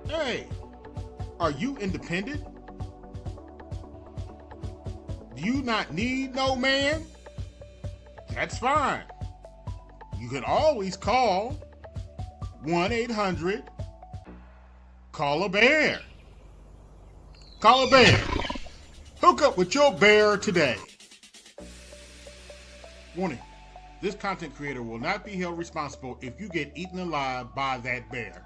Hey, are you independent? Do you not need no man? That's fine. You can always call 1-800 Call a Bear. Call a bear. Hook up with your bear today. Warning, this content creator will not be held responsible if you get eaten alive by that bear.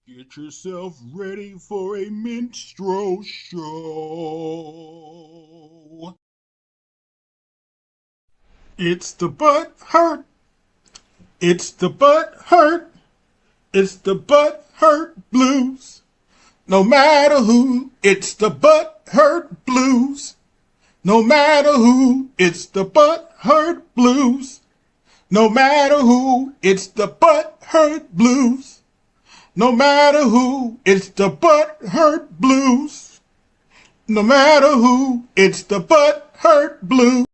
Get yourself ready for a minstrel show. It's the butt hurt. It's the butt hurt. It's the butt hurt blues. No matter who, it's the butt hurt blues. No matter who, it's the butt hurt blues. No matter who, it's the butt hurt blues. No matter who, it's the butt hurt blues. No matter who, it's the butt hurt blues.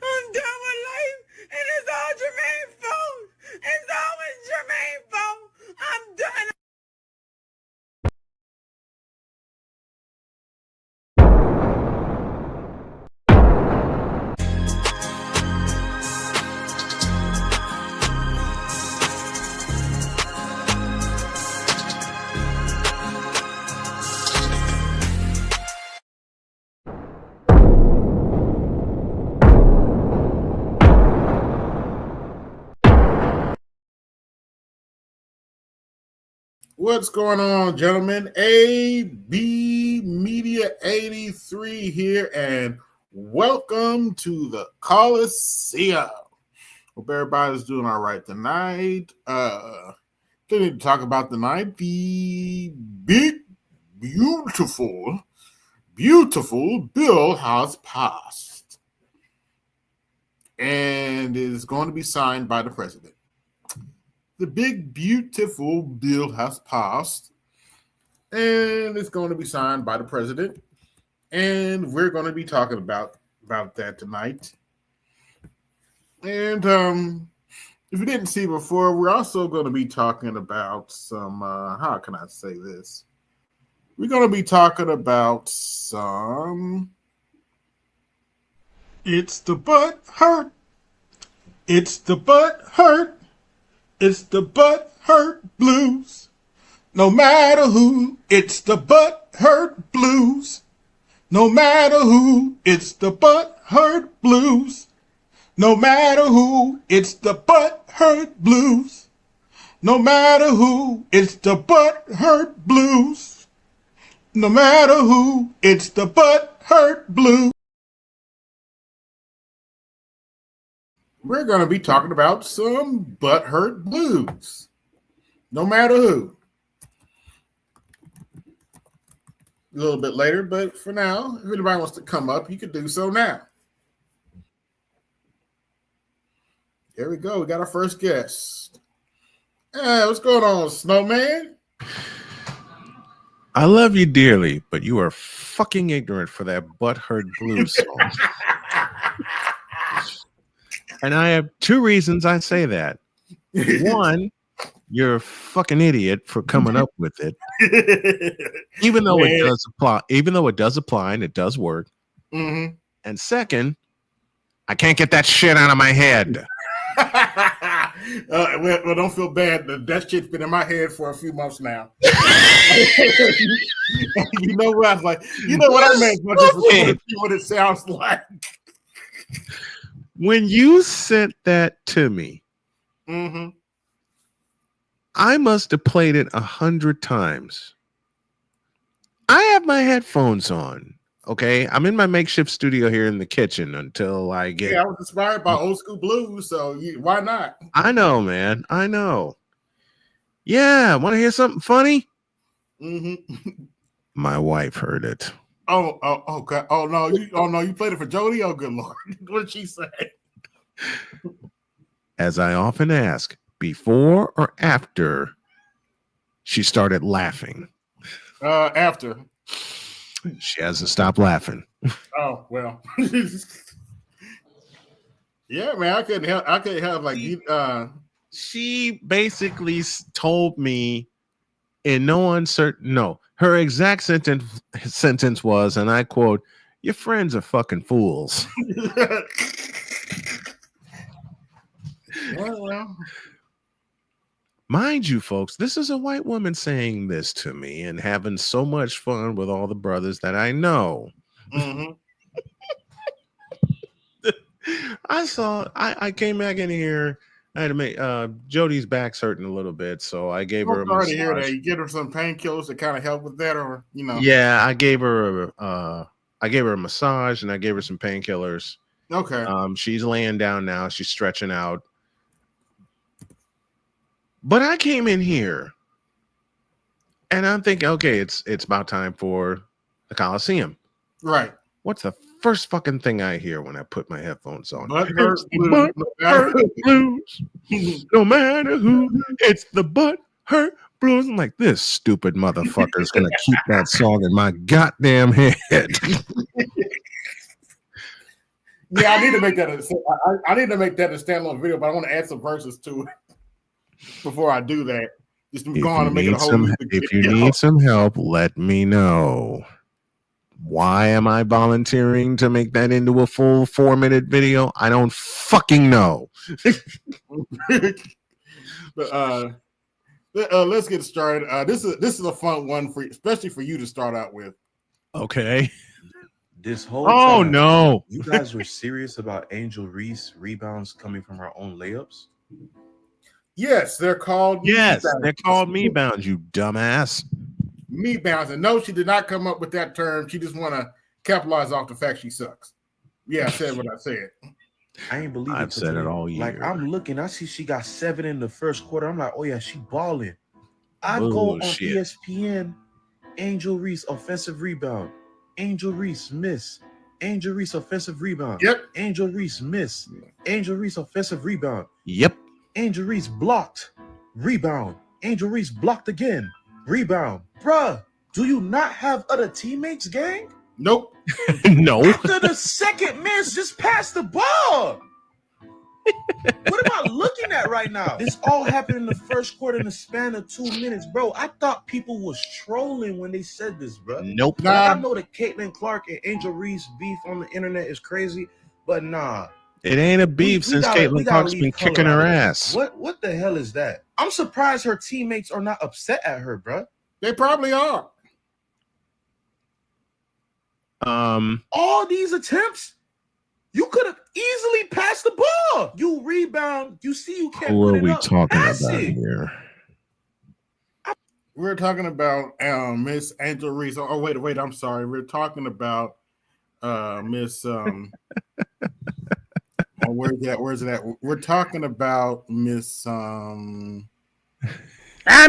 I'm done with life, and it's all Jermaine's fault. It's always Jermaine's fault. I'm done. What's going on, gentlemen? AB Media 83 here, and welcome to the Colosseum. Hope everybody's doing all right tonight. Going to talk about tonight the big, beautiful bill has passed and is going to be signed by the president. The big, beautiful bill has passed, and it's going to be signed by the president. And we're going to be talking about that tonight. And if you didn't see before, we're also going to be talking about some, how can I say this? We're going to be talking about some... It's the butt hurt. It's the butt hurt. It's the butt hurt blues. No matter who, it's the butt hurt blues. No matter who, it's the butt hurt blues. No matter who, it's the butt hurt blues. No matter who, it's the butt hurt blues. No matter who, it's the butt hurt blues. We're going to be talking about some butthurt blues. No matter who. A little bit later, but for now, if anybody wants to come up, you can do so now. There we go. We got our first guest. Hey, what's going on, Snowman? I love you dearly, but you are fucking ignorant for that butthurt blues song. And I have two reasons I say that. One, you're a fucking idiot for coming up with it. Even though it does apply and it does work. Mm-hmm. And second, I can't get that shit out of my head. Well, don't feel bad. That shit's been in my head for a few months now. You know what I was like? You know what I meant? What it sounds like. When you sent that to me, mm-hmm. I must have played it 100 times. I have my headphones on. Okay, I'm in my makeshift studio here in the kitchen until I get. Yeah, I was inspired by old school blues, so why not? I know, man. I know. Yeah, want to hear something funny? Mm-hmm. My wife heard it. Oh, okay. Oh no, you played it for Jody. Oh, good lord, what did she say? As I often ask, before or after she started laughing? After. She has to stop laughing. Oh well. Yeah, man. I couldn't help like She basically told me in no uncertain her exact sentence was, and I quote, "Your friends are fucking fools." well. Mind you, folks, this is a white woman saying this to me and having so much fun with all the brothers that I know. Mm-hmm. I came back in here. I had to make Jody's back's hurting a little bit, so I gave her a sorry massage. to hear that. You give her some painkillers to kind of help with that, or Yeah, I gave her a massage and I gave her some painkillers. Okay. She's laying down now. She's stretching out. But I came in here and I'm thinking, okay, it's about time for the Colosseum. Right. What's the first fucking thing I hear when I put my headphones on? Butt hurt blues. No matter who. It's the butt hurt blues. I'm like, this stupid motherfucker is gonna keep that song in my goddamn head. Yeah, I need to make that I need to make that a standalone video, but I want to add some verses to it before I do that. Just go on and make it a whole if you need some help, let me know. Why am I volunteering to make that into a full 4-minute video? I don't fucking know. But let's get started. This is a fun one especially for you to start out with. Okay. This whole time, no, you guys were serious about Angel Reese rebounds coming from her own layups? Yes, they're called. They're called me bounds, you dumbass. Me bounds, and no, she did not come up with that term. She just want to capitalize off the fact she sucks. Yeah, I said what I said. I ain't believe it. I've said it all year. Like, I'm looking, I see she got 7 in the first quarter. I'm like, oh yeah, she balling. I go on ESPN, Angel Reese offensive rebound. Angel Reese miss. Angel Reese offensive rebound. Yep. Angel Reese miss. Angel Reese offensive rebound. Yep. Angel Reese blocked. Rebound. Angel Reese blocked again. Rebound. Bruh, do you not have other teammates, gang? Nope. No. After the second miss, just pass the ball. What am I looking at right now? This all happened in the first quarter in the span of 2 minutes, bro. I thought people was trolling when they said this, bro. Nope. Like, I know that Caitlin Clark and Angel Reese beef on the internet is crazy, but nah. It ain't a beef since Caitlin Clark's been kicking her ass. What the hell is that? I'm surprised her teammates are not upset at her, bro. They probably are. All these attempts, you could have easily passed the ball. You rebound. You see, you can't. Who put are it we up. talking Pass about it. here? We're talking about Miss Angel Reese. Oh wait, I'm sorry. We're talking about Miss where's it at? We're talking about Miss I'm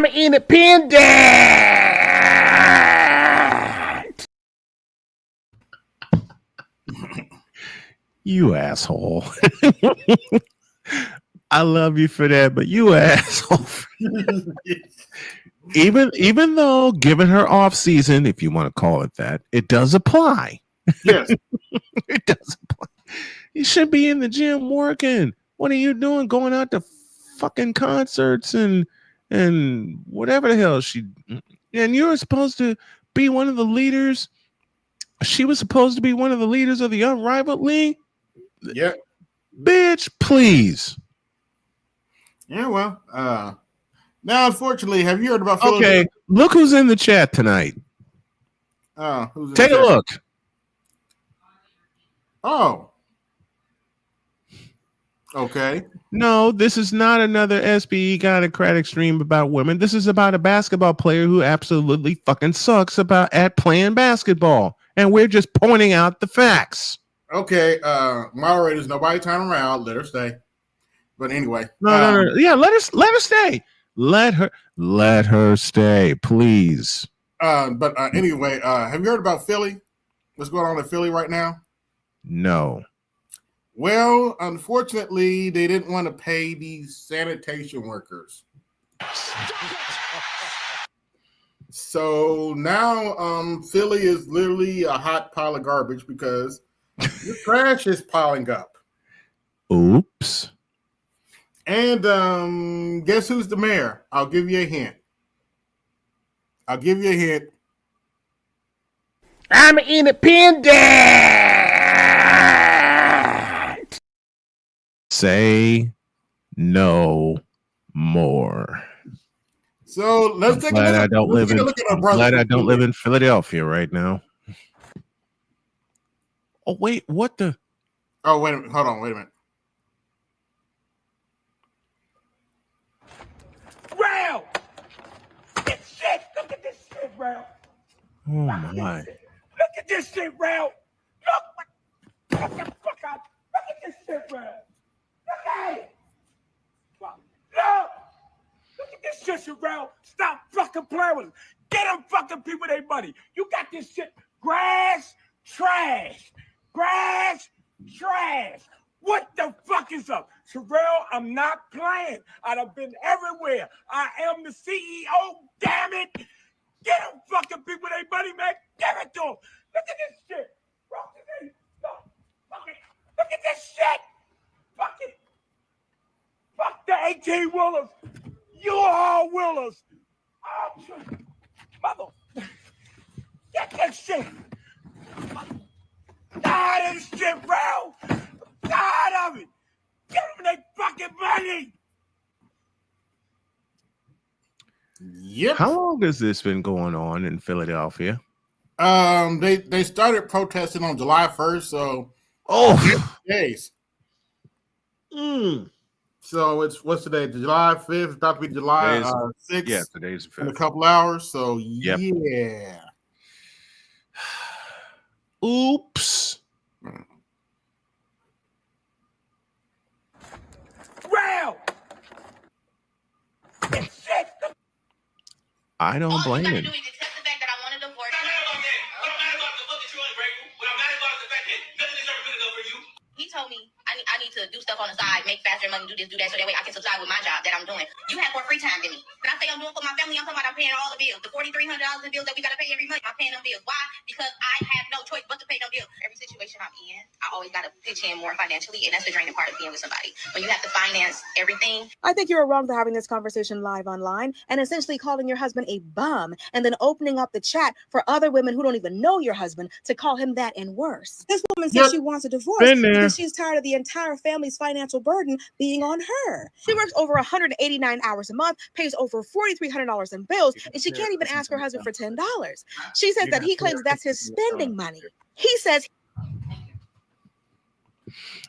independent. You asshole. I love you for that, but you asshole. Even though given her off season, if you want to call it that, it does apply. Yes. It does apply. You should be in the gym working. What are you doing? Going out to fucking concerts and whatever the hell and you're supposed to be one of the leaders. She was supposed to be one of the leaders of the Unrivaled League. Yep. Bitch, please. Yeah, well, now unfortunately, have you heard about Okay, look who's in the chat tonight. Who's in Take the a chat? look. Oh. Okay. No, this is not another SBE gynocratic stream about women. This is about a basketball player who absolutely fucking sucks at playing basketball. and we're just pointing out the facts. Okay, moderators, nobody turn around. Let her stay. But anyway, No. Yeah, let her stay. Let her stay, please. But anyway, have you heard about Philly? What's going on in Philly right now? No. Well, unfortunately, they didn't want to pay these sanitation workers. So now Philly is literally a hot pile of garbage because the trash is piling up. Oops. And guess who's the mayor? I'll give you a hint. I'm independent. Say no more. So let's take a look. I don't live in Philadelphia right now. Oh wait, what the? Oh wait a minute. Hold on. Wait a minute. Rail! Get shit! Look at this shit, Rail! Oh my! Look at this shit, Rail! Look! Get the fuck out! Look at this shit, Rail! Look at it! Look! Look at this shit, Rail! Stop fucking playing with us! Get them fucking people their money! You got this shit! Grass, trash! Grass, trash! What the fuck is up? Sherelle, I'm not playing. I've been everywhere. I am the CEO, damn it. Get them fucking people their money, man. Give it to them. Look at this shit. Look at this shit. Fuck it. Fuck the 18-wheelers. You all willers. Oh, mother. Get that shit. Tired of this shit, bro. Tired of it. Give them their fucking money. Yep. How long has this been going on in Philadelphia? They started protesting on July 1st, so days. So it's what's today? July 5th. It's about to be July 6th. Yeah, today's 5th. In a couple hours. So Yep. Yeah. Oops. Rail. I don't blame him. He told me I need to do stuff on the side, make faster money, do this, do that, so that way I can subside with my job that I'm doing. You have more free time than me. When I say I'm doing for my family, I'm talking about I'm paying all the bills, the $4,300 in bills that we got to pay every month. I'm paying them bills. Why? Because I have no choice but to pay them bills. Every situation I'm in, I always got to pitch in more financially, and that's the draining part of being with somebody. When you have to finance everything. I think you're wrong for having this conversation live online and essentially calling your husband a bum and then opening up the chat for other women who don't even know your husband to call him that and worse. This woman says she wants a divorce because she's tired of the entire family's financial burden being on her. She works over 189 hours a month, pays over $4,300 in bills, and she can't even ask her husband for $10. She says that he claims that's his spending money. He says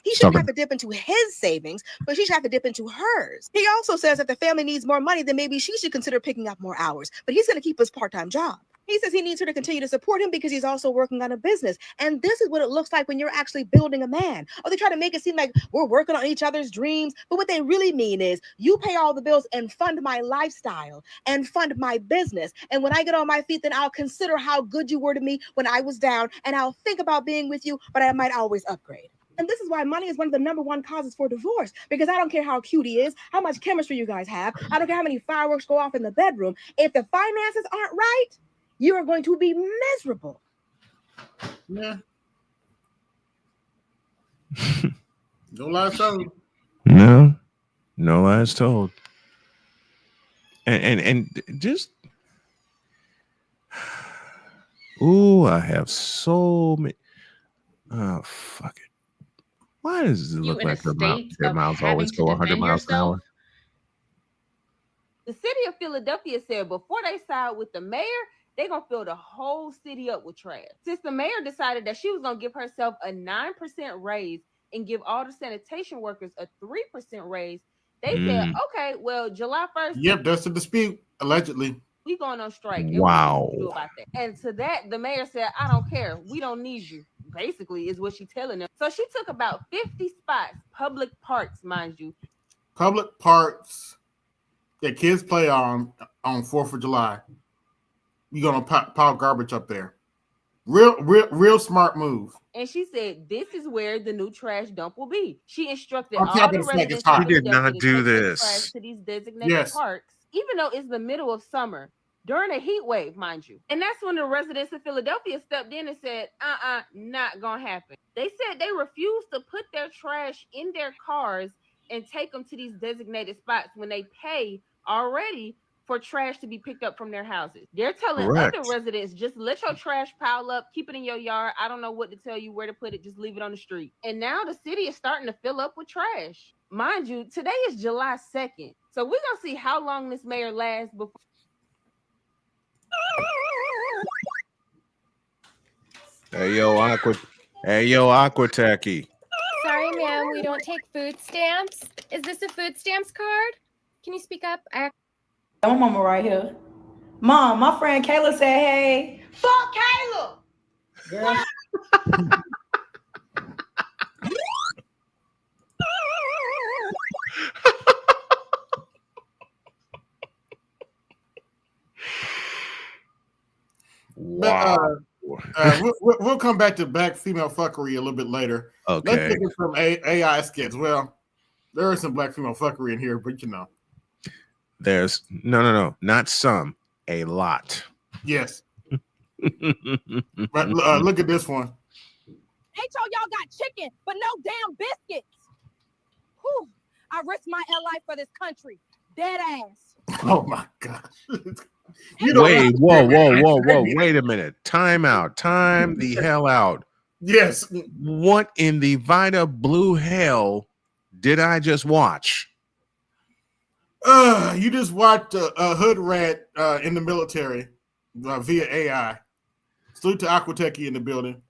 he shouldn't have to dip into his savings, but she should have to dip into hers. He also says that the family needs more money, then maybe she should consider picking up more hours, but he's going to keep his part-time job. He says he needs her to continue to support him because he's also working on a business. And this is what it looks like when you're actually building a man. Or they try to make it seem like we're working on each other's dreams. But what they really mean is you pay all the bills and fund my lifestyle and fund my business. And when I get on my feet, then I'll consider how good you were to me when I was down. And I'll think about being with you, but I might always upgrade. And this is why money is one of the number one causes for divorce, because I don't care how cute he is, how much chemistry you guys have. I don't care how many fireworks go off in the bedroom. If the finances aren't right, you are going to be miserable. Yeah. No lies told. No lies told. And just, I have so many. Oh, fuck it. Why does it look like their mouths always go 100 miles an hour? The city of Philadelphia said before they side with the mayor, they're going to fill the whole city up with trash. Since the mayor decided that she was going to give herself a 9% raise and give all the sanitation workers a 3% raise, they said, okay, well, July 1st. Yep, that's a dispute, allegedly. We going on strike. And Wow. what we do about that? And to that, the mayor said, I don't care. We don't need you. Basically, is what she's telling them. So she took about 50 spots, public parks, mind you. Public parks that kids play on 4th of July. You're gonna pile garbage up there. Real smart move. And she said, this is where the new trash dump will be. She instructed On all top the of the fact residents it's hot. of She did Philadelphia not to do take their this. trash to these designated Yes. parks, even though it's the middle of summer, during a heat wave, mind you. And that's when the residents of Philadelphia stepped in and said, not gonna happen. They said they refused to put their trash in their cars and take them to these designated spots when they pay already for trash to be picked up from their houses. They're telling Correct. other residents, just let your trash pile up, keep it in your yard. I don't know what to tell you, where to put it, just leave it on the street. And now the city is starting to fill up with trash. Mind you, today is July 2nd. So we're gonna see how long this mayor lasts before. Hey yo, Aqua Tacky. Sorry, ma'am, we don't take food stamps. Is this a food stamps card? Can you speak up? My mama right here. Mom, my friend Kayla said, hey. Fuck Kayla! Girl. Wow. We'll come back to black female fuckery a little bit later. Okay. Let's take it from AI skits. Well, there is some black female fuckery in here, but you know. There's no, not some, a lot. Yes. But look at this one. Ain't y'all got chicken, but no damn biscuits. Whew. I risked my life for this country. Dead ass. Oh my God. Wait, whoa. Wait a minute. Time out. Time the hell out. Yes. What in the Vita blue hell did I just watch? You just watched a hood rat in the military via AI. Salute to Aquatechy in the building.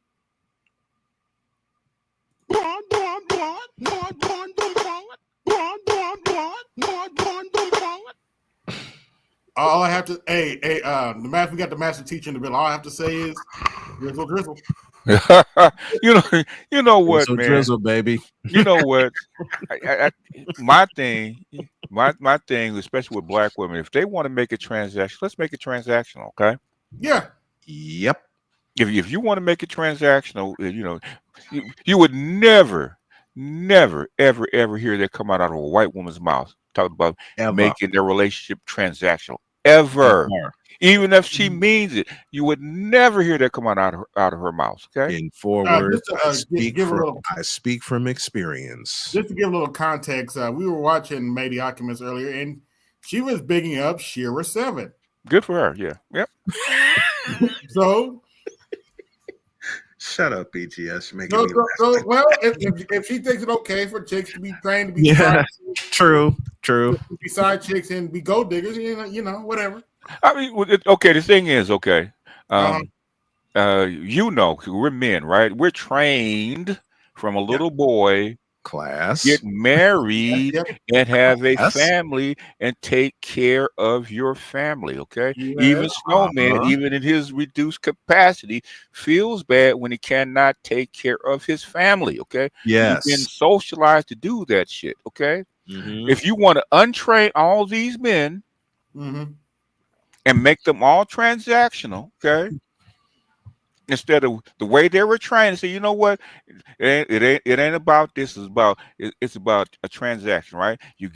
All I have to, we got the master teacher in the building. All I have to say is, drizzle. you know what, Drizzle, man? drizzle, baby. You know what? My thing, especially with black women, if they want to make it transactional, let's make it transactional, okay? Yeah. Yep. If you want to make it transactional, you would never, ever hear that come out of a white woman's mouth. Talk about making their relationship transactional. Ever. Even if she means it, you would never hear that come out of her mouth. Okay. In 4 words, I speak from experience. Just to give a little context, we were watching Mady Occam's earlier, and she was bigging up Shira 7. Good for her. Yeah. Yep. So. Shut up, BTS. Well, if she thinks it okay for chicks to be trained to be true. Be side chicks and be gold diggers, whatever. I mean, okay. The thing is, okay. We're men, right? We're trained from a little boy class, get married and have a family and take care of your family. Okay. Even Snowman, even in his reduced capacity, feels bad when he cannot take care of his family. Okay. Yes. He's been socialized to do that shit. Okay. Mm-hmm. If you want to untrain all these men and make them all transactional, okay, instead of the way they were trained, say, you know what, it ain't about this. It's about a transaction, right? You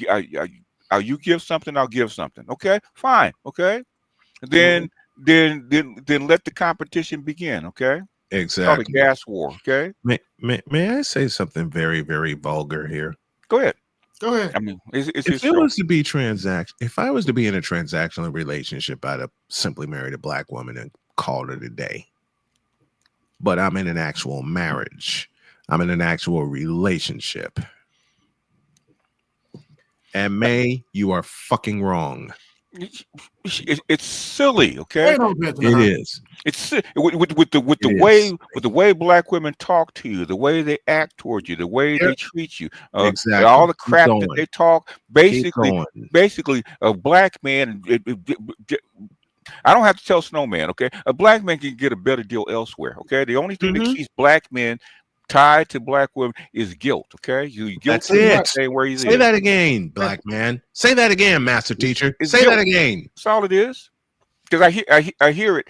give something, I'll give something. Okay, fine. Okay, then let the competition begin. Okay, exactly. It's called a gas war. Okay. May I say something very, very vulgar here? Go ahead. I mean, if I was to be in a transactional relationship, I'd have simply married a black woman and called it a day. But I'm in an actual marriage. I'm in an actual relationship. And May, you are fucking wrong. It's silly, okay? It is. It's with the way black women talk to you, the way they act towards you, the way they treat you, exactly. All the crap that they talk. Basically, a black man I don't have to tell Snowman. Okay, a black man can get a better deal elsewhere. Okay, the only thing that keeps black men tied to black women is guilt. Okay, you guilt That's it. staying where he's Say that again, black man. Say that again, master teacher. Say that again. That's all it is. Because I hear it,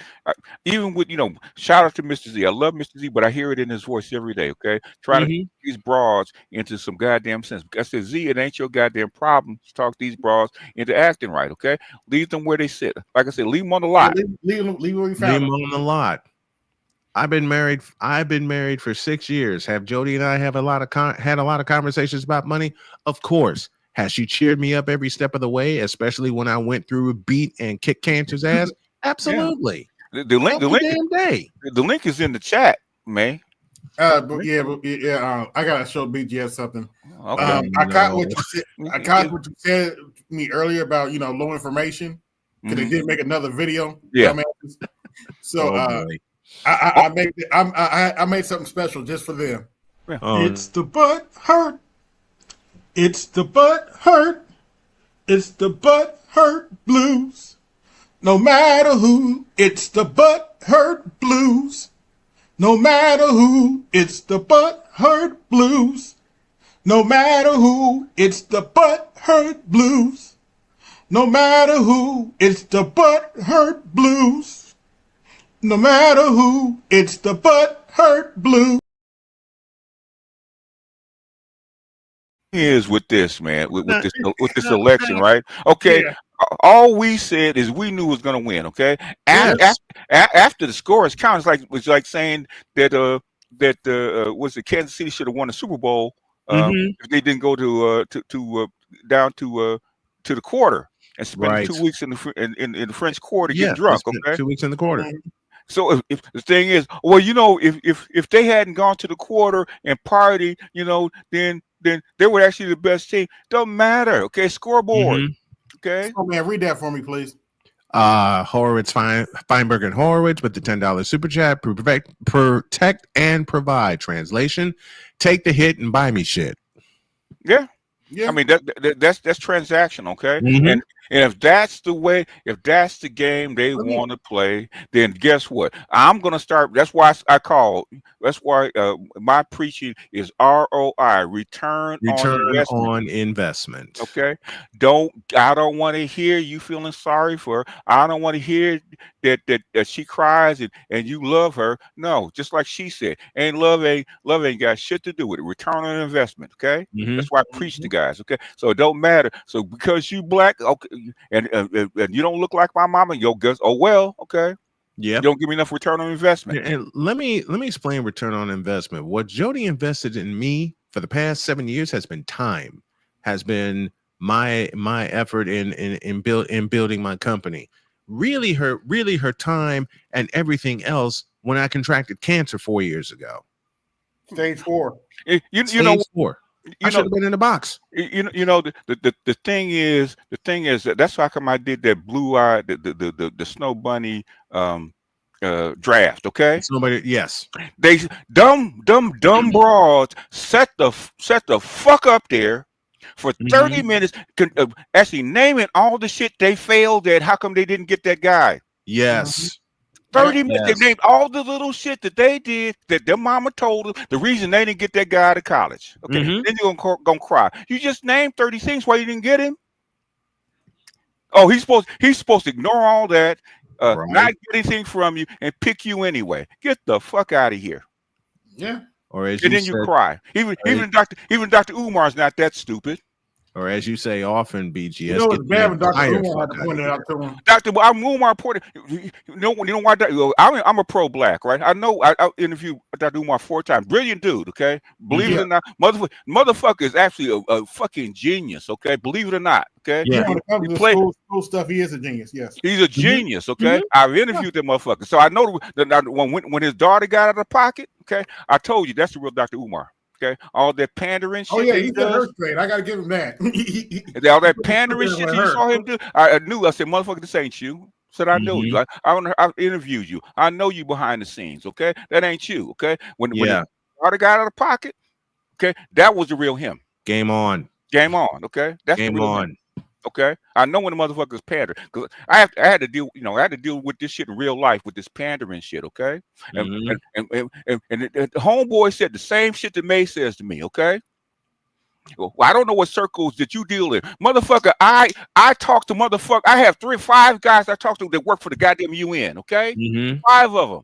even with shout out to Mr. Z. I love Mr. Z, but I hear it in his voice every day. Okay, trying to talk these broads into some goddamn sense. I said, Z, it ain't your goddamn problem to talk these broads into acting right. Okay, leave them where they sit. Like I said, leave them on the lot. Leave them where you Leave found them them. on the lot. I've been married for 6 years. Have Jody and I have had a lot of conversations about money? Of course. Has she cheered me up every step of the way, especially when I went through a beat and kicked Cancer's ass? Absolutely. Yeah. The link is in the chat, man. I gotta show BGS something. Okay. I caught what you said. I caught what you said to me earlier about low information because they did make another video. Yeah. So I made something special just for them. It's the butt hurt. It's the butt hurt. It's the butt hurt blues. No matter who, it's the butt hurt blues. No matter who, it's the butt hurt blues. No matter who, it's the butt hurt blues. No matter who, it's the butt hurt blues. No matter who, it's the butt hurt blues. Is with this, man, with this election, right? Okay. Yeah. All we said is we knew it was going to win. Okay. After the score is counted, it's like saying that was it Kansas City should have won the Super Bowl if they didn't go down to the quarter and spend 2 weeks in the French Quarter getting drunk. Okay, 2 weeks in the quarter. So if the thing is, well, if they hadn't gone to the quarter and party, then they were actually the best team. Don't matter. Okay, scoreboard. Okay. Oh man, read that for me, please. Horowitz, Feinberg, and Horowitz with the $10 super chat. Protect and provide. Translation: take the hit and buy me shit. Yeah. I mean that's transactional, okay? And if that's the way, if that's the game they want to play, then guess what? I'm gonna start. That's why That's why my preaching is ROI, return on investment. Okay. I don't want to hear you feeling sorry for her. I don't want to hear that she cries and you love her. No, just like she said, love ain't got shit to do with it. Return on investment. Okay. That's why I preach to guys. Okay. So it don't matter. So because you black, okay, and you don't look like my mama, yo, guess, oh well, okay. Yeah. You don't give me enough return on investment. And let me explain return on investment. What Jody invested in me for the past 7 years has been time, has been my effort in building my company. Really her time and everything else when I contracted cancer 4 years ago. Stage 4. Stage 4. I should have been in the box. The thing is that that's how come I did that blue eye, the snow bunny draft. Okay. Somebody, yes. They dumb broads set the fuck up there for 30 minutes, actually naming all the shit they failed at. How come they didn't get that guy? Yes. 30 minutes. They named all the little shit that they did that their mama told them the reason they didn't get that guy to college. Okay. Then you're gonna cry. You just named 30 things why you didn't get him. Oh, he's supposed to ignore all that, not get anything from you, and pick you anyway. Get the fuck out of here. Yeah. Or as and then you cry. Even Dr. Umar's not that stupid. Or as you say often, BGS. You know what's bad when Dr. Umar had to point it out to him. Dr. Umar pointed. You know why? I'm a pro black, right? I know. I interviewed Dr. Umar 4 times. Brilliant dude. Okay, believe it or not, motherfucker is actually a fucking genius. Okay, believe it or not. Okay, yeah. When it comes to school stuff, he is a genius. Yes, he's a genius. Okay, I've interviewed that motherfucker, so I know that when his daughter got out of pocket. Okay, I told you that's the real Dr. Umar. Okay, all that pandering shit. Oh yeah, he did her straight. I gotta give him that. All that pandering shit you saw him do. I knew. I said, "Motherfucker, this ain't you." Said, "I know you. I interviewed you. I know you behind the scenes. Okay, that ain't you. Okay, when he got out of pocket. Okay, that was the real him. Game on. Game on. Okay, that's game the real on. him. Okay, I know when the motherfuckers pander because I had to deal, I had to deal with this shit in real life with this pandering shit. Okay, and the homeboy said the same shit that May says to me. Okay, well, I don't know what circles that you deal in, motherfucker. I talk to motherfucker. I have 5 guys I talk to that work for the goddamn UN. Okay, 5 of them.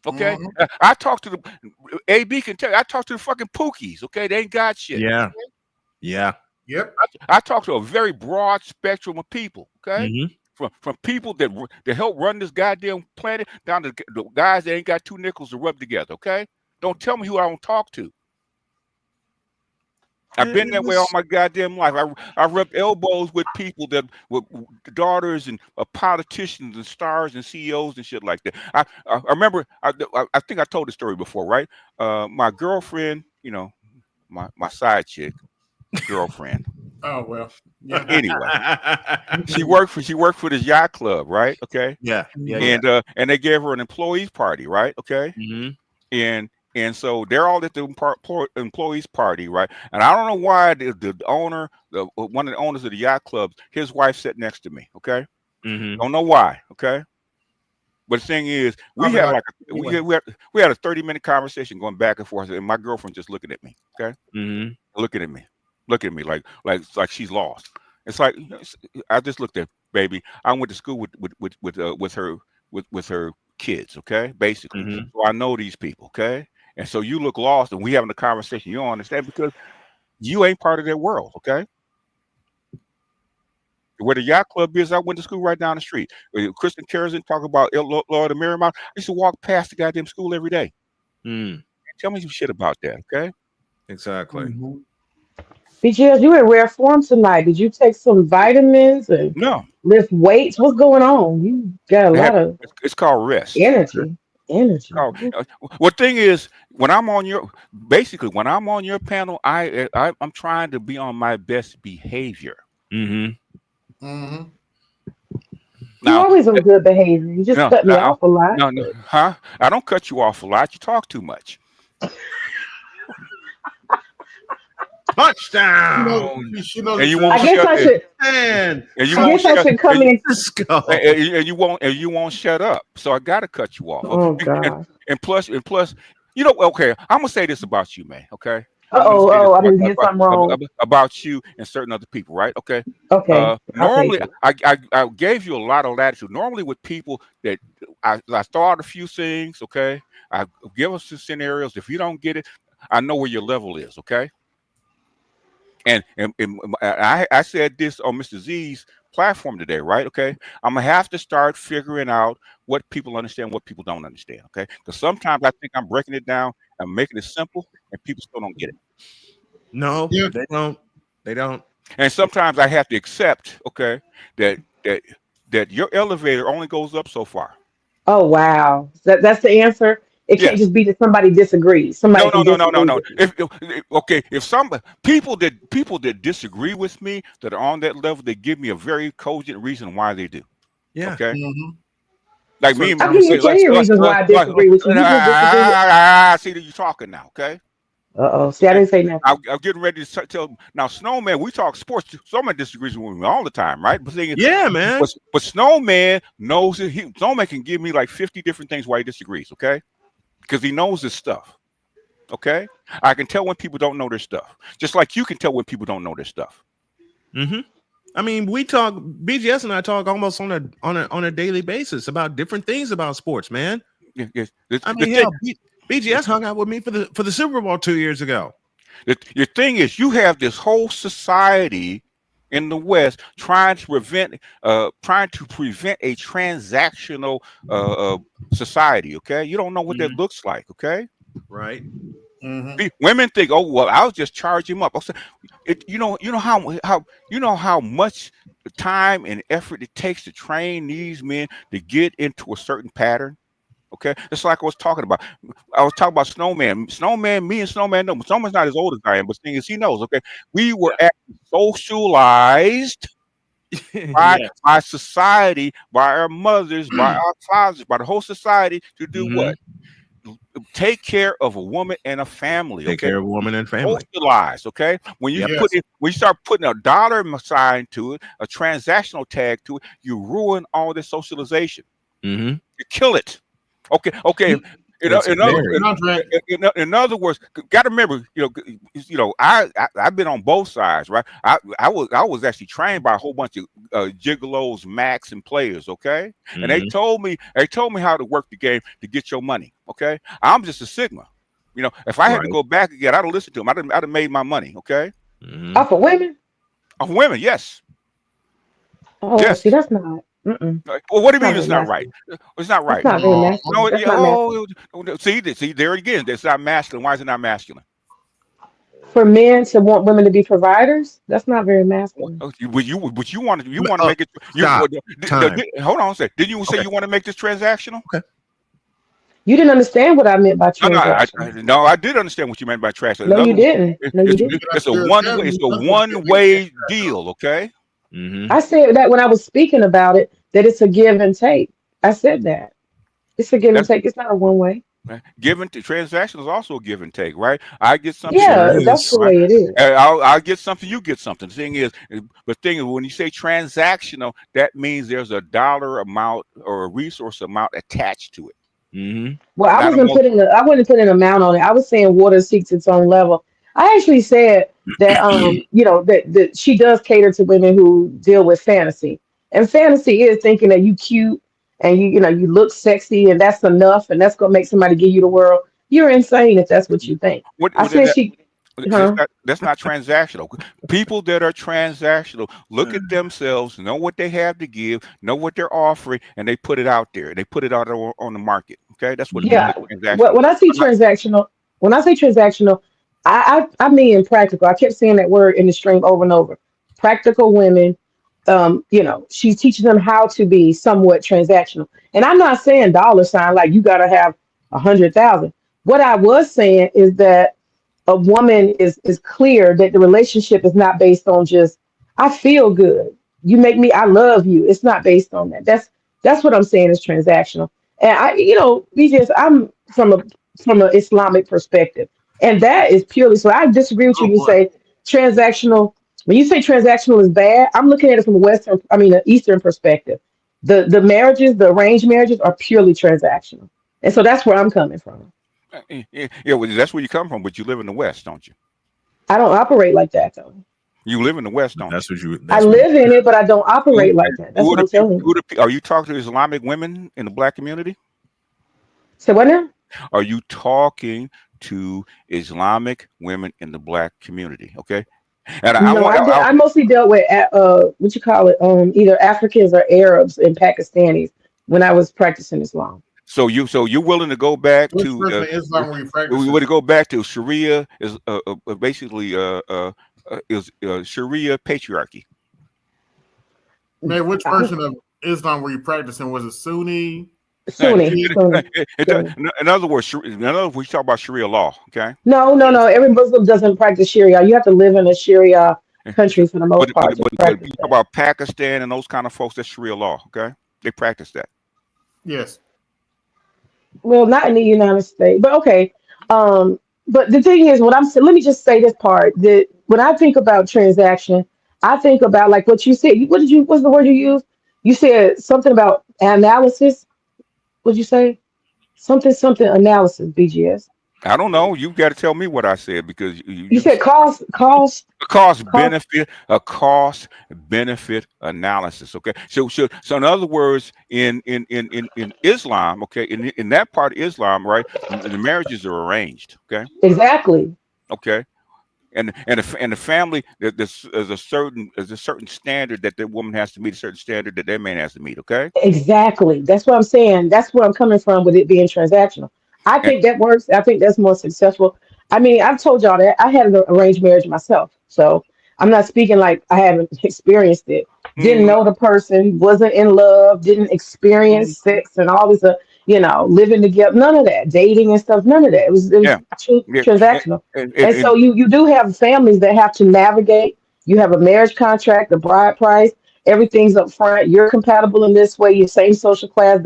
Okay, I talk to the AB can tell you, I talk to the fucking Pookies. Okay, they ain't got shit. Yeah, okay? yeah. Yep. I talk to a very broad spectrum of people. Okay, from people that help run this goddamn planet down to the guys that ain't got 2 nickels to rub together. Okay, don't tell me who I don't talk to. I've been that way all my goddamn life. I rubbed elbows with people that were daughters and politicians and stars and CEOs and shit like that. I remember. I think I told the story before, right? My girlfriend, my side chick, girlfriend. Oh well. Yeah. Anyway, she worked for this yacht club, right? Okay. Yeah. And they gave her an employees party, right? Okay. And so they're all at the employees party, right? And I don't know why the owner, one of the owners of the yacht club, his wife sat next to me. Okay. Don't know why. Okay. But the thing is, we had we had a 30-minute conversation going back and forth, and my girlfriend just looking at me. Okay. Looking at me like she's lost. It's like I just looked at baby. I went to school with her kids. Okay, basically. So I know these people. Okay, and so you look lost, and we having a conversation. You don't understand because you ain't part of their world. Okay. Where the yacht club is, I went to school right down the street. Kristen Kerrison talk about Lord of Miramar. I used to walk past the goddamn school every day. Tell me some shit about that. Okay. Exactly. BGS, you in rare form tonight. Did you take some vitamins and No. lift weights? What's going on? You got a lot of it's called rest. energy. Well, thing is, when I'm on your panel, I'm trying to be on my best behavior. You're always on good behavior. You just cut me off a lot. No, huh? I don't cut you off a lot. You talk too much. Touchdown! And you won't shut up. So I gotta cut you off. Oh God. And plus, okay, I'm gonna say this about you, man. Okay. I didn't get something wrong about you and certain other people, right? Okay. Okay. Normally, I gave you a lot of latitude. Normally, with people that I thought a few things. Okay. I give us some scenarios. If you don't get it, I know where your level is. Okay. And I said this on Mr. Z's platform today, right? Okay, I'm gonna have to start figuring out what people understand, what people don't understand. Okay, because sometimes I think I'm breaking it down and making it simple, and people still don't get it. No, they don't. They don't. And sometimes I have to accept, okay, that your elevator only goes up so far. Oh wow, that's the answer. It can't just be that somebody disagrees. No. If some people that disagree with me that are on that level, they give me a very cogent reason why they do. Yeah. Okay. Like me. I'll give you plenty of reasons why I disagree with you. I see that you're talking now. Okay. See, I didn't say nothing. I'm getting ready to tell now. Snowman, we talk sports. Snowman disagrees with me all the time, right? But man. But Snowman knows that Snowman can give me like 50 different things why he disagrees. Okay. Because he knows his stuff. Okay, I can tell when people don't know their stuff, just like you can tell when people don't know their stuff. I mean, we talk. BGS and I talk almost on a daily basis about different things about sports, man. BGS hung out with me for the Super Bowl 2 years ago. Your thing is, you have this whole society in the West trying to prevent a transactional society. Okay, you don't know what that looks like. Okay, right. Women think, oh well, I'll just charge him up. You know how much time and effort it takes to train these men to get into a certain pattern. Okay, it's like I was talking about. I was talking about Snowman. Me and Snowman know. Snowman's not as old as I am, but the thing is, he knows. Okay, we were actually socialized by society, by our mothers, by our fathers, by the whole society to do what? take care of a woman and a family. Take care of a woman and family. Socialize, okay? When you when you start putting a dollar sign to it, a transactional tag to it, you ruin all this socialization. Mm-hmm. You kill it. Okay. In other words, got to remember, I've been on both sides, right? I was actually trained by a whole bunch of gigolos, max, and players, okay? Mm-hmm. And they told me how to work the game to get your money, okay? I'm just a Sigma. If I had to go back again, I'd have listened to them. I'd have made my money, okay? Mm-hmm. Oh, for women? Of women, yes. Oh, yes. See, that's not. Mm-mm. Well, what do you mean it's not right? It's not right. That's not very masculine. That's not masculine. See, there again, it's not masculine. Why is it not masculine? For men to want women to be providers, that's not very masculine. But you want to make it. Hold on a second. Didn't you say you want to make this transactional? Okay. You didn't understand what I meant by transaction. No, I did understand what you meant by transaction. No, you didn't. It's a one-way deal. Okay. Mm-hmm. I said that when I was speaking about it, that it's a give and take. I said that. It's a give and take. It's not a one way. Transaction is also a give and take, right? I get something. Yeah, that's the way it is. I'll get something, you get something. The thing is, when you say transactional, that means there's a dollar amount or a resource amount attached to it. Mm-hmm. Well, I wasn't putting an amount on it. I was saying water seeks its own level. I actually said that that she does cater to women who deal with fantasy. And fantasy is thinking that you cute and you look sexy and that's enough and that's gonna make somebody give you the world. You're insane if that's what you think. That's not transactional. People that are transactional look at themselves, know what they have to give, know what they're offering, and they put it out there. They put it out on the market. Okay, that's what. Yeah. Transactional. When I say transactional, I mean practical. I kept saying that word in the stream over and over. Practical women. She's teaching them how to be somewhat transactional. And I'm not saying dollar sign like you gotta have 100,000. What I was saying is that a woman is clear that the relationship is not based on just I feel good. You make me, I love you. It's not based on that. That's what I'm saying is transactional. And I'm from an Islamic perspective. And that is purely so I disagree with you. You say transactional. When you say transactional is bad, I'm looking at it from an Eastern perspective. The marriages, the arranged marriages are purely transactional. And so that's where I'm coming from. Yeah, well, that's where you come from, but you live in the West, don't you? I don't operate like that, though. You live in the West, don't you? I live in it, but I don't operate like that. That's what I'm telling you. Are you talking to Islamic women in the Black community? So what now? Are you talking to Islamic women in the Black community? Okay. And I mostly dealt with either Africans or Arabs and Pakistanis when I was practicing Islam. So you're willing to go back to Islam where you practice? We would go back to Sharia is basically Sharia patriarchy. Man, which version of Islam were you practicing? Was it Sunni? Sunni. In other words, we talk about Sharia law. Okay. No. Every Muslim doesn't practice Sharia. You have to live in a Sharia country for the most part. But you talk about Pakistan and those kind of folks. That's Sharia law. Okay, they practice that. Yes. Well, not in the United States, but okay. But the thing is, let me just say this part that when I think about transaction, I think about like what you said. What's the word you used? You said something about analysis. What'd you say? Something analysis, BGS. I don't know. You've got to tell me what I said because you said cost benefit analysis. Okay. So in other words, in Islam, okay, in that part of Islam, right, the marriages are arranged. Okay. Exactly. Okay. And the family, there's a certain standard that the woman has to meet, a certain standard that that man has to meet. Okay. Exactly. That's what I'm saying. That's where I'm coming from with it being transactional. I think that works. I think that's more successful. I mean, I've told y'all that I had an arranged marriage myself, so I'm not speaking like I haven't experienced it. Didn't know the person, wasn't in love, didn't experience sex and all this, living together. None of that, dating and stuff. None of that. It was transactional. And so you do have families that have to navigate. You have a marriage contract, the bride price, everything's up front. You're compatible in this way. You're same social class.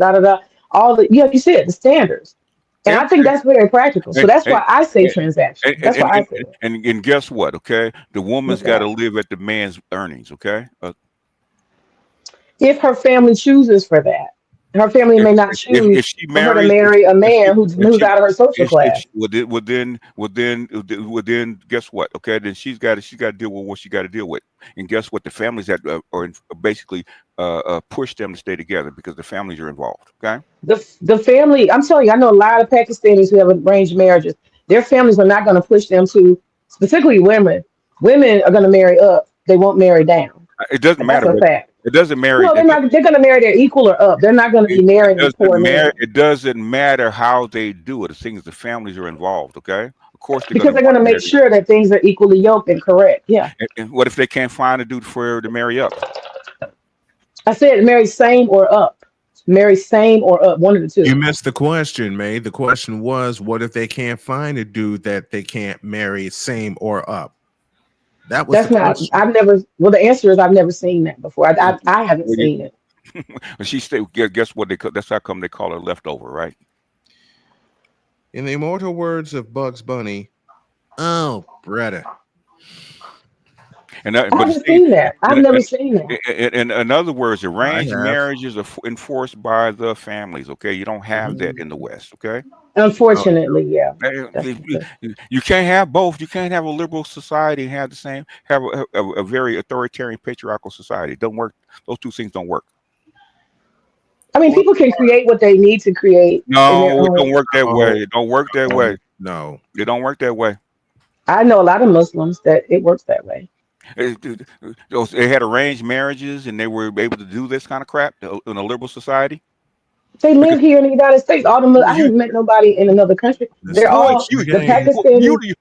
All the you said the standards. And I think that's very practical. So And that's and why I say and transaction. and, That's and, why I and, say it. and guess what? Okay, the woman's What's got to that? live at the man's earnings. Okay, If her family chooses for that, her family if, may not choose if she for her to marries, marry a if she man who's if out of her social if class. she, well then guess what? Okay, then she's got to deal with what she got to deal with, and guess what? The families that are basically push them to stay together because the families are involved. Okay, The family, I'm telling you, I know a lot of Pakistanis who have arranged marriages. Their families are not going to push them to, specifically women. Women are going to marry up. They won't marry down. it doesn't That's matter. a fact. It doesn't marry. No, they're not. They're going to marry their equal or up. They're not going to be It marrying a doesn't poor matter. man It doesn't matter how they do it. The thing is, the families are involved. Okay, of course they're going because to they're going want to to make marry. sure that things are equally yoked and correct. Yeah, And what if they can't find a dude for her to marry up? I said marry same or up. Marry same or up. One of the You two. missed the question, May. The question was, what if they can't find a dude that they can't marry same or up? That was the That's not. question. I've never. Well, the answer is I've never seen that before. I haven't Well, you- seen it. But she stay. Guess what? That's how come they call her leftover, right? In the immortal words of Bugs Bunny, oh, brother. And I but the haven't thing, seen that. I've never seen that. in other words, I arranged have. marriages are enforced by the families. Okay, you don't have that in the West. Okay, Oh, Unfortunately, yeah, that's You the you can't have both. You can't have a liberal society and have the same have a very authoritarian patriarchal society. It don't work. Those two things don't work. I mean, well, people can create what they need to create in their No, it don't own. work that oh, way. It don't work that oh, way. no. It don't work that way. I know a lot of Muslims that it works that way. They had arranged marriages and they were able to do this kind of crap in a liberal society. They Because live here in the United States. All the I you, haven't met nobody in another country. They're Mr. boy, all Mr. the Game. Pakistanis.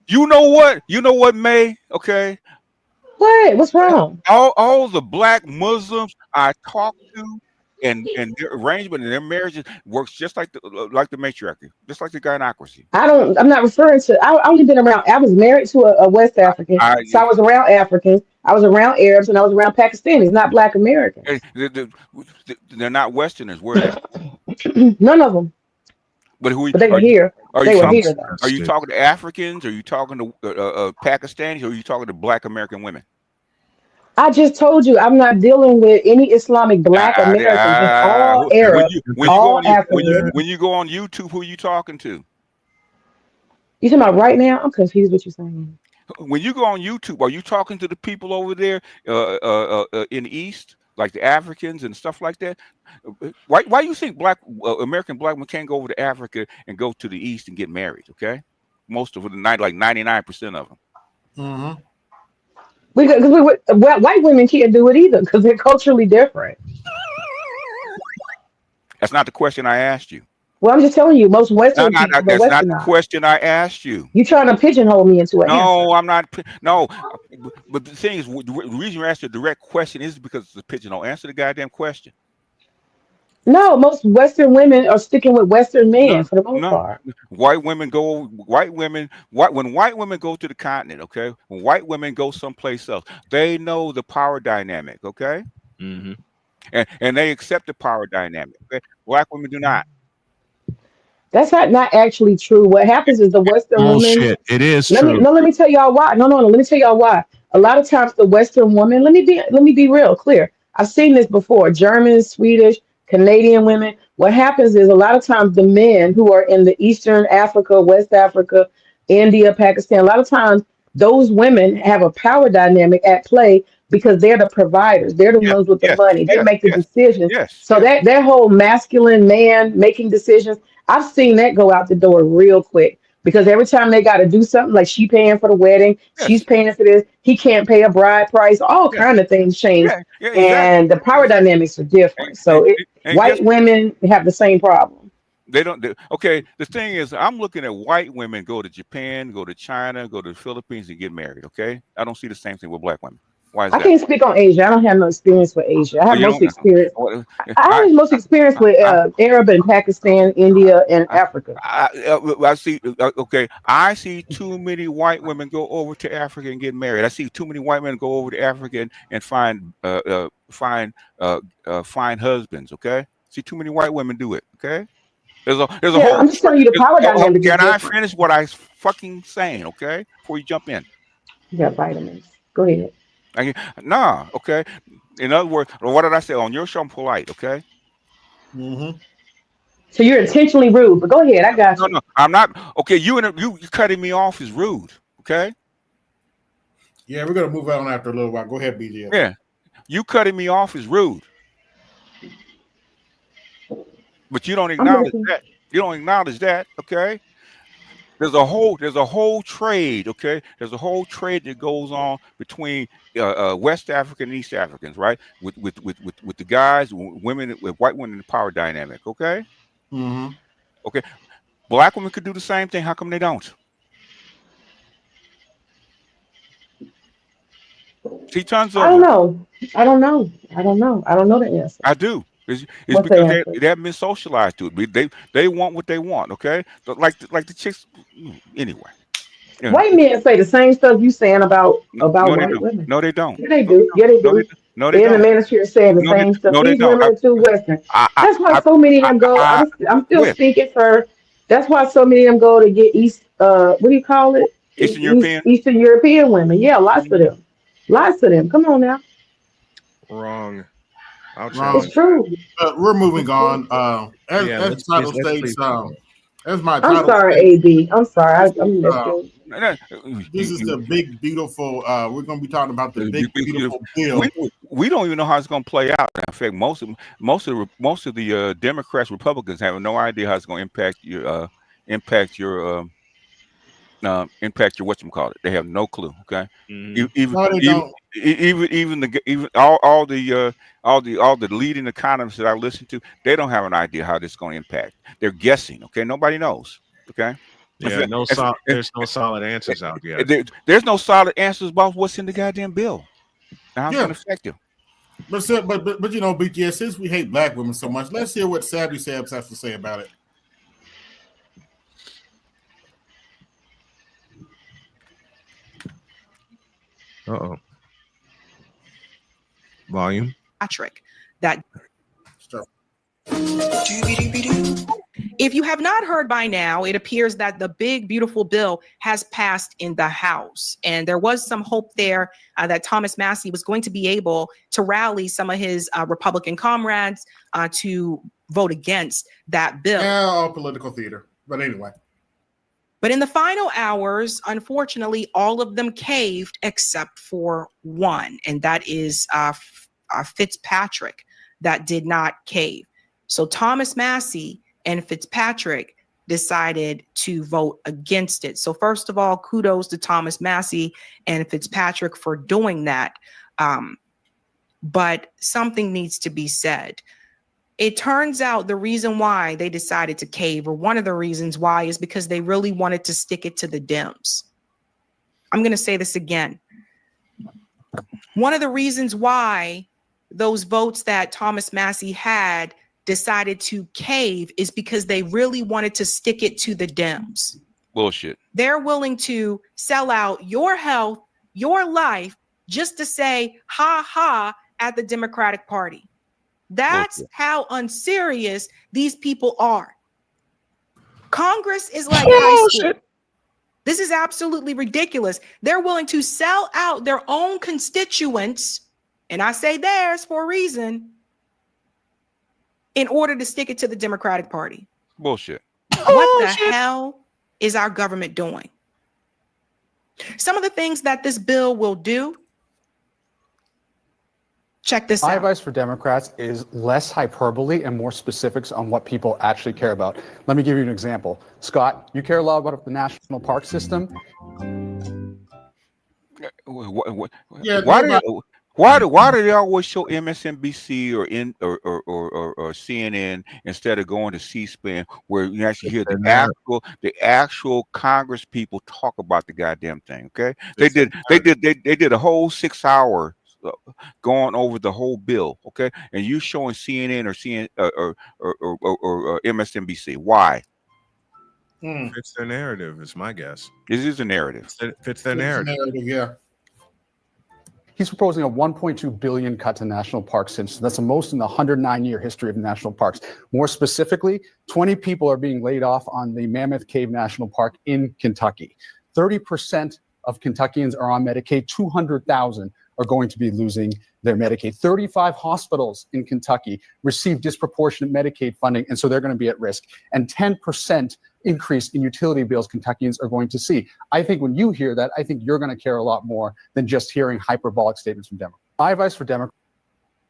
you know what, May? Okay, What? What's wrong? all the black Muslims I talk to and their arrangement and their marriages works just like the matriarchy, just like the gynocracy. I don't. I'm not referring to. I only been around. I was married to a West African, I so I was around Africans. I was around Arabs, and I was around Pakistanis, not Black eh, Americans. they're not Westerners, were they? None of them, But who but they were are you? here. Are you They were talking? here though. Are you Fantastic. talking to Africans? Are you talking to Pakistanis? Or are you talking to Black American women? I just told you I'm not dealing with any Islamic Black Americans. It's all When Arab, It's all African. when you go on YouTube, who you talking to? You talking about right now? I'm confused what you're saying. When you go on YouTube, are you talking to the people over there in the East, like the Africans and stuff like that? Why do you think Black American Black men can't go over to Africa and go to the East and get married? Okay, most of them, like 99% of them. Mm-hmm. Because white women can't do it either because they're culturally different. That's not the question I asked you. Well, I'm just telling you, most Western people are That's not the westernized. question I asked you. You trying to pigeonhole me into an answer. No, I'm not. No, but the thing is, the reason you asked a direct question is because it's a pigeonhole. Answer the goddamn question. No, most Western women are sticking with Western No, men for the most no. part. White women go. White women. When white women go to the continent, okay. When white women go someplace else, they know the power dynamic, okay, hmm and they accept the power dynamic. Okay? Black women do not. That's not actually true. What happens is the Western woman. Bullshit. It is Let me true. no. Let me tell y'all why. No. Let me tell y'all why. A lot of times the Western woman. Let me be real clear. I've seen this before. German, Swedish, Canadian women. What happens is a lot of times the men who are in the Eastern Africa, West Africa, India, Pakistan. A lot of times those women have a power dynamic at play because they're the providers. They're the Yes, ones with the yes, money. They yes, make the yes, decisions. yes, So yes, that whole masculine man making decisions. I've seen that go out the door real quick because every time they got to do something, like she paying for the wedding, she's yes, paying for this, he can't pay a bride price, all yes, kind of things change, yeah, yeah, exactly, and the power exactly. dynamics are different. So And guess white women have the same problem. they don't. Okay, the thing is, I'm looking at white women go to Japan, go to China, go to the Philippines, and get married. Okay, I don't see the same thing with black women. Why is I that? can't speak on Asia. I don't have no experience with Asia. I Oh, have you most don't. experience. What- I I, have most experience with I, Arab and Pakistan, India, and Africa. I see. Okay, I see too many white women go over to Africa and get married. I see too many white men go over to Africa and find husbands. Okay, see too many white women do it. Okay, There's a Yeah, whole. I'm just telling you the power dynamic is Can I different. finish what I fucking saying? Okay, before you jump in. You got vitamins. Go ahead. Nah. Okay. In other words, what did I say on your show? I'm polite. Okay. Mm-hmm. So you're intentionally rude, but go ahead. I got No, you. no, I'm not. Okay, you cutting me off is rude. Okay. Yeah, we're gonna move on after a little while. Go ahead, BJ. Yeah, you cutting me off is rude. But you don't I'm acknowledge listening. that. You don't acknowledge that. Okay. There's a whole trade. Okay. There's a whole trade that goes on between West African and East Africans, right? With the guys, women, with white women in the power dynamic. Okay. Mm-hmm. Okay. Black women could do the same thing. How come they don't? See, tons I of don't them. know. I don't know. I don't know. I don't know the answer. I do. It's What's the because answer? they haven't been socialized to it. They want what they want. Okay, but like the chicks. Anyway, yeah. White men say the same stuff you saying about No, they white don't. women. No, they don't. Yeah, they No, they do. don't. Yeah, they No, they do. don't. No, they They're in the don't. manosphere saying the No, they same stuff. no, they These don't. women are too Western. I, I, That's why I, so many of I, them go. I I'm still Where? speaking for. That's why so many of them go to get East. What do you call it? Eastern European. Eastern European women. Yeah, lots of Mhm. them. Lots of them. Come on now. Wrong. I'll It's challenge Wrong. that. true. We're It's moving true. on. Yeah, As the title let's states, leave people. as my I'm title sorry, states, AB. I'm sorry. this is I'm listening. this is the big beautiful. We're going to be talking about the big beautiful We bill. we don't even know how it's going to play out. In fact, most of the Democrats, Republicans have no idea how it's going to impact your impact your whatchamacallit. They have no clue. Okay, Mhm. even No, they even don't. even all the leading economists that I listen to, they don't have an idea how this is going to impact. They're guessing. Okay, nobody knows. Okay, Yeah, there's no solid answers out yet. there's no solid answers about what's in the goddamn bill and how it's going Yeah, to affect you. but you know, BTS, since we hate black women so much, let's hear what Savvy Sabs has to say about it. Uh-oh. Volume. Patrick, that Start. if you have not heard by now, it appears that the big, beautiful bill has passed in the House. And there was some hope there that Thomas Massie was going to be able to rally some of his Republican comrades to vote against that bill. Yeah, all political theater. But anyway. But in the final hours, unfortunately, all of them caved except for one, and that is Fitzpatrick, that did not cave. So Thomas Massie and Fitzpatrick decided to vote against it. So first of all, kudos to Thomas Massie and Fitzpatrick for doing that. But something needs to be said. It turns out the reason why they decided to cave, or one of the reasons why, is because they really wanted to stick it to the Dems. I'm going to say this again. One of the reasons why those votes that Thomas Massie had decided to cave is because they really wanted to stick it to the Dems. Bullshit. They're willing to sell out your health, your life, just to say ha ha at the Democratic Party. That's how unserious these people are. Congress is like high school. This is absolutely ridiculous. They're willing to sell out their own constituents, and I say theirs for a reason, in order to stick it to the Democratic Party. Bullshit. What the hell is our government doing? Some of the things that this bill will do. Check this out. My advice for Democrats is less hyperbole and more specifics on what people actually care about. Let me give you an example. Scott, you care a lot about the national park system. Yeah, Why do they always show MSNBC or CNN instead of going to C-SPAN, where you actually hear the actual Congress people talk about the goddamn thing? Okay, they did a whole 6 hour going over the whole bill. Okay, and you showing CNN or MSNBC. Why? Fits their narrative, is my guess. This is a narrative. Fits their narrative. Yeah. He's proposing a 1.2 billion cut to national parks. That's the most in the 109-year history of national parks. More specifically, 20 people are being laid off on the Mammoth Cave National Park in Kentucky. 30% of Kentuckians are on Medicaid. 200,000 are going to be losing their Medicaid. 35 hospitals in Kentucky receive disproportionate Medicaid funding, and so they're going to be at risk. And 10% increase in utility bills Kentuckians are going to see. I think when you hear that, I think you're going to care a lot more than just hearing hyperbolic statements from Democrats. My advice for Democrats.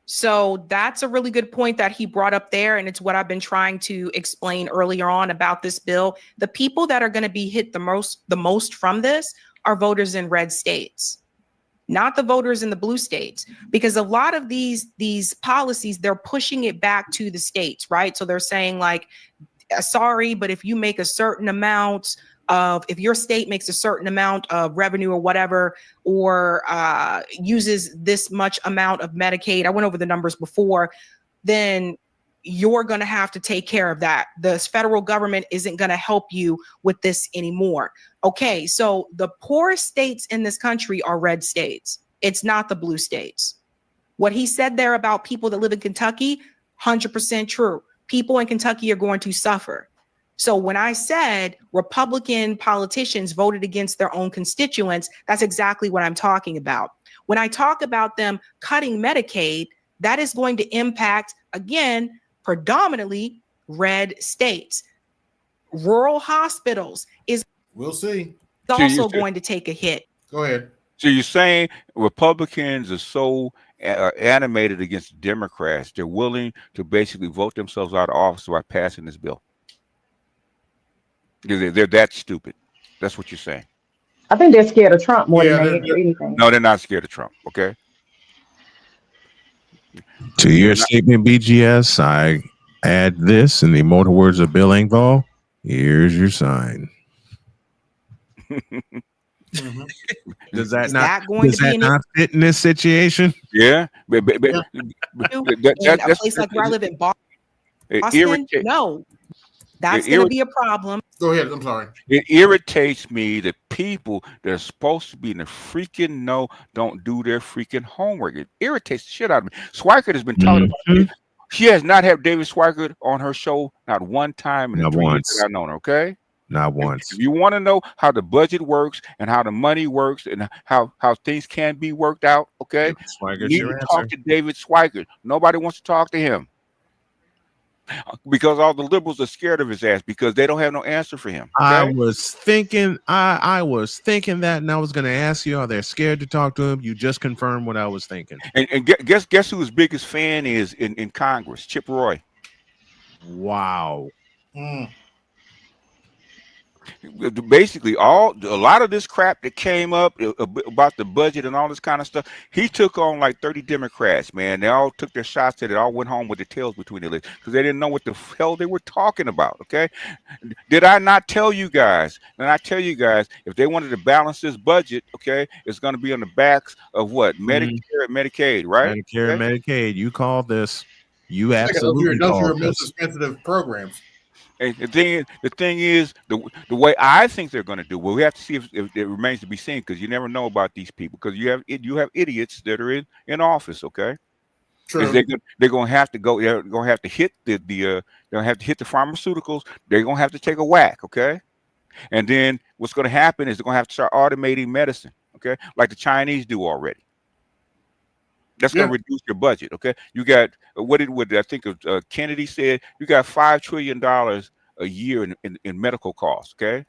So that's a really good point that he brought up there. And it's what I've been trying to explain earlier on about this bill. The people that are going to be hit the most from this are voters in red states, not the voters in the blue states, because a lot of these policies, they're pushing it back to the states, right? So they're saying like, sorry, but if you make a certain amount of, if your state makes a certain amount of revenue or whatever, or uses this much amount of Medicaid, I went over the numbers before, then you're going to have to take care of that. The federal government isn't going to help you with this anymore. Okay, so the poorest states in this country are red states. It's not the blue states. What he said there about people that live in Kentucky, 100% true. People in Kentucky are going to suffer. So when I said Republican politicians voted against their own constituents, that's exactly what I'm talking about. When I talk about them cutting Medicaid, that is going to impact, again, predominantly red states. Rural hospitals is we'll see. Also going to take a hit. Go ahead. So you're saying Republicans are so animated against Democrats, they're willing to basically vote themselves out of office by passing this bill? They're that stupid. That's what you're saying. I think they're scared of Trump more than they are anything. No, they're not scared of Trump. Okay. To your statement, BGS, I add this in the immortal words of Bill Engvall. Here's your sign. Does that not fit in this situation? Yeah, in a place like where I live in Boston, no, that's going to be a problem. Go ahead. I'm sorry. It irritates me that people that are supposed to be in the freaking know don't do their freaking homework. It irritates the shit out of me. Schweikert has been talking about it. She has not had David Schweikert on her show not one time in the 3 years that I've known her. Okay. Not once. If you want to know how the budget works and how the money works and how things can be worked out, okay, you need to talk to David Schweikert. Nobody wants to talk to him because all the liberals are scared of his ass because they don't have no answer for him. Okay? I was thinking that, and I was going to ask you, are they scared to talk to him? You just confirmed what I was thinking. And guess who his biggest fan is in Congress? Chip Roy. Wow. Basically, a lot of this crap that came up about the budget and all this kind of stuff, he took on like 30 Democrats, man. They all took their shots at it, all went home with their tails between their legs because they didn't know what the hell they were talking about. Okay, did I not tell you guys? And I tell you guys, if they wanted to balance this budget, okay, it's going to be on the backs of what? Medicare and Medicaid, right? Medicare and Medicaid. You called this. You absolutely those are your called most this. expensive programs. And the thing is, the way I think they're going to do. Well, we have to see if it remains to be seen because you never know about these people because you have idiots that are in office. Okay, true. They're going to have to go. They're going to have to hit they're going to have to hit the pharmaceuticals. They're going to have to take a whack. Okay, and then what's going to happen is they're going to have to start automating medicine. Okay, like the Chinese do already. That's going to reduce your budget. Okay, you got what I think of Kennedy said. You got $5 trillion a year in medical costs. Okay, you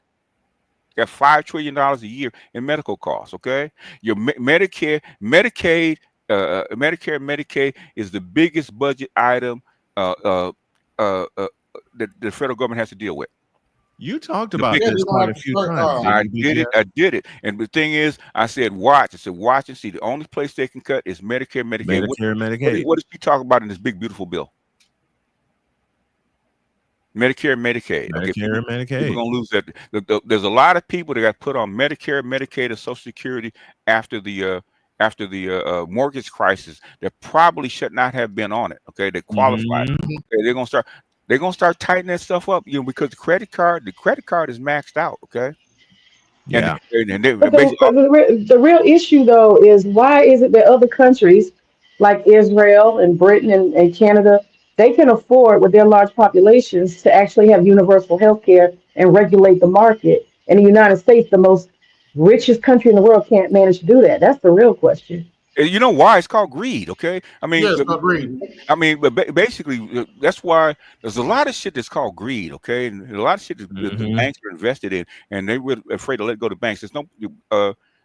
got $5 trillion a year in medical costs. Okay, your Medicare, Medicaid, Medicare, and Medicaid is the biggest budget item that the federal government has to deal with. You talked about this quite a few times. I did it. And the thing is, I said, watch and see. The only place they can cut is Medicare, Medicaid. Medicaid. What does he talk about in this big, beautiful bill? Medicare and Medicaid. Medicare and Medicaid. People going to lose that. There's a lot of people that got put on Medicare, Medicaid, and Social Security after the mortgage crisis that probably should not have been on it. Okay, they qualified. Okay, they're gonna start tightening that stuff up, because the credit card is maxed out. Okay, Yeah. And they, But basically, the real issue, though, is why is it that other countries like Israel and Britain and Canada, they can afford with their large populations to actually have universal health care and regulate the market. And the United States, the most richest country in the world, can't manage to do that. That's the real question. you know why it's called greed, okay? Yes, agreed. But basically, that's why there's a lot of shit that's called greed, okay? And a lot of shit that the banks are invested in, and they were afraid to let go to banks.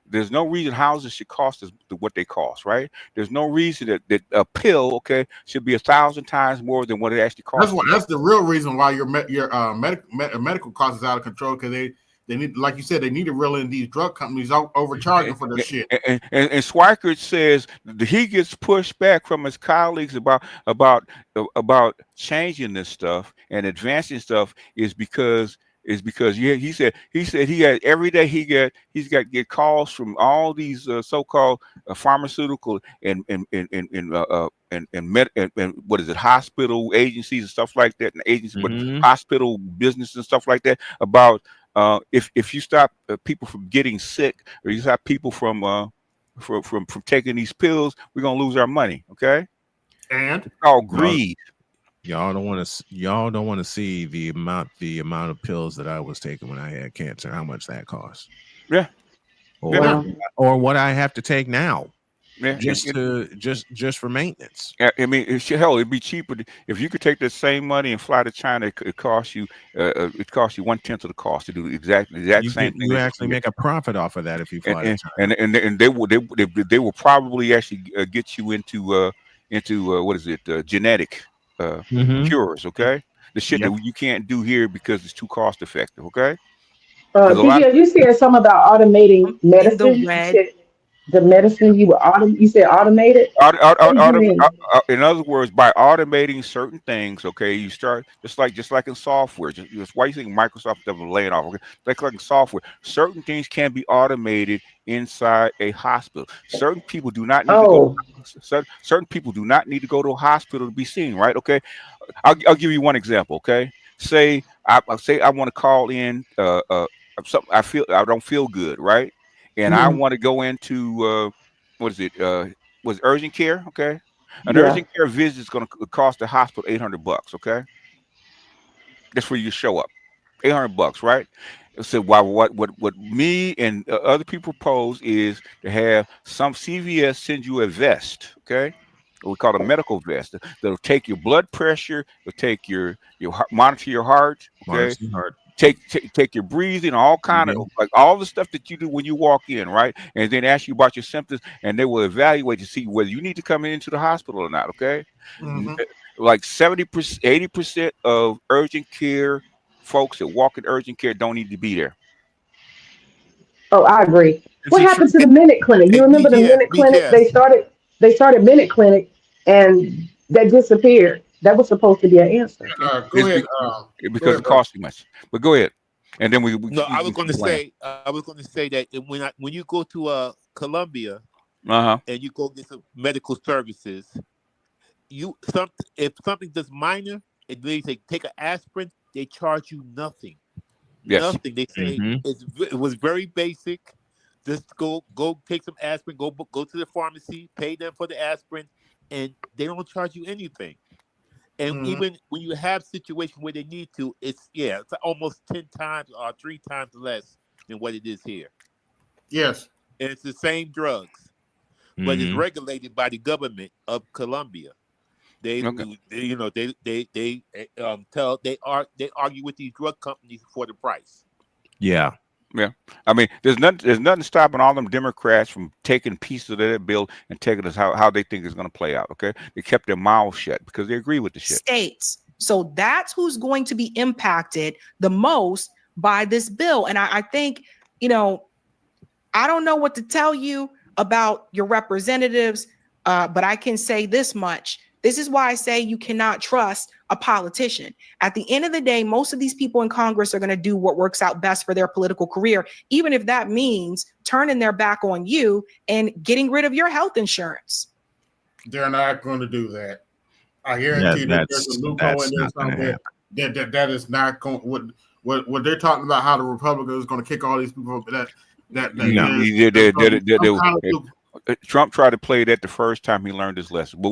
There's no reason houses should cost us what they cost, right? There's no reason that a pill, okay, should be 1,000 times more than what it actually costs. That's the real reason why your medical cost is out of control, because they need, like you said, they need to reel in these drug companies overcharging for their shit. And Schweikert says that he gets pushed back from his colleagues about changing this stuff and advancing stuff is because he said he had every day he's got get calls from all these so-called pharmaceutical and what is it, hospital agencies and stuff like that, and agencies, but hospital business and stuff like that, about if you stop people from getting sick, or you stop people from taking these pills, we're gonna lose our money. Okay, and it's called greed. Y'all don't want to see the amount of pills that I was taking when I had cancer. How much that cost? Yeah. Or what I have to take now. Yeah. Just for maintenance. Yeah, I mean, hell, it'd be cheaper if you could take that same money and fly to China. It costs you 1/10 of the cost to do the exact same thing. You actually make a profit off of that if you fly to China. And they will probably actually get you into what is it, genetic cures. Okay, the shit that you can't do here because it's too cost effective. Okay. Did you said something about automating medicine? You said the medicine you said automated. What did you mean? In other words, by automating certain things, okay, you start just like in software. Just why you think Microsoft doesn't lay it off? Okay, like in software, certain things can be automated inside a hospital. Certain people do not need to go. Certain people do not need to go to a hospital to be seen. Right? Okay, I'll give you one example. Okay, say I want to call in something, I don't feel good, right? And I want to go into what is it? Was urgent care? Okay, an urgent care visit is going to cost the hospital $800. Okay, that's for you to show up. $800, right? So what me and other people propose is to have some CVS send you a vest. Okay. We call it a medical vest that'll take your blood pressure, it'll take your monitor your heart, okay, take your breathing, all kind of like all the stuff that you do when you walk in, right? And then ask you about your symptoms, and they will evaluate to see whether you need to come into the hospital or not. Okay, like 70%, 80% of urgent care folks that walk in urgent care don't need to be there. Oh, I agree. What happened to the Minute Clinic? You remember the Minute Clinic? They started Minute Clinic, and that disappeared. That was supposed to be an answer. Go ahead. Because it costs too much. But go ahead. And then I was going to say that when you go to Colombia, and you go get some medical services, if something just minor, and they say take an aspirin, they charge you nothing. Yes. Nothing. They say it was very basic. Just go take some aspirin. Go to the pharmacy, pay them for the aspirin, and they don't charge you anything. And even when you have situations where they need to, it's almost 10 times or 3 times less than what it is here. Yes. And it's the same drugs, but it's regulated by the government of Colombia. They argue with these drug companies for the price. Yeah. I mean, there's nothing stopping all them Democrats from taking pieces of that bill and taking us how they think it's going to play out. Okay, they kept their mouths shut because they agree with the shit. States. So that's who's going to be impacted the most by this bill. And I think, I don't know what to tell you about your representatives, but I can say this much. This is why I say you cannot trust a politician. At the end of the day, most of these people in Congress are going to do what works out best for their political career, even if that means turning their back on you and getting rid of your health insurance. They're not going to do that. I guarantee that there's a loophole in there somewhere that is not going. what they're talking about, how the Republicans is going to kick all these people that Trump tried to play that the first time he learned his lesson. But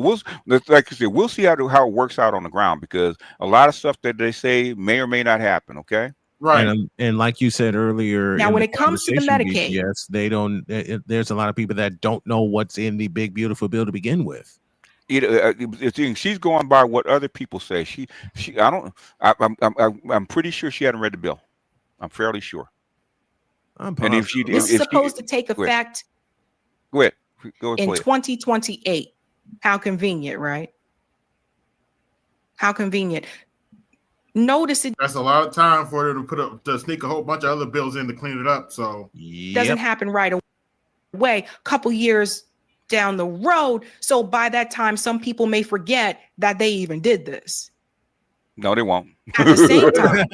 like I said, we'll see how it works out on the ground, because a lot of stuff that they say may or may not happen. Okay. Right. And like you said earlier, Now, in when the it comes to the conversation, Medicaid, yes, they don't. There's a lot of people that don't know what's in the big beautiful bill to begin with. She's going by what other people say. I'm pretty sure she hadn't read the bill. I'm fairly sure. And this is supposed to take effect go ahead. in 2028. How convenient, right? How convenient. Notice it That's a lot of time for them to sneak a whole bunch of other bills in to clean it up. So doesn't happen right away. A couple years down the road. So by that time, some people may forget that they even did this. No, they won't. At the same time,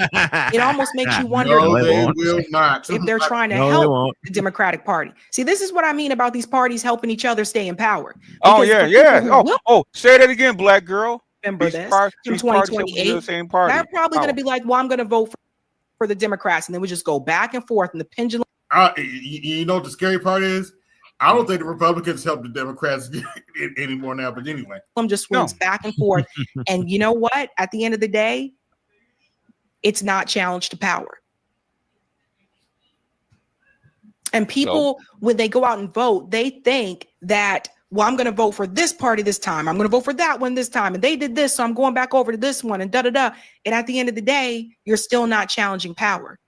it almost makes you wonder if they're trying to help the Democratic Party. See, this is what I mean about these parties helping each other stay in power. Oh, yeah. Say that again, black girl. Remember this in 2028. They're probably going to be like, well, I'm going to vote for the Democrats. And then we just go back and forth and the pendulum. You know what the scary part is? I don't think the Republicans help the Democrats anymore now, but anyway. Just swings back and forth. And you know what? At the end of the day, it's not challenge to power. And people, when they go out and vote, they think that, well, I'm going to vote for this party this time. I'm going to vote for that one this time. And they did this, so I'm going back over to this one and da-da-da. And at the end of the day, you're still not challenging power.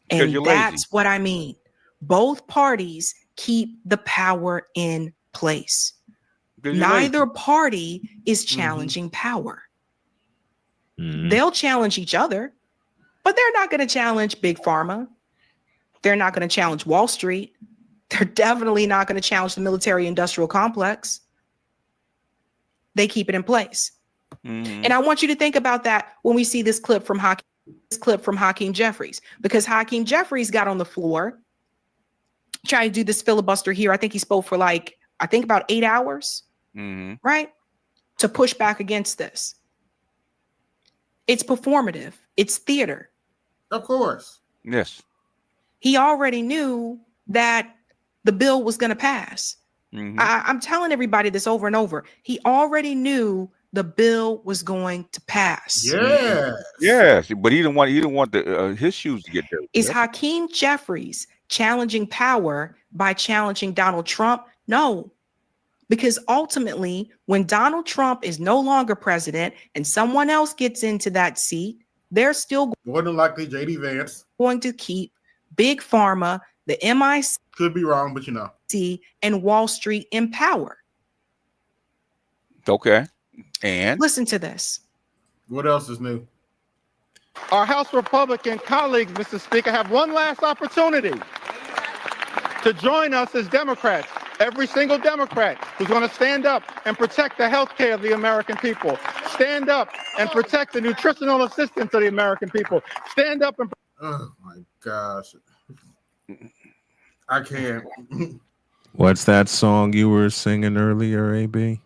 And that's what I mean. Both parties keep the power in place. Neither party is challenging power. They'll challenge each other, but they're not going to challenge Big Pharma. They're not going to challenge Wall Street. They're definitely not going to challenge the military-industrial complex. They keep it in place. And I want you to think about that when we see this clip from Hakeem Jeffries, because Hakeem Jeffries got on the floor trying to do this filibuster here. I think he spoke for about 8 hours, right? To push back against this. It's performative. It's theater. Of course. Yes. He already knew that the bill was going to pass. I'm telling everybody this over and over. He already knew the bill was going to pass. Yes, but he didn't want his shoes to get dirty. Is Hakeem Jeffries challenging power by challenging Donald Trump? No, because ultimately, when Donald Trump is no longer president and someone else gets into that seat, they're still more than likely JD Vance going to keep Big Pharma, the MIC, could be wrong, but you know, and Wall Street in power. Okay, and listen to this. What else is new? Our House Republican colleagues, Mr. Speaker, have one last opportunity to join us as Democrats. Every single Democrat who's going to stand up and protect the health care of the American people. Stand up and protect the nutritional assistance of the American people. Stand up and... Oh, my gosh. I can't. What's that song you were singing earlier, AB?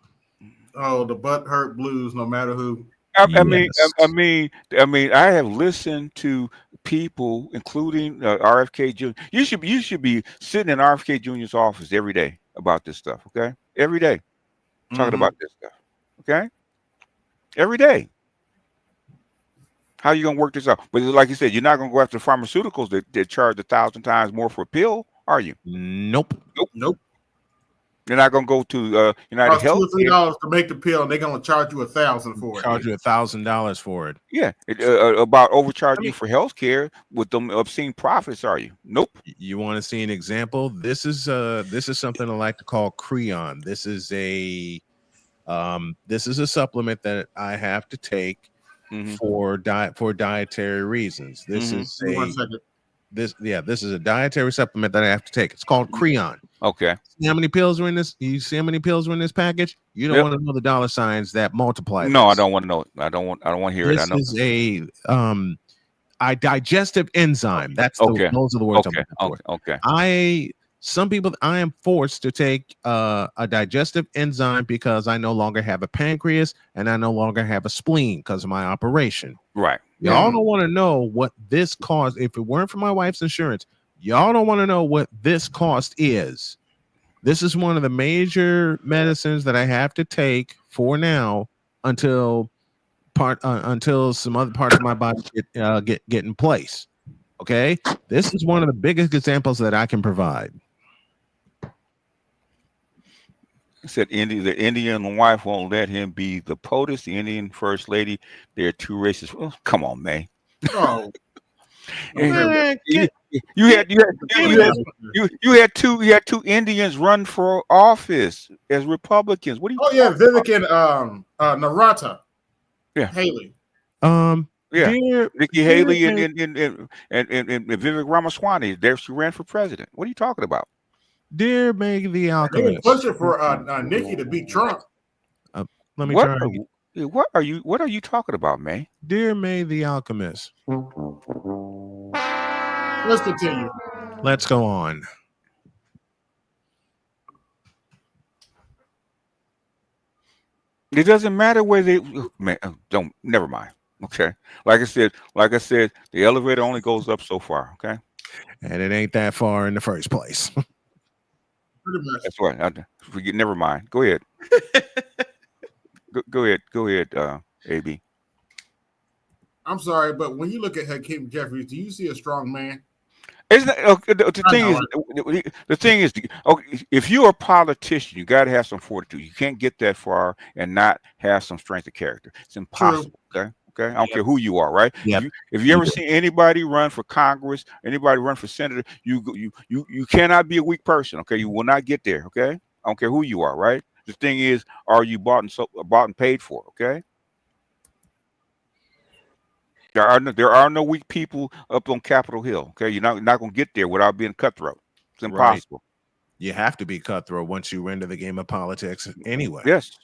Oh, the butt hurt blues, no matter who. I mean, I have listened to people, including RFK Jr. You should be sitting in RFK Jr.'s office every day about this stuff. Okay, every day talking about this stuff. Okay, every day. How you gonna work this out? But like you said, you're not gonna go after pharmaceuticals that charge 1,000 times more for a pill, are you? Nope. You're not gonna go to United Health. $2 or $3 to make the pill, and they're gonna charge you $1,000 for it. Charge you $1,000 for it. Yeah, about overcharging you for health care with them obscene profits, are you? Nope. You want to see an example? This is something I like to call Creon. This is a supplement that I have to take for dietary reasons. This is this is a dietary supplement that I have to take. It's called Creon. Okay. See how many pills are in this? You see how many pills are in this package? You don't want to know the dollar signs that multiply. No, I don't want to know it. I don't want to hear it. I know. This is a digestive enzyme. That's those are the words I'm looking for. Okay. Some people, I am forced to take a digestive enzyme because I no longer have a pancreas and I no longer have a spleen because of my operation. Right. Y'all don't want to know what this cost. If it weren't for my wife's insurance, y'all don't want to know what this cost is. This is one of the major medicines that I have to take for now until some other parts of my body get in place. Okay, this is one of the biggest examples that I can provide. Said the Indian wife won't let him be the POTUS, the Indian first lady. They're too racist. Well, come on, man. Oh, Man, you had two Indians run for office as Republicans. What are you? Oh yeah, Vivek and Narata. Yeah, Haley. Yeah, dear, Nikki Haley and Vivek Ramaswamy. There, she ran for president. What are you talking about? Dear Meg the They were Alchemist. pushing for Nikki to beat Trump. Let me What try. are you talking about, man? Dear May the Alchemist. Let's continue. Let's go on. It doesn't matter where they don't. Never mind. Okay. Like I said, the elevator only goes up so far. Okay. And it ain't that far in the first place. Pretty much. That's right. Forget. Never mind. Go ahead. Go ahead. AB. I'm sorry, but when you look at Hakeem Jeffries, do you see a strong man? Isn't the thing is, if you're a politician, you got to have some fortitude. You can't get that far and not have some strength of character. It's impossible. True. Okay. I don't care who you are, right? Yep. If you ever see anybody run for Congress, anybody run for senator, you cannot be a weak person. Okay, you will not get there. Okay, I don't care who you are, right? The thing is, are you bought and paid for? Okay. There are no weak people up on Capitol Hill. Okay, you're not going to get there without being cutthroat. It's impossible. Right. You have to be cutthroat once you enter the game of politics anyway. Yes.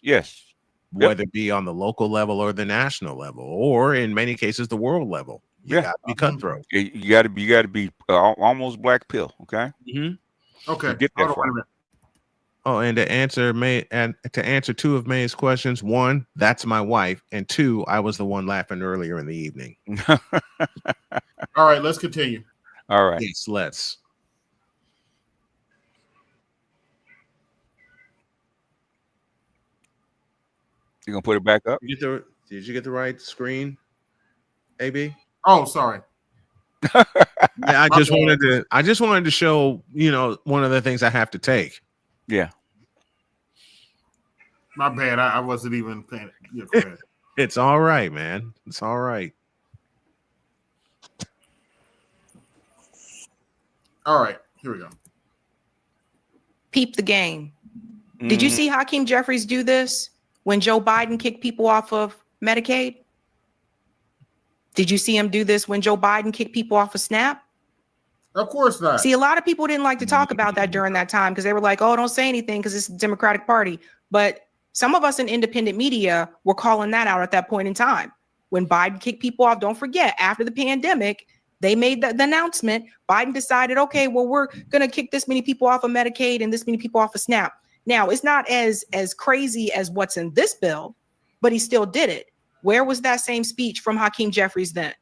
Whether it be on the local level or the national level, or in many cases the world level, you got to be cutthroat. You got to be almost black pill. Okay. Mm-hmm. Okay. Get that far. Oh, and to answer two of May's questions, one, that's my wife, and two, I was the one laughing earlier in the evening. All right, let's continue. All right. Yes, let's. You gonna put it back up? Did you get the right screen, AB? Oh, sorry. Yeah, I just wanted to show, one of the things I have to take. Yeah. My bad. I wasn't even paying. It's all right, man. It's all right. All right, here we go. Peep the game. Did you see Hakeem Jeffries do this when Joe Biden kicked people off of Medicaid? Did you see him do this when Joe Biden kicked people off of SNAP? Of course not. See, a lot of people didn't like to talk about that during that time because they were like, oh, don't say anything because it's the Democratic Party. But some of us in independent media were calling that out at that point in time. When Biden kicked people off, don't forget, after the pandemic, they made the announcement. Biden decided, okay, well, we're going to kick this many people off of Medicaid and this many people off of SNAP. Now, it's not as crazy as what's in this bill, but he still did it. Where was that same speech from Hakeem Jeffries then?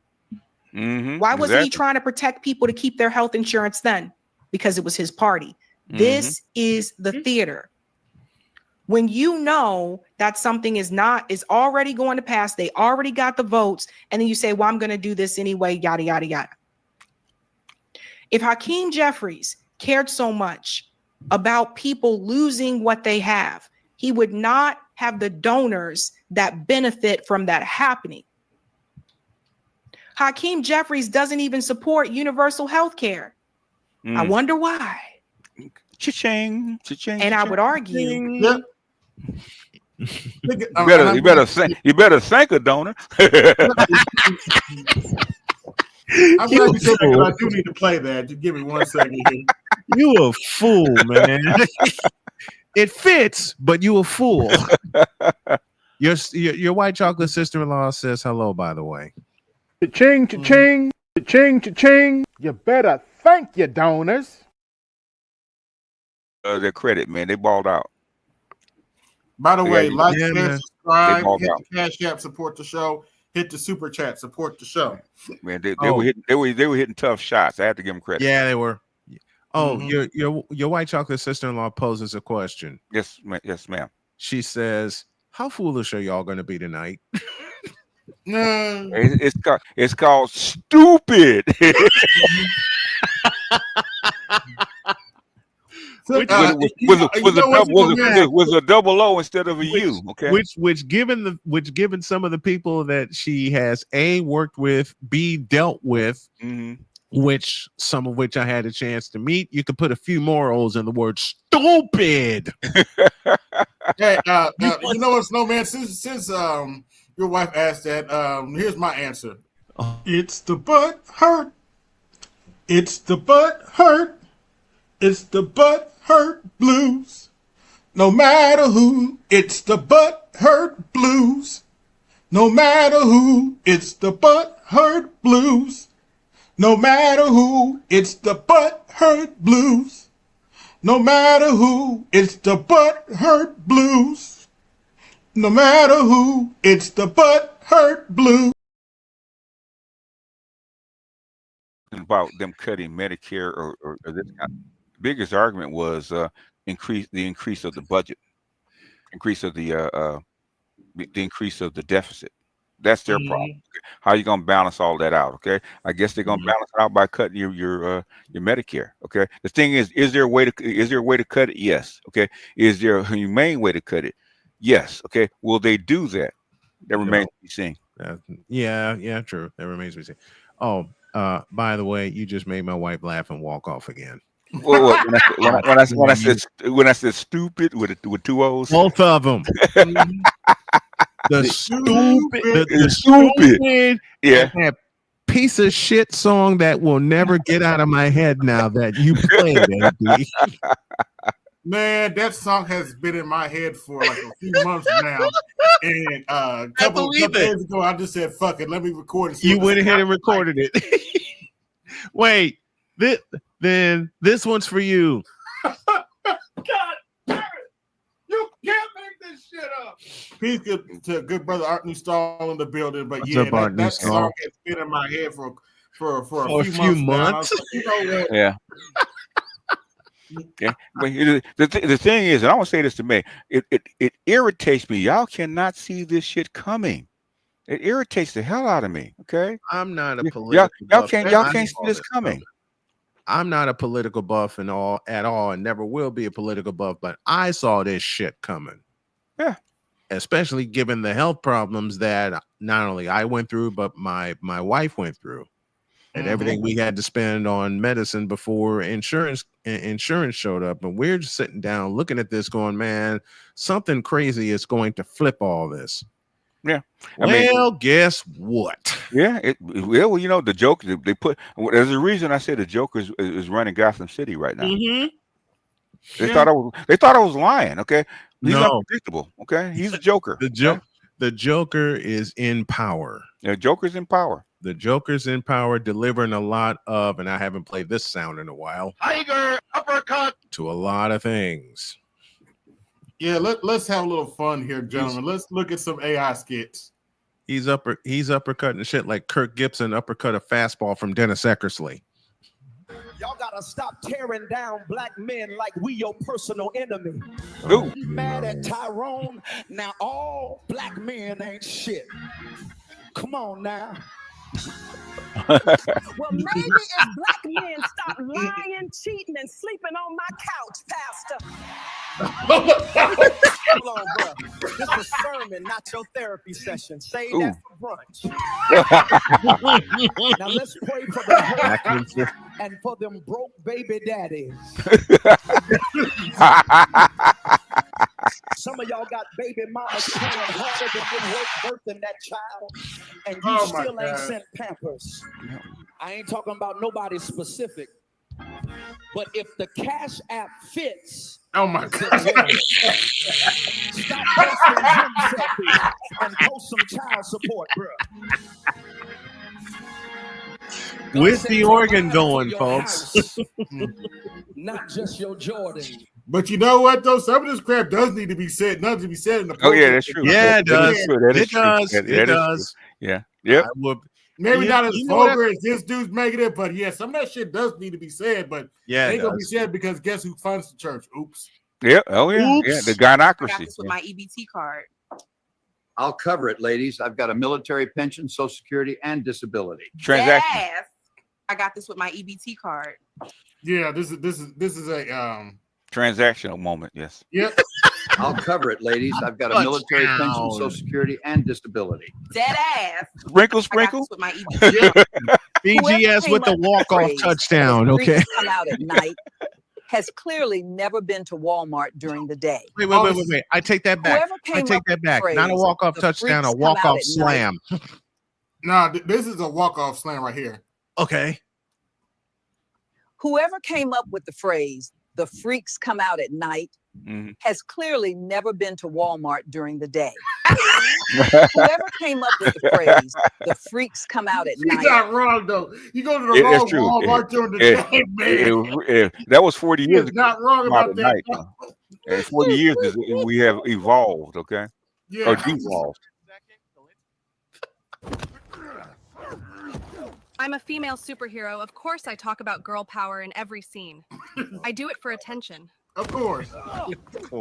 Why wasn't he trying to protect people to keep their health insurance then? Because it was his party. This is the theater. When you know that something is already going to pass, they already got the votes, and then you say, well, I'm going to do this anyway, yada, yada, yada. If Hakeem Jeffries cared so much about people losing what they have, he would not have the donors that benefit from that happening. Hakeem Jeffries doesn't even support universal health care. I wonder why. Cha-ching, cha-ching. And I would argue. You better thank a donor. I'm glad you said that because I do need to play that. Just give me 1 second here. You a fool, man. It fits, but you a fool. Your white chocolate sister-in-law says hello, by the way. Cha-ching, cha-ching, cha-ching, cha-ching. You better thank your donors. their credit, man. They balled out. By the way, like, yeah, share, man. subscribe, They balled hit out. the Cash App, support the show, hit the Super Chat, support the show. Man, they were hitting they were hitting tough shots. I have to give them credit. Yeah, they were. Oh, your white chocolate sister-in-law poses a question. Yes, ma'am. She says, "How foolish are y'all going to be tonight?" It's called stupid. Which was a double O instead of a U. Okay. Which given some of the people that she has worked with, B dealt with, which some of which I had a chance to meet, you could put a few more O's in the word stupid. Hey, you know what, Snowman? Since your wife asked that, here's my answer. It's the butt hurt. It's the butt hurt. It's the butt hurt blues. No matter who, it's the butt hurt blues. No matter who, it's the butt hurt blues. No matter who, it's the butt hurt blues. No matter who, it's the butt hurt blues. No matter who, it's the butt hurt blues. About them cutting Medicare or this kind. The biggest argument was the increase of the budget, increase of the increase of the deficit. That's their problem. How are you gonna balance all that out? Okay, I guess they're gonna balance it out by cutting your Medicare. Okay, the thing is there a way to cut it? Yes. Okay, is there a humane way to cut it? Yes. Okay, will they do that? That remains to be seen. Yeah, true. That remains to be seen. Oh, by the way, you just made my wife laugh and walk off again. When I said stupid with two O's, both of them. The stupid, yeah. That piece of shit song that will never get out of my head now that you played it. Man, that song has been in my head for like a few months now. And a couple days ago, I just said, fuck it, let me record it. You went ahead and recorded it. Wait, then this one's for you. God damn it. You can't make this shit up. Peace to good brother Art Newstall in the building. But that song has been in my head for a few months. Like, you know what? Yeah. Yeah, but the thing is, and I want to say this to me, it irritates me. Y'all cannot see this shit coming. It irritates the hell out of me. Okay, I'm not a political. Y'all can't see this coming. I'm not a political buff at all, and never will be a political buff. But I saw this shit coming. Yeah, especially given the health problems that not only I went through, but my wife went through. And everything we had to spend on medicine before insurance showed up. And we're just sitting down looking at this going, man, something crazy is going to flip all this. Yeah. Well, guess what? Yeah. Well, you know, the Joker, they put, there's a reason I said the Joker is running Gotham City right now. They thought I was lying. Okay. He's unpredictable. Okay. He's a Joker. The Joker is in power. Yeah, Joker's in power. The Joker's in power, delivering a lot of, and I haven't played this sound in a while. Tiger uppercut to a lot of things. Yeah, let's have a little fun here, gentlemen. Let's look at some AI skits. He's uppercutting shit like Kirk Gibson uppercut a fastball from Dennis Eckersley. Y'all gotta stop tearing down black men like we your personal enemy. Ooh. You mad at Tyrone? Now all black men ain't shit. Come on now. Well, maybe if black men stop lying, cheating, and sleeping on my couch, Pastor. Hold on, bro. This is a sermon, not your therapy session. Save that for brunch. Now let's pray for the broke and for them broke baby daddies. Some of y'all got baby mamas playing harder than good work birthing that child, and you still ain't sent Pampers. I ain't talking about nobody specific, but if the Cash App fits, oh my God, stop posting gym selfies and post some child support, bro. With the organ going, folks. Not just your Jordan. But you know what though? Some of this crap does need to be said. Nothing to be said in the. Oh yeah, that's true. Yeah, it does. It does. It does. Yeah. Yep. I would, Maybe you- not as you know what vulgar as this dude's making it, but yeah, some of that shit does need to be said. But Yeah, it it ain't gonna be does. said because guess who funds the church? Oops. Yeah. Oh yeah. Oops. Yeah. The I got gynocracy. this with my EBT card. I'll cover it, ladies. I've got a military pension, Social Security, and disability. Transaction. Yes. I got this with my EBT card. Yeah, this is a Transactional moment. Yes. Yep. I'll cover it, ladies. I've got a military pension, Social Security, and disability. Dead ass. Sprinkle, I got sprinkle. this with my EBT. BGS with the walk-off touchdown. Okay. Come out at night has clearly never been to Walmart during the day. Wait. I take that back. Whoever I came take up that with back. the Not a phrase, walk-off "The touchdown, a freaks come out walk-off at slam. Nah, this is a walk-off slam right here. Okay. Whoever came up with the phrase, "the freaks come out at night," has clearly never been to Walmart during the day. Whoever came up with the phrase, "the freaks come out at He's night," not wrong though. You go to the It's wrong true. Walmart during the day, man. That was 40 He years is ago. not wrong Come out about at that. night, though. And 40 years is we have evolved. Okay. Yeah. Or devolved. I'm a female superhero. Of course, I talk about girl power in every scene. I do it for attention. Of course.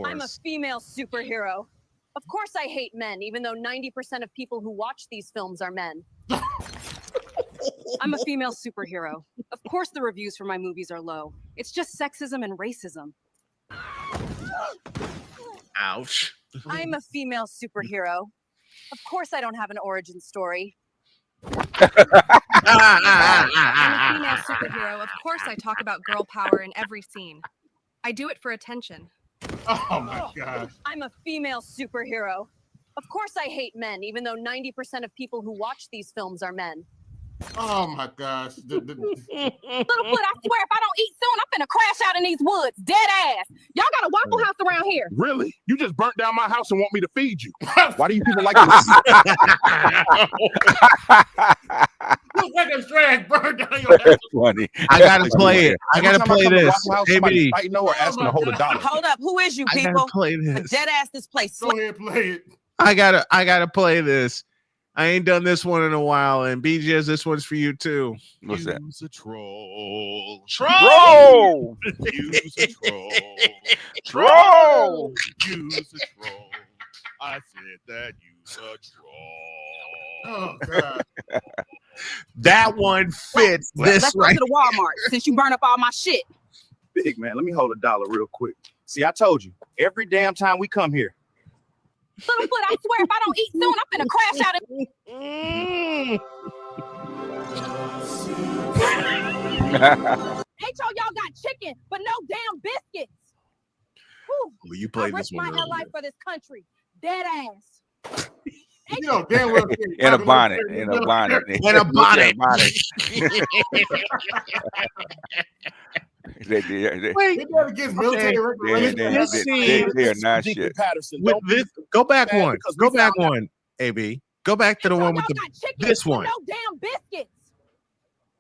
I'm a female superhero. Of course I hate men, even though 90% of people who watch these films are men. I'm a female superhero. Of course the reviews for my movies are low. It's just sexism and racism. Ouch. I'm a female superhero. Of course I don't have an origin story. I'm a female superhero. Of course, I talk about girl power in every scene. I do it for attention. Oh my gosh. I'm a female superhero. Of course I hate men, even though 90% of people who watch these films are men. Oh my gosh. Little foot, I swear if I don't eat soon, I'm finna crash out in these woods. Dead ass. Y'all got a Waffle House around here. Really? You just burnt down my house and want me to feed you. Why do you people like this? Looks like a trash burned down your house. Funny. I gotta play it. I gotta play this. Somebody ABD. fighting or asking to hold a dollar. Hold up. Who is you I gotta people? play this. Dead ass this place. Go ahead, play it. I gotta play this. I ain't done this one in a while, and BGS, this one's for you too. What's that? Use a troll. Troll. Use a troll. Troll. Use a troll. I said that use a troll. Oh God. That one fits this Let's go right. to the Walmart since you burn up all my shit. Big man, let me hold a dollar real quick. See, I told you, every damn time we come here. Little foot, I swear if I don't eat soon, I'm finna crash out in. H.O. y'all got chicken, but no damn biscuits. Whew. Will you I play this risked one? my life for this country. Dead ass. You know damn well. In a bonnet. In a bonnet. In a bonnet. They gotta get military regulations. they are not shit. With this, go back one. Go back one. AB. Go back to the one with the this one. No damn biscuits.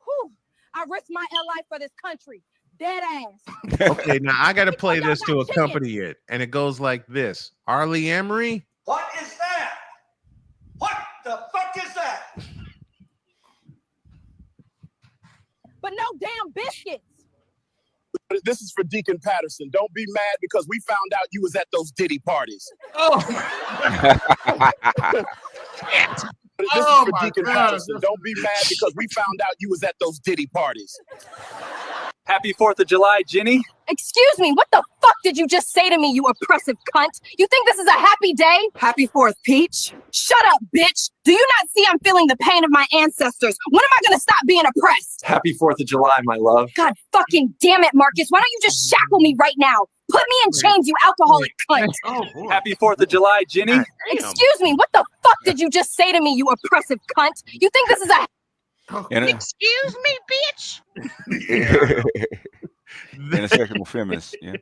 Whew. I risked my life for this country. Dead ass. Okay, now I gotta play this to accompany it, and it goes like this: Arlie Emery. What is that? What the fuck is that? But no damn biscuits. This is for Deacon Patterson. Don't be mad because we found out you was at those Diddy parties. Oh. This is for Deacon Patterson. Don't be mad because we found out you was at those Diddy parties. Happy 4th of July, Ginny. Excuse me, what the fuck did you just say to me, you oppressive cunt? You think this is a happy day? Happy 4th, Peach. Shut up, bitch. Do you not see I'm feeling the pain of my ancestors? When am I gonna stop being oppressed? Happy 4th of July, my love. God fucking damn it, Marcus. Why don't you just shackle me right now? Put me in chains, you alcoholic cunt. Happy 4th of July, Ginny. Excuse me, what the fuck did you just say to me, you oppressive cunt? You think this is a... Excuse me, bitch. Intersexual feminist. Yeah.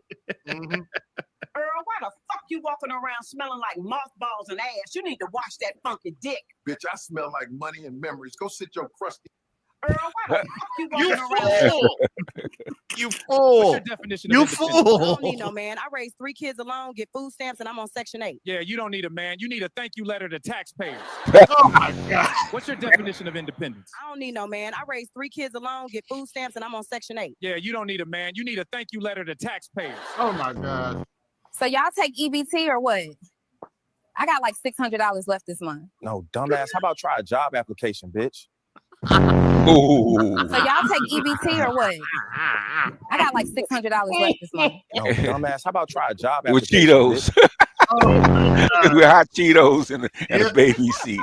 Earl, why the fuck you walking around smelling like mothballs and ass? You need to wash that funky dick. Bitch, I smell like money and memories. Go sit your crusty. Earl, why the fuck you walking around? You fool. What's your definition of You independence? I fool. don't need no man. I raised 3 kids alone, get food stamps, and I'm on Section 8. Yeah, you don't need a man. You need a thank you letter to taxpayers. Oh my God. What's your definition of independence? I don't need no man. I raised 3 kids alone, get food stamps, and I'm on Section 8. Yeah, you don't need a man. You need a thank you letter to taxpayers. Oh my God. So y'all take EBT or what? I got like $600 left this month. No, dumbass. How about try a job application, bitch? Ooh. So y'all take EBT or what? I got like $600 left this month. No, dumbass. How about try a job With application, Cheetos. bitch? With hot Cheetos and a baby seat.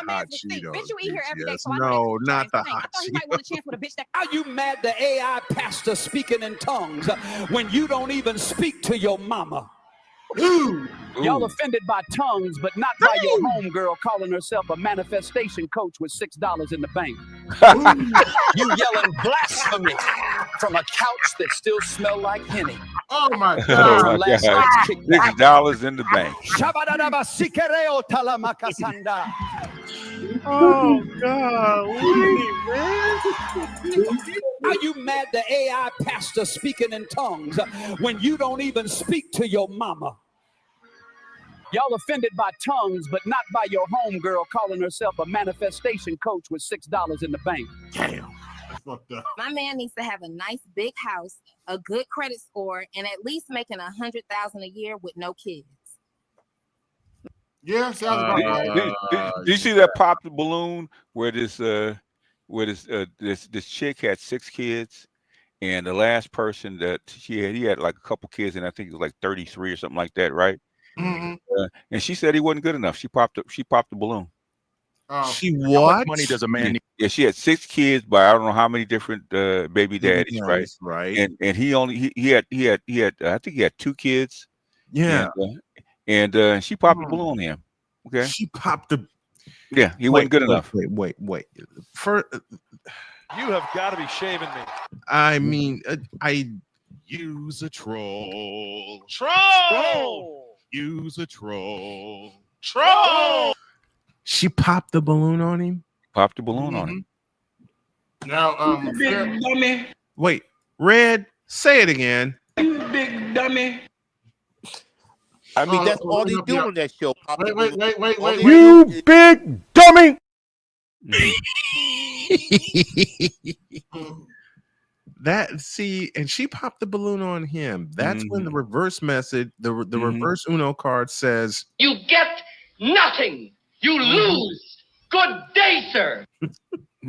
Hot Cheetos. Bitch, you eat here every day, Yes. so I know No, not the I hot thought he might want a chance with a bitch that. Are you mad the AI pastor speaking in tongues when you don't even speak to your mama? Y'all offended by tongues, but not by your homegirl calling herself a manifestation coach with $6 in the bank. You yelling blasphemy from a couch that still smell like Henny. Oh my Oh God. my Last God. night's kickback. $6 in the bank. Shabadadaba sikereo talamakasanda. Oh God. Are you mad the AI pastor speaking in tongues when you don't even speak to your mama? Y'all offended by tongues, but not by your homegirl calling herself a manifestation coach with $6 in the bank. Damn. That's fucked up. My man needs to have a nice big house, a good credit score, and at least making $100,000 a year with no kids. Yeah, sounds about right. Did you see that pop the balloon where this chick had 6 kids, and the last person that he had like a couple kids, and I think it was like 33 or something like that, right? Mm-hmm. And she said he wasn't good enough. She popped the balloon. She How what? much money does a man need? Yeah, she had 6 kids by I don't know how many different baby daddies, right? Right. And he only he had I think he had 2 kids. Yeah. And she popped the balloon on him. Okay. She popped the. Yeah, he wasn't good enough. Wait. For You have got to be shaving me. I mean, I use a troll. Use a troll. She popped the balloon on him. Popped the balloon on him. Now, Big dummy. Wait, Red, say it again. You big dummy. I mean, that's all they do on that show. Wait. You big dummy. That see, and she popped the balloon on him. That's when the reverse message, the reverse Uno card says, You get nothing. You lose. Good day, sir.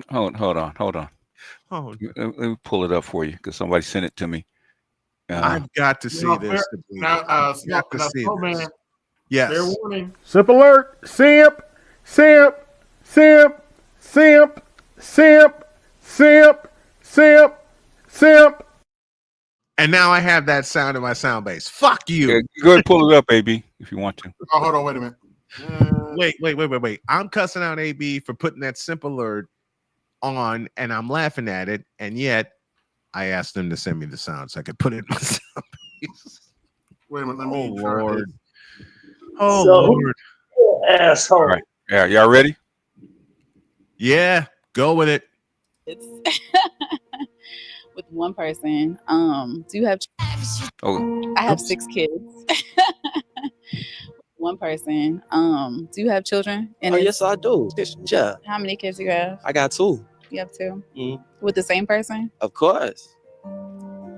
Hold on. "Oh, Let me pull it up for you because somebody sent it to me. I've got to see this." Got to see this. Man. Yes. Fair warning. Simp alert. Simp. And now I have that sound in my sound base. Fuck you. Yeah, go ahead and pull it up, AB, if you want to. Oh, hold on. Wait a minute. Wait. I'm cussing out AB for putting that simp alert on, and I'm laughing at it. And yet, I asked them to send me the sound so I could put it in my sound base. Wait a minute. Let me Lord. Oh, Lord. Asshole. All right. Yeah, y'all ready? Yeah, go with it. It's with one person. Do you have? Oh, I have 6 kids. One person. Do you have children? Oh, yes, I do. Yeah. How many kids do you have? I got 2. You have 2. Mm-hmm. With the same person? Of course.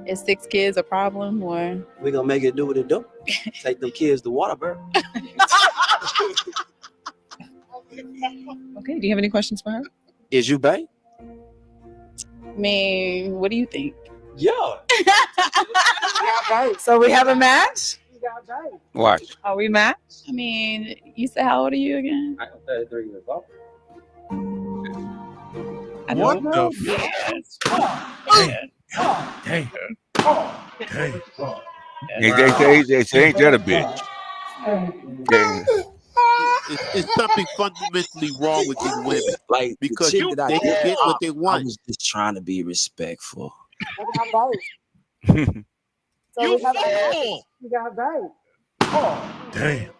Is 6 kids a problem, or We gonna make it do what it do. Take them kids to Waterbury. okay? Do you have any questions for her? Is you bae? I mean, what do you think? Yeah. So we have a match. Watch. Are we matched? I mean, you said how old are you again? I'm 33 years old. I What don't the know. fuck? Damn. They say ain't that a bitch? Yeah. It's something fundamentally wrong with these women. Like Because the chick that they can get what they I want. was just trying to be respectful. You fool! You got both. Damn.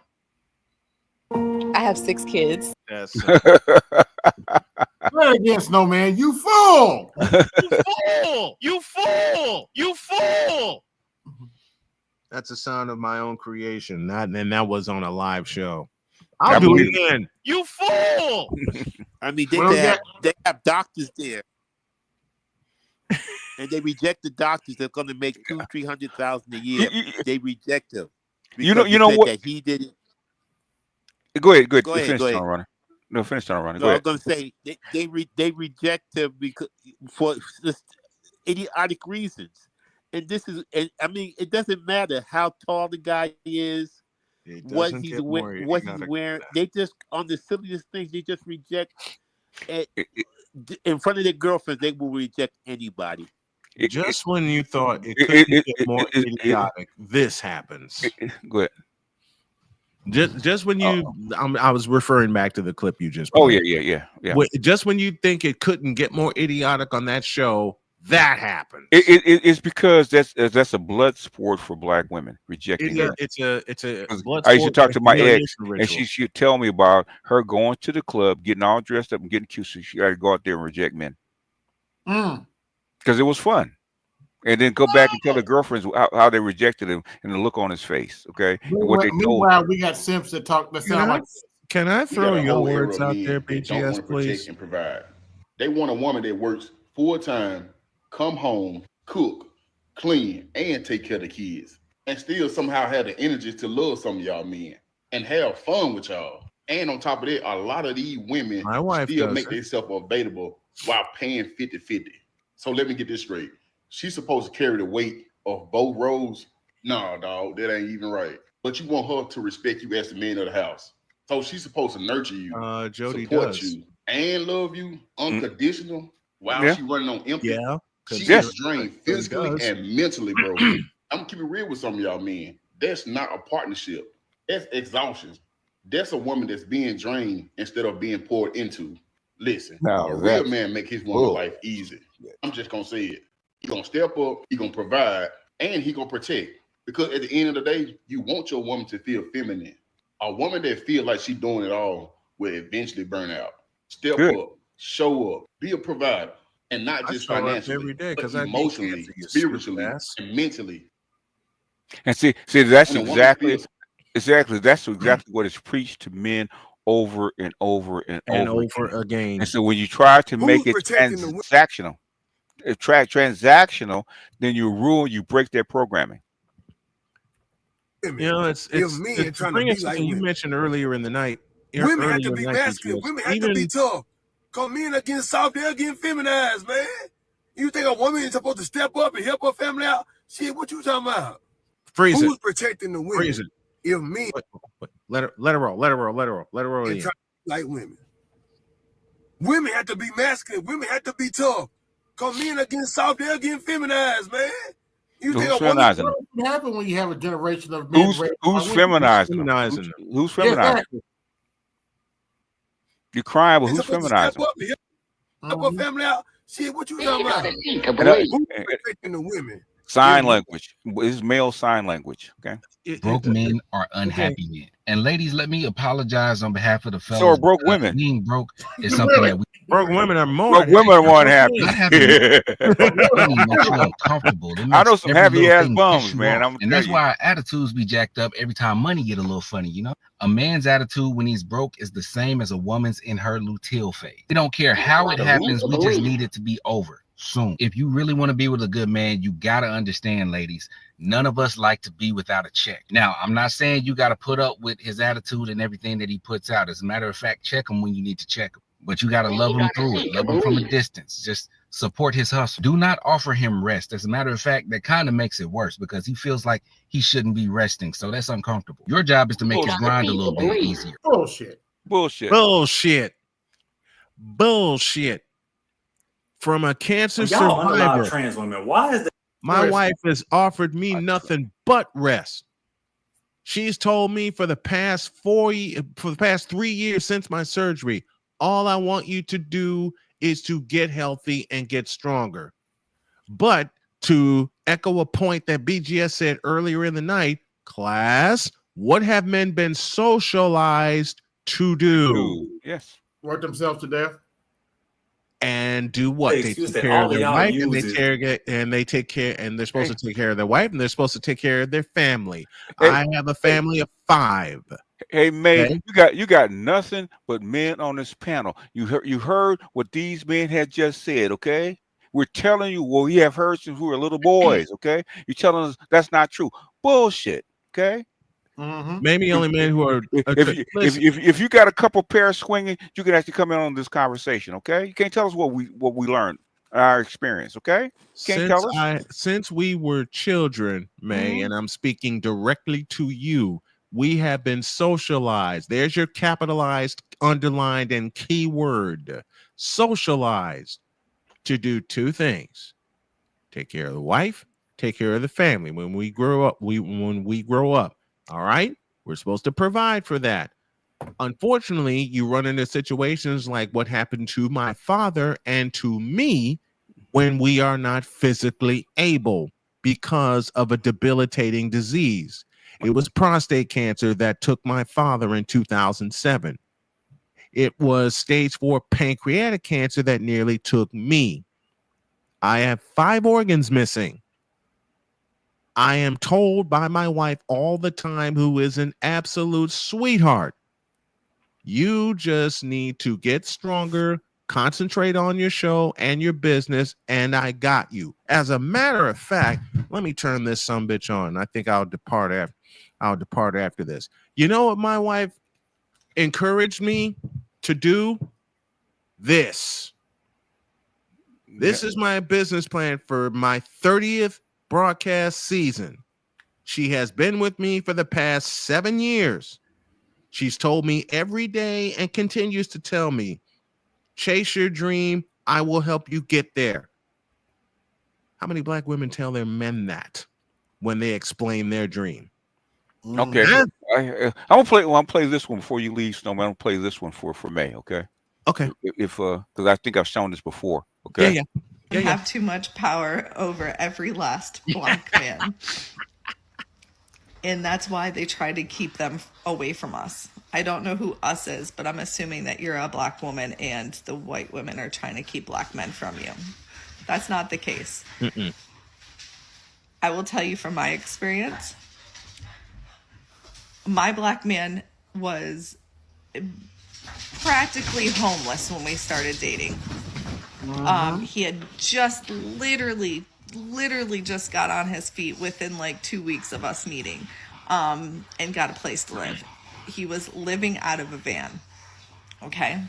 I have 6 kids. That's I bet against no man. You fool. You fool! You fool! That's the sound of my own creation. And that was on a live show. I'll do it again. You fool! I mean, they have doctors there, and they reject the doctors that's going to make $200,000-300,000 a year. They reject them. You know what? That he did it. Go ahead. Finish, Runner. No, finish Tunnel Runner. No, I was going to say they reject him because for just idiotic reasons. And I mean, it doesn't matter how tall the guy is, what he's wearing. They just, on the silliest things, they just reject. In front of their girlfriends, they will reject anybody. Just when you thought it couldn't get more idiotic, this happens. Go ahead. Just when you, I was referring back to the clip you just. Oh yeah. Just when you think it couldn't get more idiotic on that show, that happens. It's because that's a blood sport for black women rejecting it. It's a blood sport. I used to talk to my ex, and she'd tell me about her going to the club, getting all dressed up and getting cute. So she got to go out there and reject men because it was fun. And then go back and tell the girlfriends how they rejected him and the look on his face. Okay. Meanwhile, we got Simps that talk that sound like. Can I throw your words out there, BGS, please? And provide. They want a woman that works full time, come home, cook, clean, and take care of the kids, and still somehow have the energy to love some of y'all men and have fun with y'all. And on top of that, a lot of these women still make themselves available while paying 50-50. So let me get this straight. She's supposed to carry the weight of both roles. No, dog, that ain't even right. But you want her to respect you as the man of the house. So she's supposed to nurture you, support you, and love you unconditional while she running on empty. Yeah. She is drained physically and mentally, bro. I'm gonna keep it real with some of y'all men. That's not a partnership. That's exhaustion. That's a woman that's being drained instead of being poured into. Listen, a real man make his woman's life easy. I'm just gonna say it. He gonna step up, he gonna provide, and he gonna protect. Because at the end of the day, you want your woman to feel feminine. A woman that feel like she's doing it all will eventually burn out. Step up, show up, be a provider, and not just financially, every day, but emotionally, spiritually, and mentally. And see, that's exactly what is preached to men over and over and over again. And so when you try to make it transactional, then you break their programming. You know, it's bring us something you mentioned earlier in the night. Women have to be masculine. Women have to be tough. Because men are getting soft, they're getting feminized, man. You think a woman is supposed to step up and help her family out? Shit, what you talking about? Who's protecting the women? Freeze it. If men let her roll. Like women. Women have to be masculine. Women have to be tough. Because men are getting soft, they're getting feminized, man. You think a woman What happens when you have a generation of men? Who's feminizing them? Who's feminizing them? You crying, but who's feminizing? Help her family out. Shit, what you talking about? Who's protecting the women? Sign language. This is male sign language. Okay. Broke men are unhappy men. And ladies, let me apologize on behalf of the fellas. So are broke women. Being broke is something that we broke women are more. Broke women are more unhappy. Uncomfortable. I know some happy ass bums, man. And that's why our attitudes be jacked up every time money get a little funny. You know, a man's attitude when he's broke is the same as a woman's in her luteal phase. We don't care how it happens. We just need it to be over soon. If you really want to be with a good man, you got to understand, ladies, none of us like to be without a check. Now, I'm not saying you got to put up with his attitude and everything that he puts out. As a matter of fact, check him when you need to check him. But you got to love him through it. Love him from a distance. Just support his hustle. Do not offer him rest. As a matter of fact, that kind of makes it worse because he feels like he shouldn't be resting. So that's uncomfortable. Your job is to make his grind a little bit easier. Bullshit. From a cancer survivor. Trans women. Why is that? My wife has offered me nothing but rest. She's told me for the past 3 years since my surgery, all I want you to do is to get healthy and get stronger. But to echo a point that BGS said earlier in the night, class, what have men been socialized to do? Yes. Work themselves to death. and do what? The They excuse take that care of all their y'all wife, use and is- they take care, and they're supposed to take care of their wife, and they're supposed to take care of their family. Hey, I have a family of 5. Hey, May, Okay? you got nothing but men on this panel. You heard what these men had just said, okay? We're telling you what we have heard since we were little boys, okay? You're telling us that's not true. Bullshit, okay? Maybe only men who are. If you got a couple pairs swinging, you can actually come in on this conversation, okay? You can't tell us what we learned, our experience, okay? Can't tell us. Since we were children, May, and I'm speaking directly to you, we have been socialized. There's your capitalized, underlined, and keyword. Socialized to do 2 things: take care of the wife, take care of the family. When we grow up, all right, we're supposed to provide for that. Unfortunately, you run into situations like what happened to my father and to me when we are not physically able because of a debilitating disease. It was prostate cancer that took my father in 2007. It was stage 4 pancreatic cancer that nearly took me. I have 5 organs missing. I am told by my wife all the time, who is an absolute sweetheart, you just need to get stronger, concentrate on your show and your business, and I got you. As a matter of fact, let me turn this sumbitch on. I think I'll depart after this. You know what my wife encouraged me to do? This is my business plan for my 30th broadcast season. She has been with me for the past 7 years. She's told me every day and continues to tell me, chase your dream. I will help you get there. How many black women tell their men that when they explain their dream? Okay. I'm gonna play this one before you leave, Snowman. I'm gonna play this one for May, okay? Okay. If because I think I've shown this before. Okay. You have too much power over every last black man. And that's why they try to keep them away from us. I don't know who us is, but I'm assuming that you're a black woman and the white women are trying to keep black men from you. That's not the case. I will tell you from my experience, my black man was practically homeless when we started dating. He had just literally just got on his feet within like 2 weeks of us meeting, and got a place to live. He was living out of a van. Okay.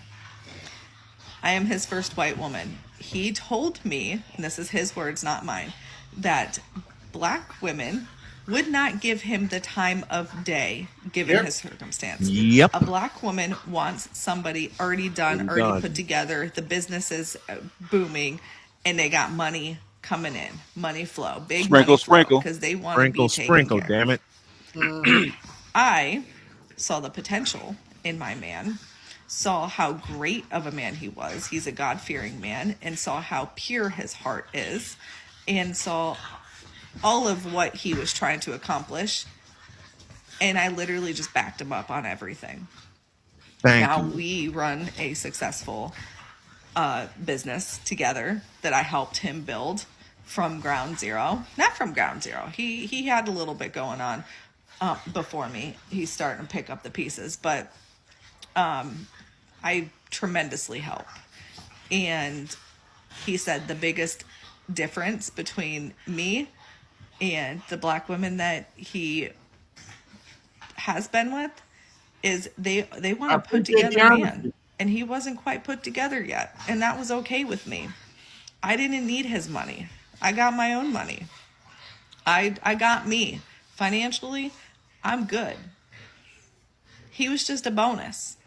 I am his first white woman. He told me, and this is his words, not mine, that black women would not give him the time of day given his circumstance. A black woman wants somebody already done, already put together. The business is booming and they got money coming in, money flow, big sprinkle, because they want to be taken care. Damn it. I saw the potential in my man, saw how great of a man he was. He's a God-fearing man, and saw how pure his heart is, and saw all of what he was trying to accomplish, and I literally just backed him up on everything. Now we run a successful business together that I helped him build from ground zero. Not from ground zero. He had a little bit going on before me. He's starting to pick up the pieces, but I tremendously help. And he said the biggest difference between me and the black women that he has been with is they want to put together a man, and he wasn't quite put together yet, and that was okay with me. I didn't need his money. I got my own money. I got me financially. I'm good. He was just a bonus,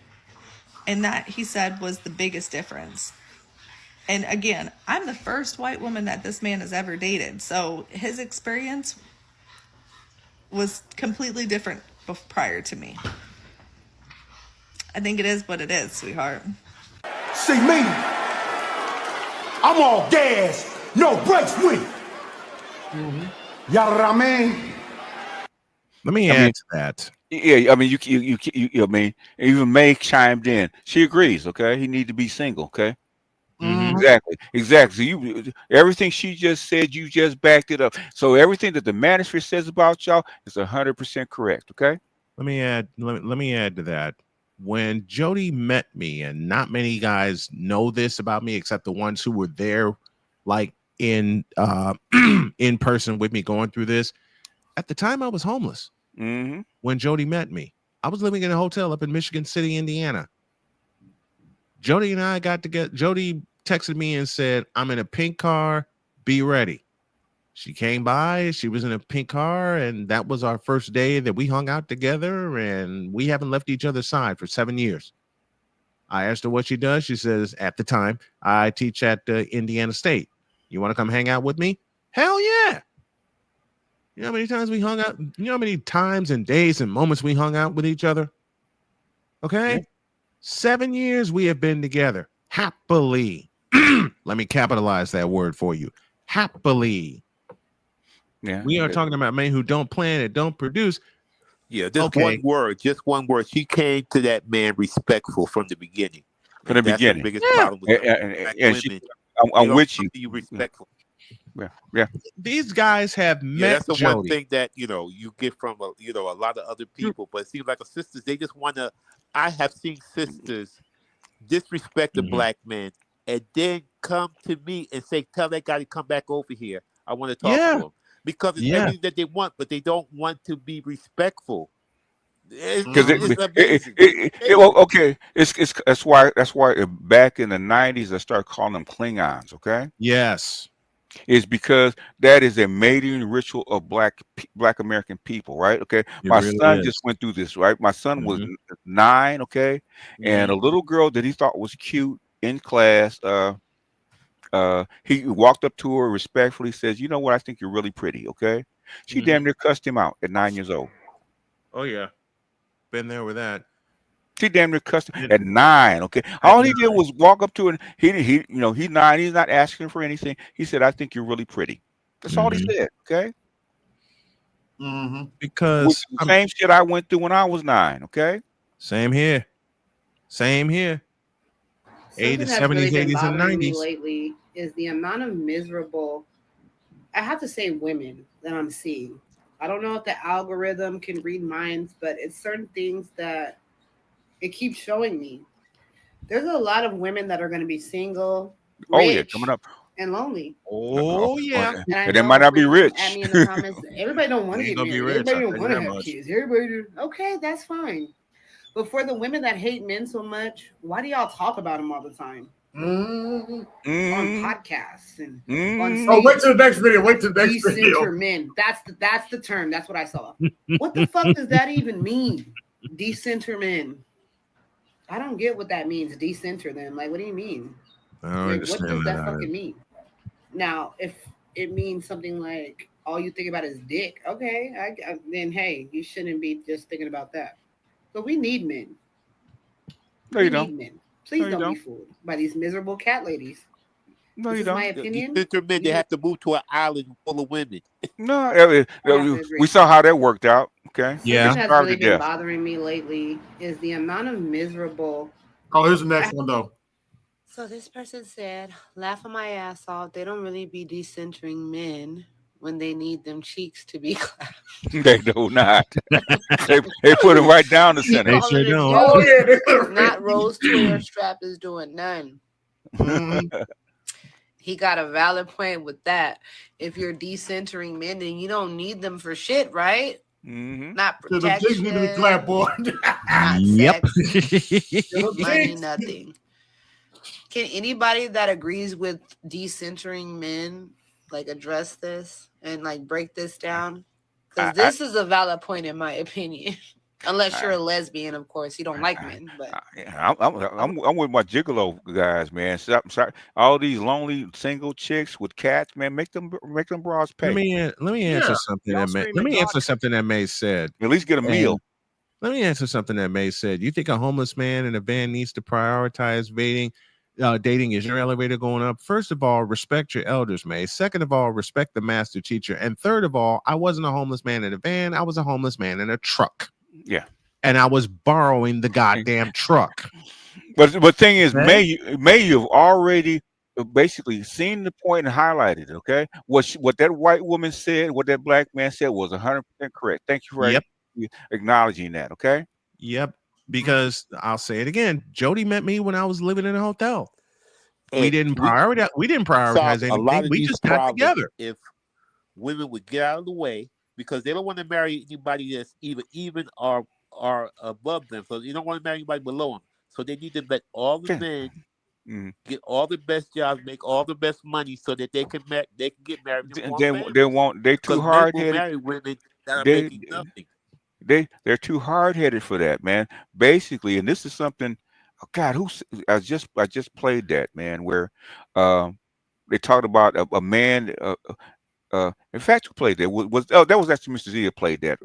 and that, he said, was the biggest difference. And again, I'm the first white woman that this man has ever dated. So his experience was completely different prior to me. I think it is what it is, sweetheart. See me, I'm all gas, no brakes with it. You know what I mean? Let me add to that. Yeah, I mean, you I mean, even May chimed in. She agrees. Okay, he need to be single. Okay. Exactly. So you everything she just said, you just backed it up. So everything that the manager says about y'all is 100% correct. Okay. Let me add to that. When Jody met me, and not many guys know this about me except the ones who were there, like in in person with me going through this. At the time, I was homeless. When Jody met me, I was living in a hotel up in Michigan City, Indiana. Jody and I got together. Jody texted me and said, "I'm in a pink car. Be ready." She came by. She was in a pink car, and that was our first day that we hung out together. And we haven't left each other's side for 7 years. I asked her what she does. She says, "At the time, I teach at Indiana State. You want to come hang out with me?" Hell yeah! You know how many times we hung out? You know how many times and days and moments we hung out with each other? Okay. 7 years we have been together happily. Let me capitalize that word for you. Happily. Yeah. We are talking about men who don't plan and don't produce. Yeah, just one word. She came to that man respectful from the beginning. From the That's beginning. the biggest problem with And she, women. I'm with you. You respectful. Yeah. These guys have met that's the Jody. one thing that you get from a lot of other people. But it seems like sisters, they just want to. I have seen sisters disrespect the black man and then come to me and say, "Tell that guy to come back over here. I want to talk to him," because it's everything that they want, but they don't want to be respectful. Because It's amazing. okay, it's that's why back in the 90s I started calling them Klingons. Okay. Yes. Is because that is a mating ritual of black American people, right? Okay. My son just went through this, right? My son was 9, okay, and a little girl that he thought was cute in class, he walked up to her respectfully, says, "You know what? I think you're really pretty." Okay. She damn near cussed him out at 9 years old. Oh yeah, been there with that. She damn near cussed him at 9. Okay, all he did was walk up to her. He's 9. He's not asking for anything. He said, "I think you're really pretty." That's all he said. Okay. Because the same shit I went through when I was 9. Okay. Same here. Same here. Something 80s, that's 70s, really been 80s, and bothering me 90s. lately is the amount of miserable, I have to say, women that I'm seeing. I don't know if the algorithm can read minds, but it's certain things that it keeps showing me. There's a lot of women that are going to be single, rich, coming up. and lonely. Oh yeah, and they might not be rich. At me in the comments, everybody don't want to get married. Everybody don't want to have kids. Everybody, okay, that's fine. But for the women that hate men so much, why do y'all talk about them all the time? On podcasts and on stage. Wait till the next video. Wait till the next video. Decenter men. That's the term. That's what I saw. What the fuck does that even mean? Decenter men. I don't get what that means. Decenter them. Like, what do you mean? I don't understand what does that that fucking mean? Now, if it means something like all you think about is dick, okay, then hey, you shouldn't be just thinking about that. But we need men. No, you don't. Men. Please don't be fooled by these miserable cat ladies. No, this you is don't. my opinion. Men, they have to move to an island full of women. No, we saw how that worked out. Okay. Something that's really been bothering me lately is the amount of miserable. Oh, here's the next one though. So this person said, "Laughing my ass off. They don't really be decentering men when they need them cheeks to be clapped." They do not. they put it right down the center. They sure don't. Oh yeah, not Rose Twitter strap is doing none. He got a valid point with that. If you're decentering men, then you don't need them for shit, right? Not protection. Need to be clapboard. Not sex, money, nothing. Can anybody that agrees with decentering men like address this and like break this down? Because this is a valid point in my opinion. Unless you're a lesbian, of course, you don't like men. But I'm with my gigolo guys, man. Sorry, all these lonely single chicks with cats, man, make them bras pay. Let me answer something that May said. At least get a meal. Let me answer something that May said. You think a homeless man in a van needs to prioritize dating? Is your elevator going up? First of all, respect your elders, May. Second of all, respect the master teacher. And third of all, I wasn't a homeless man in a van. I was a homeless man in a truck. Yeah. And I was borrowing the goddamn truck. But thing is, Okay? may you've already basically seen the point and highlighted it. Okay, what that white woman said, what that black man said was 100% correct. Thank you for Yep. acknowledging that. Okay. Yep. Because I'll say it again. Jody met me when I was living in a hotel. We didn't prioritize solve a lot anything. of We these just got problems together. if women would get out of the way, because they don't want to marry anybody that's even or above them. So you don't want to marry anybody below them. So they need to let all the men get all the best jobs, make all the best money, so that they can get married and form families. They too Because men hard will headed. marry women that are making nothing. They're too hard headed for that, man. Basically, and this is something. Oh God, I just played that, man, where they talked about a man. In fact, who played that? That was actually Mr. Zia played that.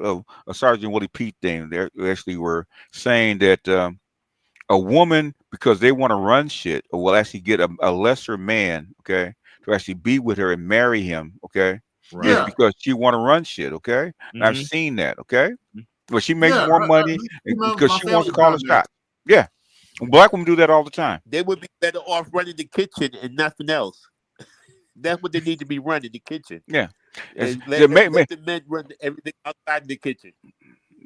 Sergeant Willie Pete thing. They actually were saying that a woman, because they want to run shit, or will actually get a lesser man, okay, to actually be with her and marry him, okay, is because she want to run shit, okay. And I've seen that, okay. But she makes more money because she wants to call the shots. Yeah, black women do that all the time. They would be better off running the kitchen and nothing else. That's what they need to be running, the kitchen. Yeah. And let the men run everything outside the kitchen.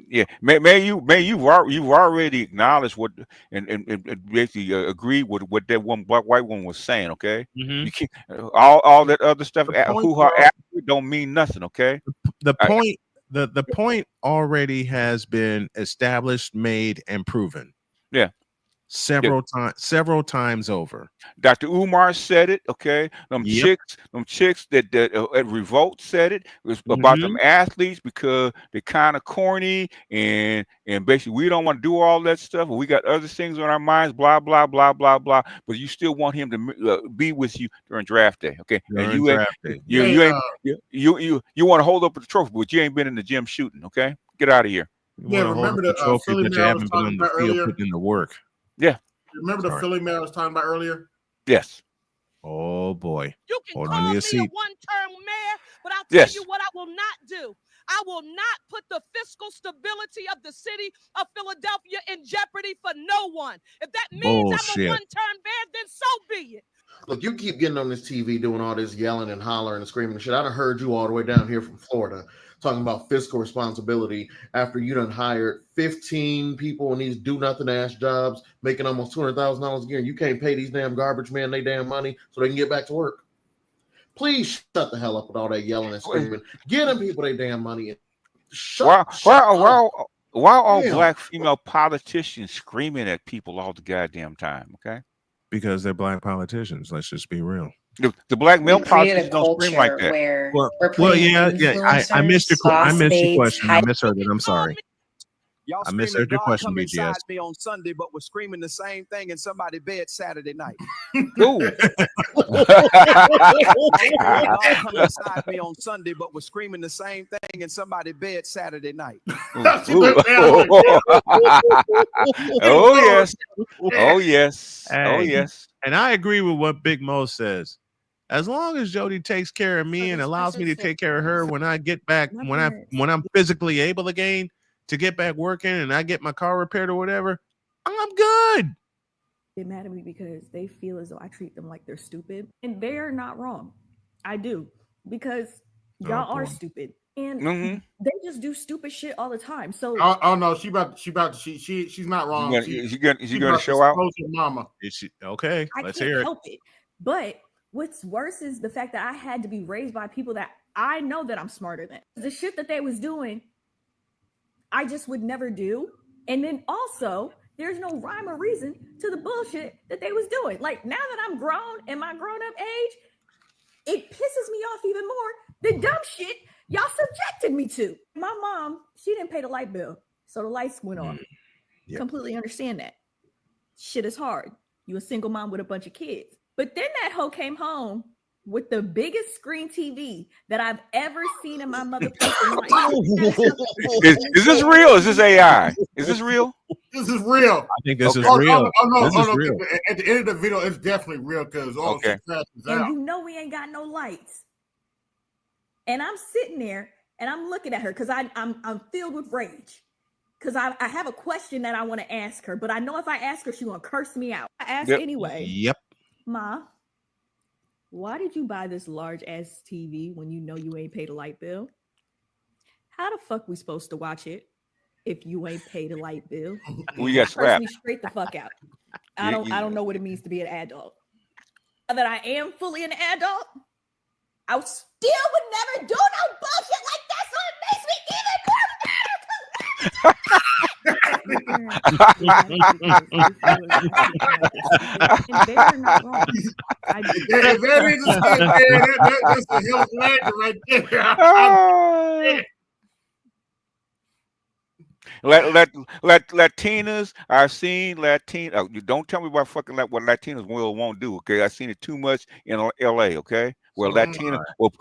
Yeah, you've already acknowledged what and basically agreed with what that one black white woman was saying. Okay, you can't all that other stuff. Who don't mean nothing. Okay, The point already has been established, made, and proven. Yeah. Several times over. Dr. Umar said it. Okay, them chicks that at Revolt said it. It was about them athletes because they're kind of corny and basically we don't want to do all that stuff. We got other things on our minds. Blah blah blah blah blah. But you still want him to be with you during draft day. Okay, and you want to hold up with the trophy, but you ain't been in the gym shooting. Okay, get out of here. Remember the Philly man I was talking about earlier? Putting in the work. Yeah. Remember the Philly man I was talking about earlier? Yes. Oh boy. You can Hold call on to me your a seat. one-term mayor, but I'll tell you what I will not do. I will not put the fiscal stability of the city of Philadelphia in jeopardy for no one. If that means I'm a one-term mayor, then so be it. Look, you keep getting on this TV doing all this yelling and hollering and screaming and shit. I done heard you all the way down here from Florida talking about fiscal responsibility after you done hired 15 people in these do-nothing-ass jobs making almost $200,000 a year. And you can't pay these damn garbage men their damn money so they can get back to work. Please shut the hell up with all that yelling and screaming. Get them people their damn money. And why are black female politicians screaming at people all the goddamn time? Okay. Because they're black politicians. Let's just be real. The black male politicians don't scream like that. I missed your question. I misheard it. I'm sorry. Y'all I misheard your question, come BGS. inside me on Sunday, but was screaming the same thing in somebody's bed Saturday night. Ooh. Y'all come inside me on Sunday, but was screaming the same thing in somebody's bed Saturday night. Oh yes. Oh yes. Oh yes. And I agree with what Big Mo says. As long as Jody takes care of me and allows me to take care of her when I get back, when I'm physically able again to get back working and I get my car repaired or whatever, I'm good. Get mad at me because they feel as though I treat them like they're stupid, and they're not wrong. I do, because y'all are stupid, and they just do stupid shit all the time. So oh no, she's not wrong. She's going to show out. Your mama. Is she okay? I Let's can't hear it. help it. But what's worse is the fact that I had to be raised by people that I know that I'm smarter than. The shit that they was doing, I just would never do. And then also, there's no rhyme or reason to the bullshit that they was doing. Like, now that I'm grown in my grown-up age, it pisses me off even more the dumb shit y'all subjected me to. My mom, she didn't pay the light bill, so the lights went off. Yep. Completely understand that. Shit is hard. You a single mom with a bunch of kids. But then that hoe came home with the biggest screen TV that I've ever seen in my motherfucking life. Is this real? Is this AI? Is this real? This is real. I think this is real. This is real. At the end of the video, it's definitely real because all shit crashes out. And you know we ain't got no lights. And I'm sitting there and I'm looking at her because I'm filled with rage. because I have a question that I want to ask her, but I know if I ask her, she's going to curse me out. I ask anyway. Yep. Ma, why did you buy this large ass TV when you know you ain't paid a light bill? How the fuck we supposed to watch it if you ain't paid a light bill? We got Curse slapped. me straight the fuck out. I don't know what it means to be an adult. That I am fully an adult, I still would never do no bullshit like that, so it makes me even more They're not wrong. If that is a skit there, that's a hell of a language right there. Latinas, I've seen Latin. You don't tell me about fucking what Latinas will or won't do. Okay, I've seen it too much in L.A. Okay, well, Latina will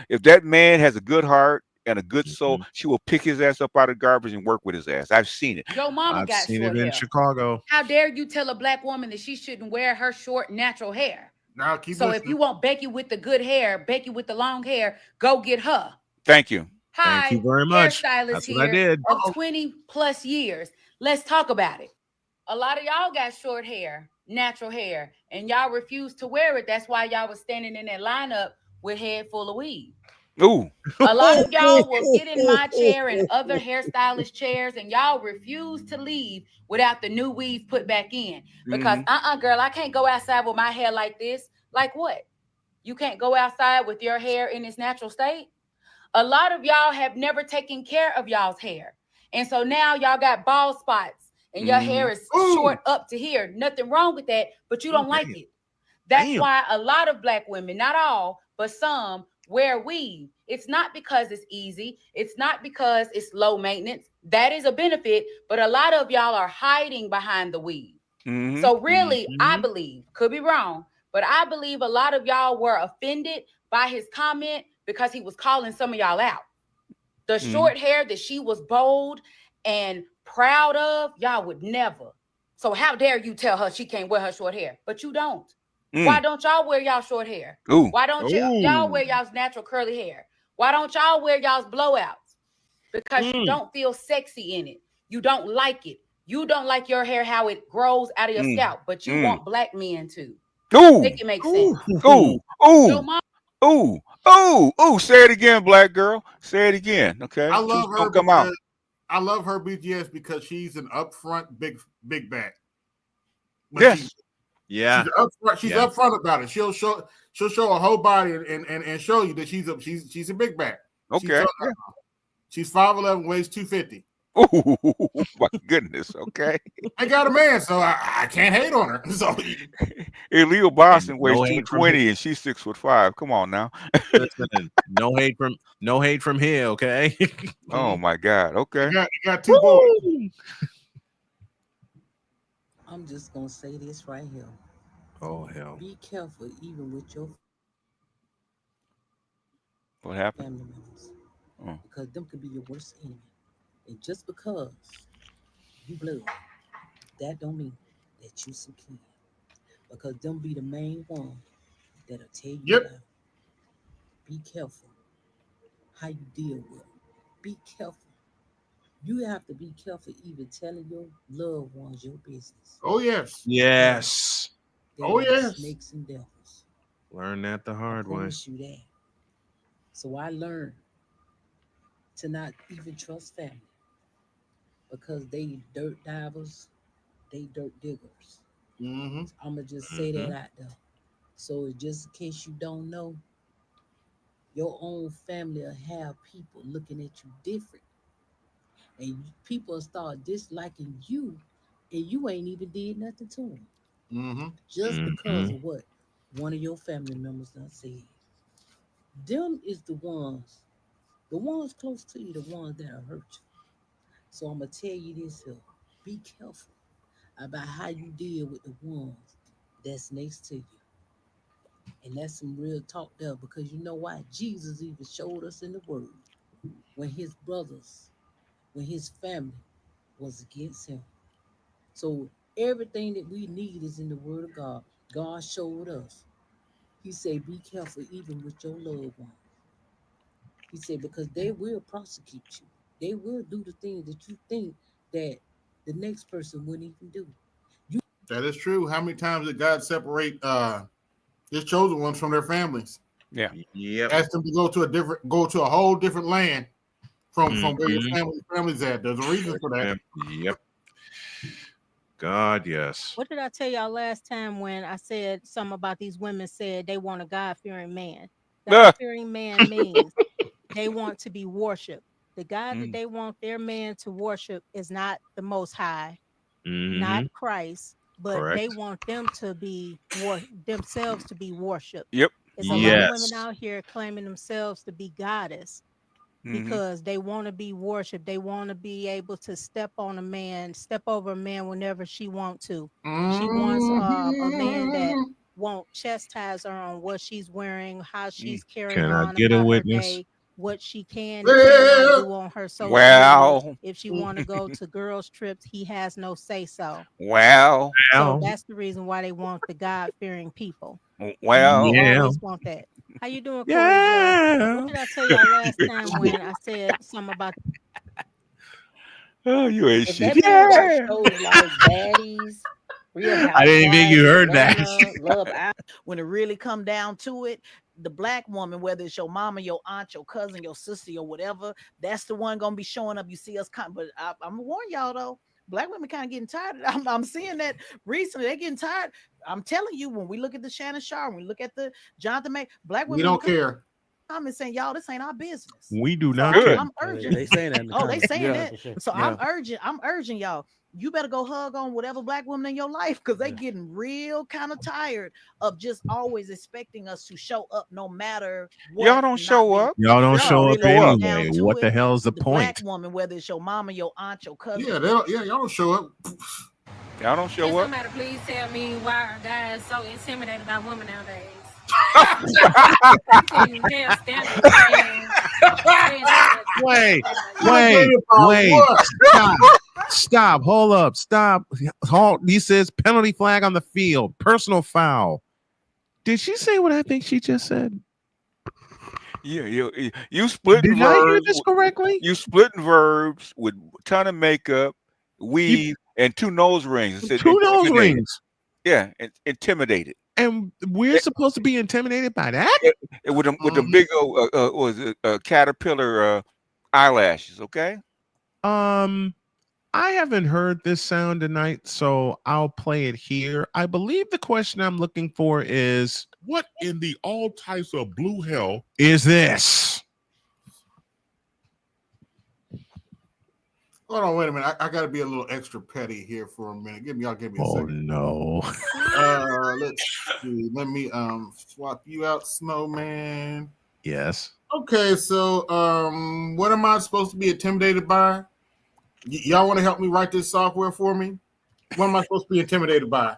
if that man has a good heart and a good soul, she will pick his ass up out of garbage and work with his ass. I've seen it. Your mama got seen short it in hair. Chicago. How dare you tell a black woman that she shouldn't wear her short natural hair? Now keep so listening. if you want Becky with the good hair, Becky with the long hair, go get her. Thank you. Hi, Thank you very much. hairstylist That's what I here did. of 20 plus years. Let's talk about it. A lot of y'all got short hair, natural hair, and y'all refuse to wear it. That's why y'all was standing in that lineup with head full of weed. Ooh. A lot of y'all will get in my chair and other hairstylist chairs, and y'all refuse to leave without the new weave put back in. Because girl, I can't go outside with my hair like this. Like what? You can't go outside with your hair in its natural state? A lot of y'all have never taken care of y'all's hair. And so now y'all got bald spots and your hair is short up to here. Nothing wrong with that, but you don't like it. That's why a lot of black women, not all, but some, wear weave. It's not because it's easy. It's not because it's low maintenance. That is a benefit, but a lot of y'all are hiding behind the weave. So really, I believe, could be wrong, but I believe a lot of y'all were offended by his comment because he was calling some of y'all out. The short hair that she was bold and proud of, y'all would never. So how dare you tell her she can't wear her short hair? But you don't. Why don't y'all wear y'all short hair? Why don't y'all wear y'all's natural curly hair? Why don't y'all wear y'all's blowouts? Because you don't feel sexy in it. You don't like it. You don't like your hair how it grows out of your scalp, but you want black men to. Make it make sense. Say it again, black girl. Say it again. Okay. I love her. Don't come out. I love her BGS because she's an upfront big back. Yes. She's upfront about it. She'll show her whole body and show you that she's a big back. Okay. She's 5'11", weighs 250. Oh my goodness. Okay. I got a man, so I can't hate on her. So Leo Boston weighs 220 and she's 6'5". Come on now. Listen, no hate from here, okay? Oh my God. Okay. You got two boys. I'm just gonna say this right here. Oh hell. Be careful even with your What happened? family members. Because them could be your worst enemy. And just because you blood, that don't mean that you some kin. Because them be the main one that'll tell you about. Be careful how you deal with them. Be careful. You have to be careful even telling your loved ones your business. Oh yes. Yes. Snakes and devils. Learn that the hard I way. promise you that. So I learned to not even trust family because they dirt divers, they dirt diggers. I'm gonna just say that out there. So just in case you don't know, your own family will have people looking at you different, and people will start disliking you, and you ain't even did nothing to them. Just because of what one of your family members done said. Them is the ones close to you, the ones that will hurt you. So I'm gonna tell you this here: be careful about how you deal with the ones that's next to you. And that's some real talk there, because you know why? Jesus even showed us in the word when his brothers, when his family was against him. So everything that we need is in the word of God. God showed us. He said, be careful even with your loved ones. He said, because they will prosecute you. they will do the things that you think that the next person wouldn't even do. That is true. How many times did God separate his chosen ones from their families? Yeah. Yep. Ask them to go to a whole different land from where your family's at. There's a reason for that. Yep. God, yes. What did I tell y'all last time when I said something about these women said they want a God-fearing man? God-fearing man means they want to be worshipped. The God that they want their man to worship is not the Most High, not Christ, but they want them to be themselves to be worshipped. Yep. There's a lot of women out here claiming themselves to be goddess because they want to be worshipped. They want to be able to step on a man, step over a man whenever she wants to. She wants a man that won't chastise her on what she's wearing, how she's carrying Can I on get a about her witness? day, what she can and cannot do on her social media. If she want to go to girls' trips, he has no say so. So that's the reason why they want the God-fearing people. They always want that. How you doing, Corey? What did I tell y'all last time when I said something about? Oh, you ain't If shit. that man watch shows like Baddies, Real Housewives, I didn't think you heard that. Atlanta, Love Island, when it really come down to it, the black woman, whether it's your mama, your aunt, your cousin, your sister, or whatever, that's the one gonna be showing up. You see us come, but I'm gonna warn y'all though. Black women kind of getting tired. I'm seeing that recently. They're getting tired. I'm telling you, when we look at the Shannon Sharp, when we look at the Jonathan May, black women We don't care. I'm saying, y'all, this ain't our business. We do So not care. I'm urging. They saying that. They saying that. Sure. So I'm urging y'all. You better go hug on whatever black woman in your life because they getting real kind of tired of just always expecting us to show up no matter what. Y'all don't show up. Y'all don't show up really anyway. What the hell is the black point? woman, whether it's your mama, your aunt, your cousin. Yeah, y'all don't show up. Y'all don't show up. Somebody please tell me why are guys so intimidated by women nowadays? Wait. Stop. Hold up. Stop. Halt. He says penalty flag on the field. Personal foul. Did she say what I think she just said? Yeah, you splitting Did verbs. I hear this correctly? You splitting verbs with a ton of makeup, weave, and 2 nose rings. Two nose rings. Yeah, intimidated. And we're supposed to be intimidated by that? With the big caterpillar eyelashes, okay? I haven't heard this sound tonight, so I'll play it here. I believe the question I'm looking for is, what in the all types of blue hell is this? Hold on, wait a minute. I got to be a little extra petty here for a minute. Give me a second. Oh no. Let's see. Let me swap you out, Snowman. Yes. Okay, so what am I supposed to be intimidated by? Y'all want to help me write this software for me? What am I supposed to be intimidated by?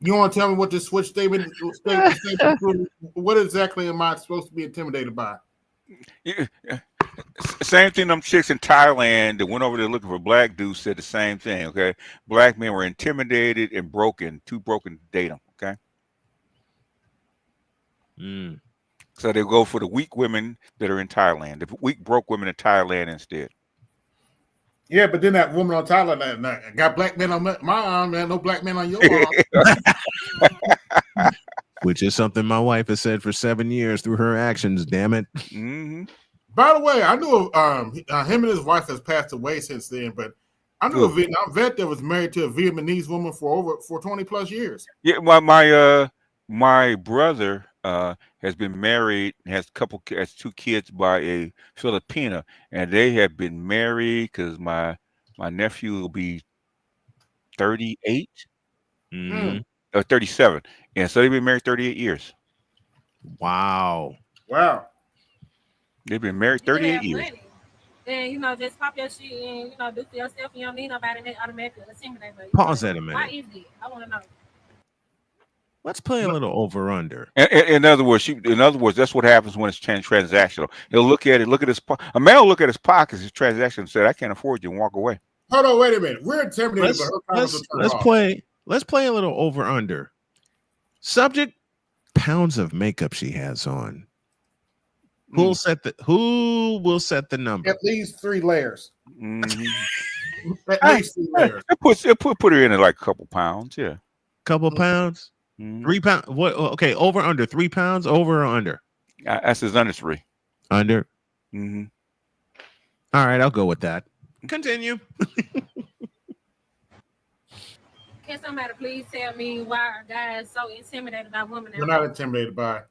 You want to tell me what this switch statement what exactly am I supposed to be intimidated by? Yeah. Same thing. Them chicks in Thailand that went over there looking for black dudes said the same thing. Okay, black men were intimidated and broken, too broken to date them. Okay, so they go for the weak women that are in Thailand, the weak broke women in Thailand instead. Yeah, but then that woman on Thailand got black men on my arm, man. No black men on your arm. Which is something my wife has said for 7 years through her actions. Damn it. By the way, I knew him and his wife has passed away since then, but I knew a Vietnam vet that was married to a Vietnamese woman for 20 plus years. Yeah, my brother has been married, has 2 kids by a Filipina, and they have been married because my nephew will be 38 or 37, and so they've been married 38 years. Wow. They've been married 38 years. And just pop your shit and do for yourself. You don't need nobody that automatically intimidate you. Pause that a minute. Why is it? I want to know. Let's play a little over under. In other words, that's what happens when it's transactional. He'll look at his a man will look at his pockets, his transaction, and say, "I can't afford you," and walk away. Hold on, wait a minute. We're intimidated. Let's play a little over under. Subject: pounds of makeup she has on. Who will set the number? At least 3 layers. Mm-hmm. At least 3 layers. It put her in at like a couple pounds. Yeah. Couple pounds? 3 pounds? What? Okay, over under 3 pounds? Over or under? I says under 3. Under. Mm-hmm. All right, I'll go with that. Continue. Can somebody please tell me why are guys so intimidated by women? We're not intimidated by it.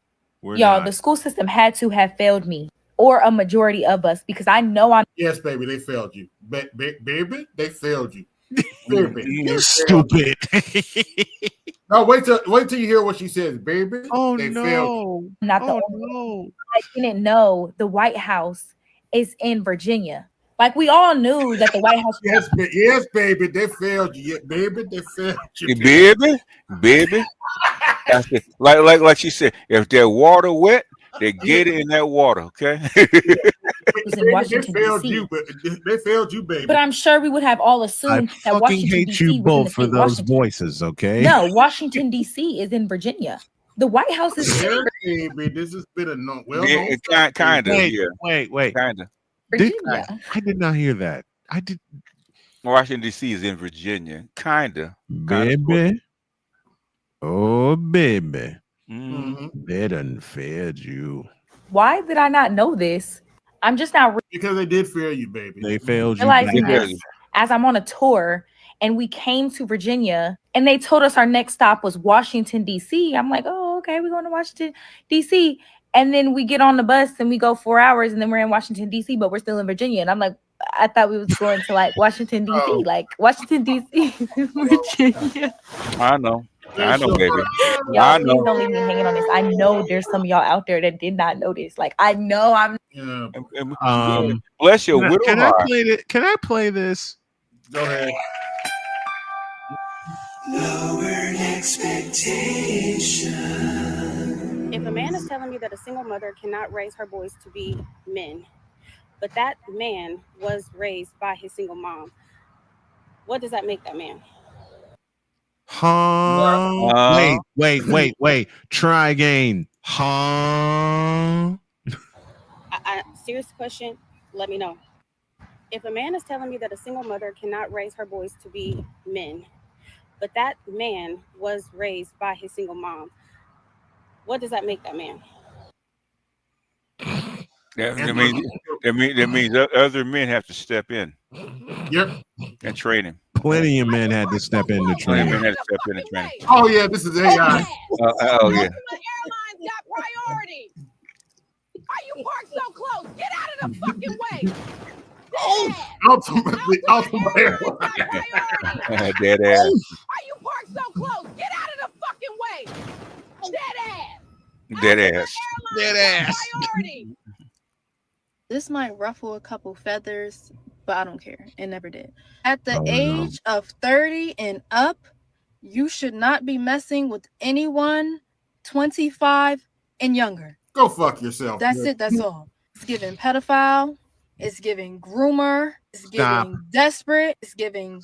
Y'all, the school system had to have failed me or a majority of us because I know I'm. Yes, baby, they failed you. Baby, they failed you. Baby, you stupid. No, wait till you hear what she says, baby. Oh they no! Failed. Not the only. I didn't know the White House is in Virginia. Like we all knew that the White House. Yes, baby, they failed you. Yeah, baby, they failed you. Baby. That's it. Like she said, if their water wet, they get it in that water. Okay. In Washington, they failed DC. you, but they failed you, baby. But I'm sure we would have all assumed I that fucking Washington hate DC you was in both the for state those Washington. voices, okay? No, Washington DC is in Virginia. The White House is in Baby, this has been a Yeah, kind of. Yeah. Wait. Kind of. Virginia. I did not hear that. I did. Washington D.C. is in Virginia. Kind of. Baby. Oh, baby. Mm-hmm. They done fed you. Why did I not know this? I'm just now because they did fail you, baby. They failed you. realizing bad. this as I'm on a tour and we came to Virginia and they told us our next stop was Washington, D.C. I'm like, oh, okay, we're going to Washington, D.C. And then we get on the bus and we go 4 hours and then we're in Washington, D.C., but we're still in Virginia. And I'm like, I thought we was going to like Washington, D.C., like Washington, D.C., Virginia. I know, baby. Y'all, I please know. don't leave me hanging on this. I know there's some of y'all out there that did not know this. Like, I know I'm. Bless your widow Can I heart. play it? Can I play this? Go ahead. Lowered expectation. If a man is telling me that a single mother cannot raise her boys to be men, but that man was raised by his single mom, what does that make that man? Wait. Try again. Serious question, let me know. If a man is telling me that a single mother cannot raise her boys to be men, but that man was raised by his single mom, what does that make that man? That means other men have to step in. Yep. And train him. Plenty of men had to step in to train. Men had to step in and train him. Oh yeah, this is AI. Oh yeah. Airlines got priority. Why you parked so close? Get out of the fucking way. Ultimate airline. Dead ass. Why you parked so close? Get out of the fucking way. Dead ass. Dead ass. Priority. This might ruffle a couple feathers, but I don't care. It never did. At the age of 30 and up, you should not be messing with anyone 25 and younger. Go fuck yourself. That's it. That's all. It's giving pedophile. It's giving groomer. It's giving desperate. It's giving.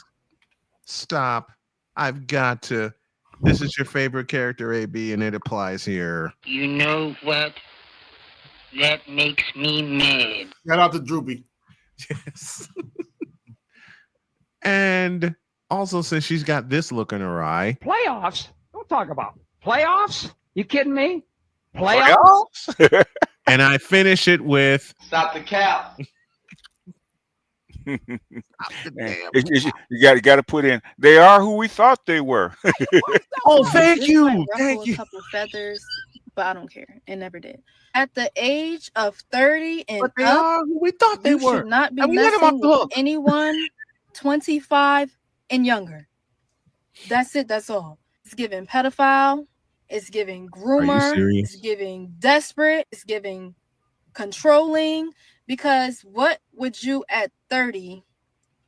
Stop. I've got to. This is your favorite character, AB, and it applies here. You know what? That makes me mad. Shout out to Droopy. Yes. And also, since she's got this look in her eye. Playoffs? Don't talk about playoffs. You kidding me? Playoffs? And I finish it with Stop the cap. You got to put in. They are who we thought they were. Oh, thank This you. might ruffle Thank a you. couple feathers, but I don't care. It never did. At the age of 30 and But they up, are who we thought they you were. should not be And we let 'em off messing the with hook. anyone 25 and younger. That's it. That's all. It's giving pedophile. It's giving groomer. serious? It's giving desperate. It's giving controlling. Because what would you at 30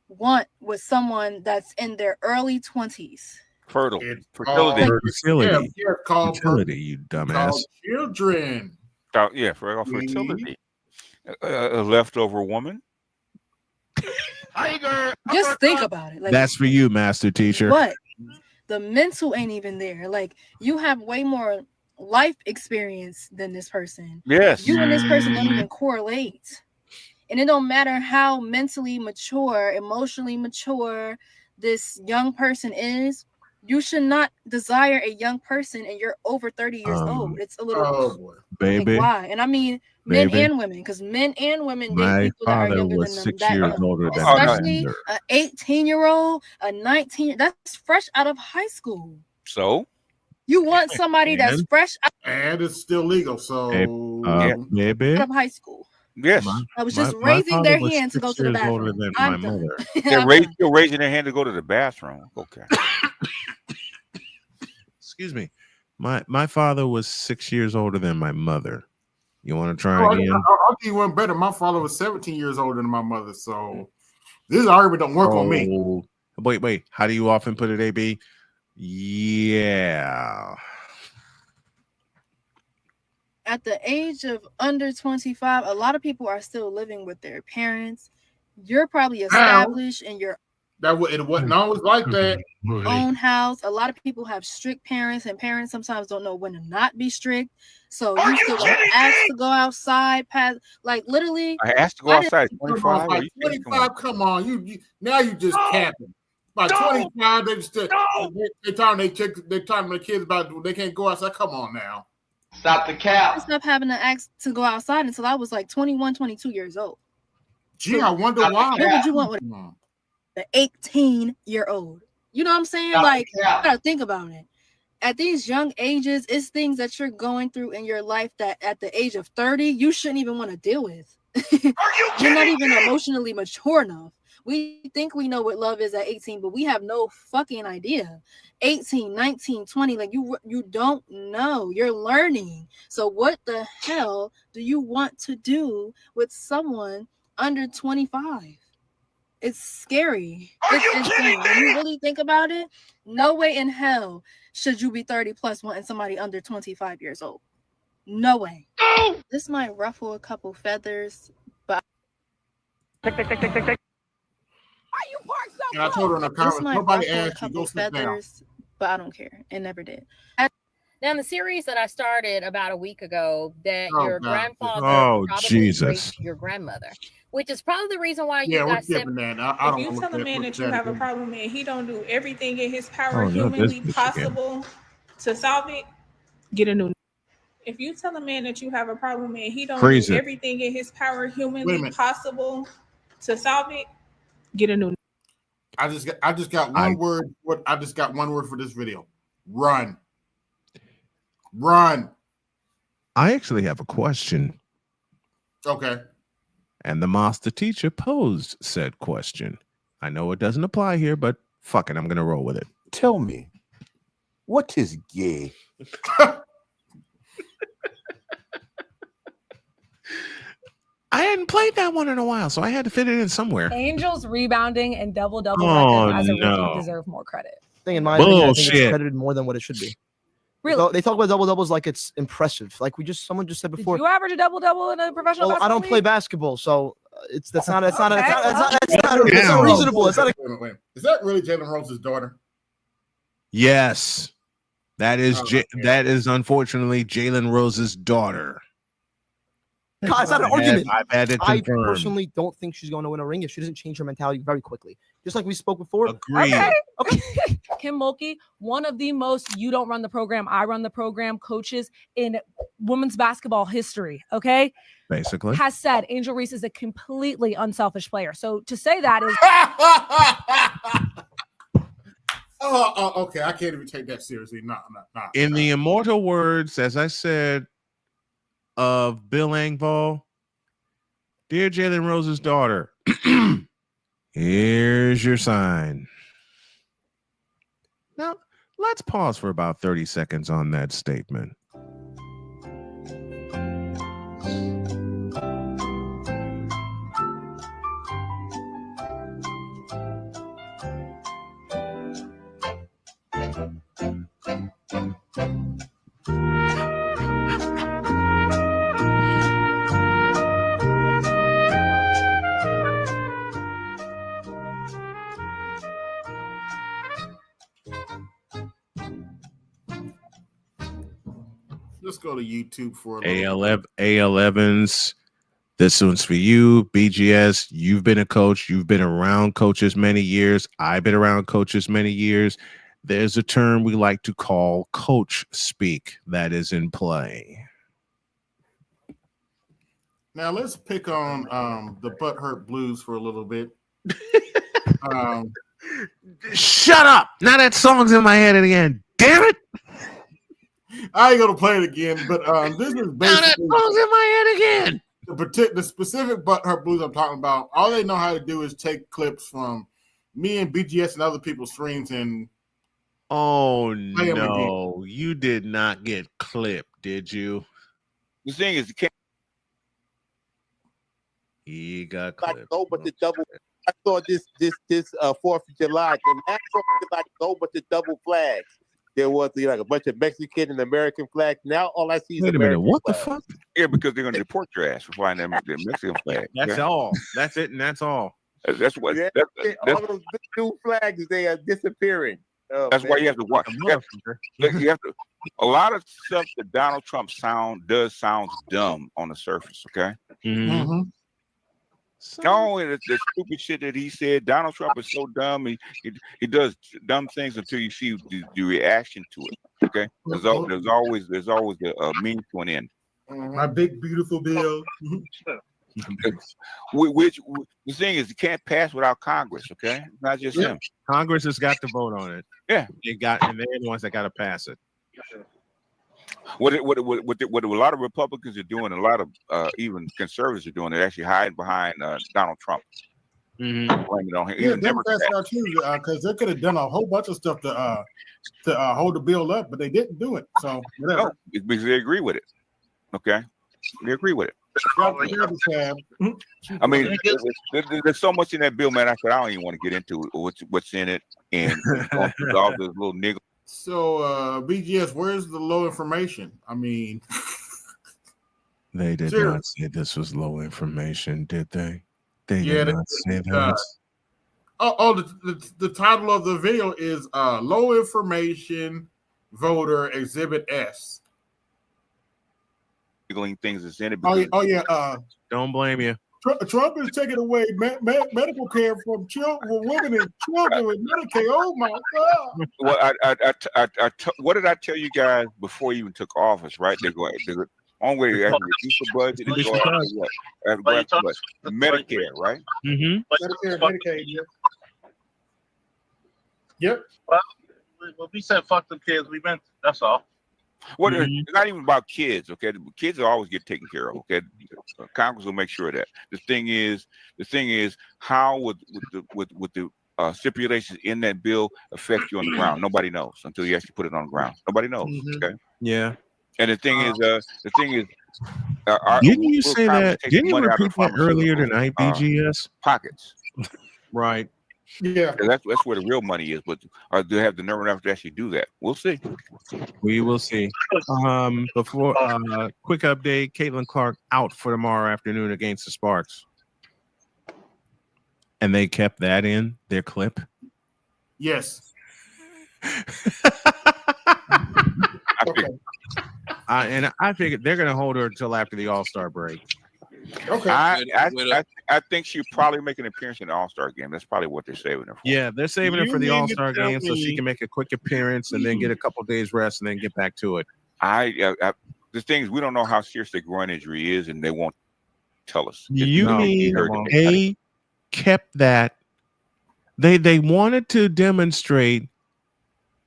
want with someone that's in their early 20s? Fertility. Fertility. Yeah, called Fertility, you dumbass. called children. Yeah, for fertility. A leftover woman. Just think about it. Like, That's for you, master teacher. what? The mental ain't even there. Like, you have way more life experience than this person. Yes. You and this person don't even correlate. And it don't matter how mentally mature, emotionally mature this young person is. You should not desire a young person and you're over 30 years old. It's a little baby. Like, why? And I mean men and women, because men and women date My people that are father younger was than them. 6 years older than my Especially mother. an 18-year-old, a 19, that's fresh out of high school. So You want somebody that's And- fresh out And it's still legal, so Baby. of high school. Yes. I was just my raising father their was hand to 6 go to the years older bathroom. than I'm my done. mother. They're still raising their hand to go to the bathroom. Okay. Excuse me. My father was 6 years older than my mother. You want to try I'll again? give you one better. My father was 17 years older than my mother, so this argument don't work on me. Wait. How do you often put it, AB? Yeah. At the age of under 25, a lot of people are still living with their parents. You're probably established in your It wasn't always like that. own house. A lot of people have strict parents, and parents sometimes don't know when to not be strict. So you still want to ask to go outside past, like literally. I asked to go outside at 25. Like 25, come on. You now you just capping. By 25, they just they telling their kids about they can't go outside. Come on now. Stop the cap. I stopped having to ask to go outside until I was like 21, 22 years old. Gee, I wonder why. What would you want with the 18-year-old? You know what I'm saying? Like, you gotta think about it. At these young ages, it's things that you're going through in your life that at the age of 30, you shouldn't even want to deal with. You're not even emotionally mature enough. We think we know what love is at 18, but we have no fucking idea. 18, 19, 20, like you don't know. You're learning. So what the hell do you want to do with someone under 25? It's scary. It's insane. When you really think about it, no way in hell should you be 30 plus wanting somebody under 25 years old. No way. This might ruffle a couple feathers, but And I told her in the comments, nobody asked you, go sit down. But I don't care. It never did. Now, the series that I started about a week ago, that your grandfather probably raped your grandmother, which is probably the reason why you guys said. If you tell a man that you have a problem and he don't do everything in his power humanly possible to solve it, get a new. If you tell a man that you have a problem and he don't do everything in his power humanly possible to solve it, get a new. I just got one word. I just got one word for this video. Run. Run. I actually have a question. Okay. And the master teacher posed said question. I know it doesn't apply here, but fuck it, I'm gonna roll with it. Tell me, what is gay? I hadn't played that one in a while, so I had to fit it in somewhere. Angels rebounding and double records as a rookie deserve more credit. In my opinion, I think it's credited more than what it should be. Really? They talk about double doubles like it's impressive. Like someone just said before. Did you average a double in a professional basketball I don't league? play basketball, so it's not reasonable. It's not. Wait. Is that really Jalen Rose's daughter? Yes, that is that is unfortunately Jalen Rose's daughter. It's not an argument. I've had it I confirmed. personally don't think she's going to win a ring if she doesn't change her mentality very quickly. Just like we spoke before. Agreed. Okay. Kim Mulkey, one of the most you don't run the program, I run the program coaches in women's basketball history. Okay. Basically. Has said Angel Reese is a completely unselfish player. So to say that is. Okay. I can't even take that seriously. No. In the immortal words, as I said, of Bill Engvall, dear Jalen Rose's daughter, here's your sign. Now, let's pause for about 30 seconds on that statement. Let's go to YouTube for a little AL Evans. This one's for you, BGS. You've been a coach. You've been around coaches many years. I've been around coaches many years. There's a term we like to call coach speak that is in play. Now let's pick on the Butthurt Blues for a little bit. Shut up! Now that song's in my head again. Damn it! I ain't gonna play it again, but this is basically now that song's in my head again. The specific Butthurt Blues I'm talking about. All they know how to do is take clips from me and BGS and other people's streams and. Oh no! You did not get clipped, did you? The thing is, you can't. He got clipped. No, but the double. I saw this 4th of July. The last 4th of July, no, but the double flags. There was like a bunch of Mexican and American flags. Now all I see is Wait a minute. What the fuck? Yeah, because they're going to deport your ass for flying them the Mexican flag. That's all. That's it, and that's all. That's what. Yeah, all those new flags, they are disappearing. Oh, that's why you have to watch. You have to. A lot of stuff that Donald Trump sounds dumb on the surface. Okay. Mm-hmm. No, the stupid shit that he said. Donald Trump is so dumb. He does dumb things until you see the reaction to it. Okay. There's always a means to an end. My big beautiful bill. Which the thing is, you can't pass without Congress. Okay, it's not just him. Congress has got to vote on it. Yeah, and they're the ones that got to pass it. What a lot of Republicans are doing, a lot of even conservatives are doing, they're actually hiding behind Donald Trump. Mm-hmm. Yeah, Democrats are too, because they could have done a whole bunch of stuff to hold the bill up, but they didn't do it. So whatever. No, because they agree with it. Okay, they agree with it. I mean, there's so much in that bill, man. I don't even want to get into what's in it and all those little niggles. So, BGS, where's the low information? I mean, they did not say this was low information, did they? They did not say that. The title of the video is Low Information Voter Exhibit S. Things that's in it. Don't blame you. Trump is taking away medical care from women and children with Medicaid. Oh my God! Well, what did I tell you guys before you even took office? Right? They're the only way to reduce the budget is go after what? Medicare, right? Mm-hmm. Medicare, Medicaid. Yep. Well, we said fuck them kids. We meant that's all. Well, it's not even about kids, okay? Kids will always get taken care of, okay? Congress will make sure of that. The thing is, how would the stipulations in that bill affect you on the ground? Nobody knows until you actually put it on the ground. Nobody knows, okay? Yeah. And the thing is, didn't you say that? Didn't you repeat that earlier tonight, BGS? Pockets. Right. Yeah, that's where the real money is. But do they have the nerve enough to actually do that? We'll see. We will see. Before quick update: Caitlin Clark out for tomorrow afternoon against the Sparks, and they kept that in their clip. Yes. I figured they're going to hold her until after the All-Star break. Okay. I think she'll probably make an appearance in the All-Star game. That's probably what they're saving her for. Yeah, they're saving her for the All-Star game so she can make a quick appearance and then get a couple days rest and then get back to it. The thing is, we don't know how serious the groin injury is, and they won't tell us. They kept that. They wanted to demonstrate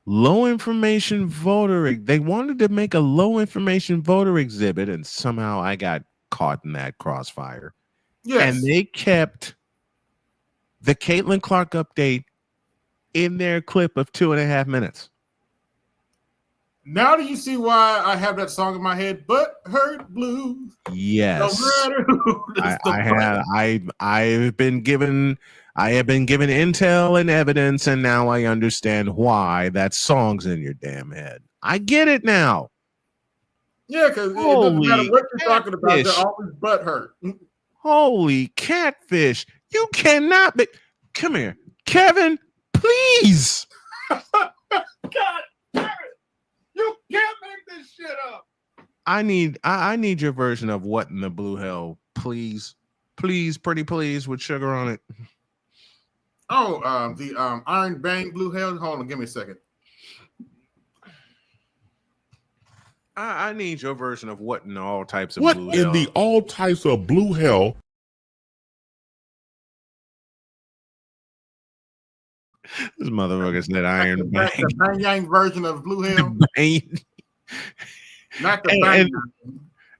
low information voter. They wanted to make a low information voter exhibit, and somehow I got caught in that crossfire. Yes. And they kept the Caitlin Clark update in their clip of 2.5 minutes. Now do you see why I have that song in my head? Butthurt Blues. Yes. No matter who I have been given intel and evidence, and now I understand why that song's in your damn head. I get it now. Yeah, because it doesn't matter what you're talking about, they're always butthurt. Holy catfish. You cannot be. Come here. Kevin, please. God damn it. You can't make this shit up. I need your version of What in the Blue Hell, please, pretty please, with sugar on it. Oh, the Iron Bang Blue Hell. Hold on, give me a second. I need your version of What in all types of What blue in hell. the all types of blue hell? This motherfucker said Iron Bang. The Bang Yang version of Blue Hell. Not the Bang Yang.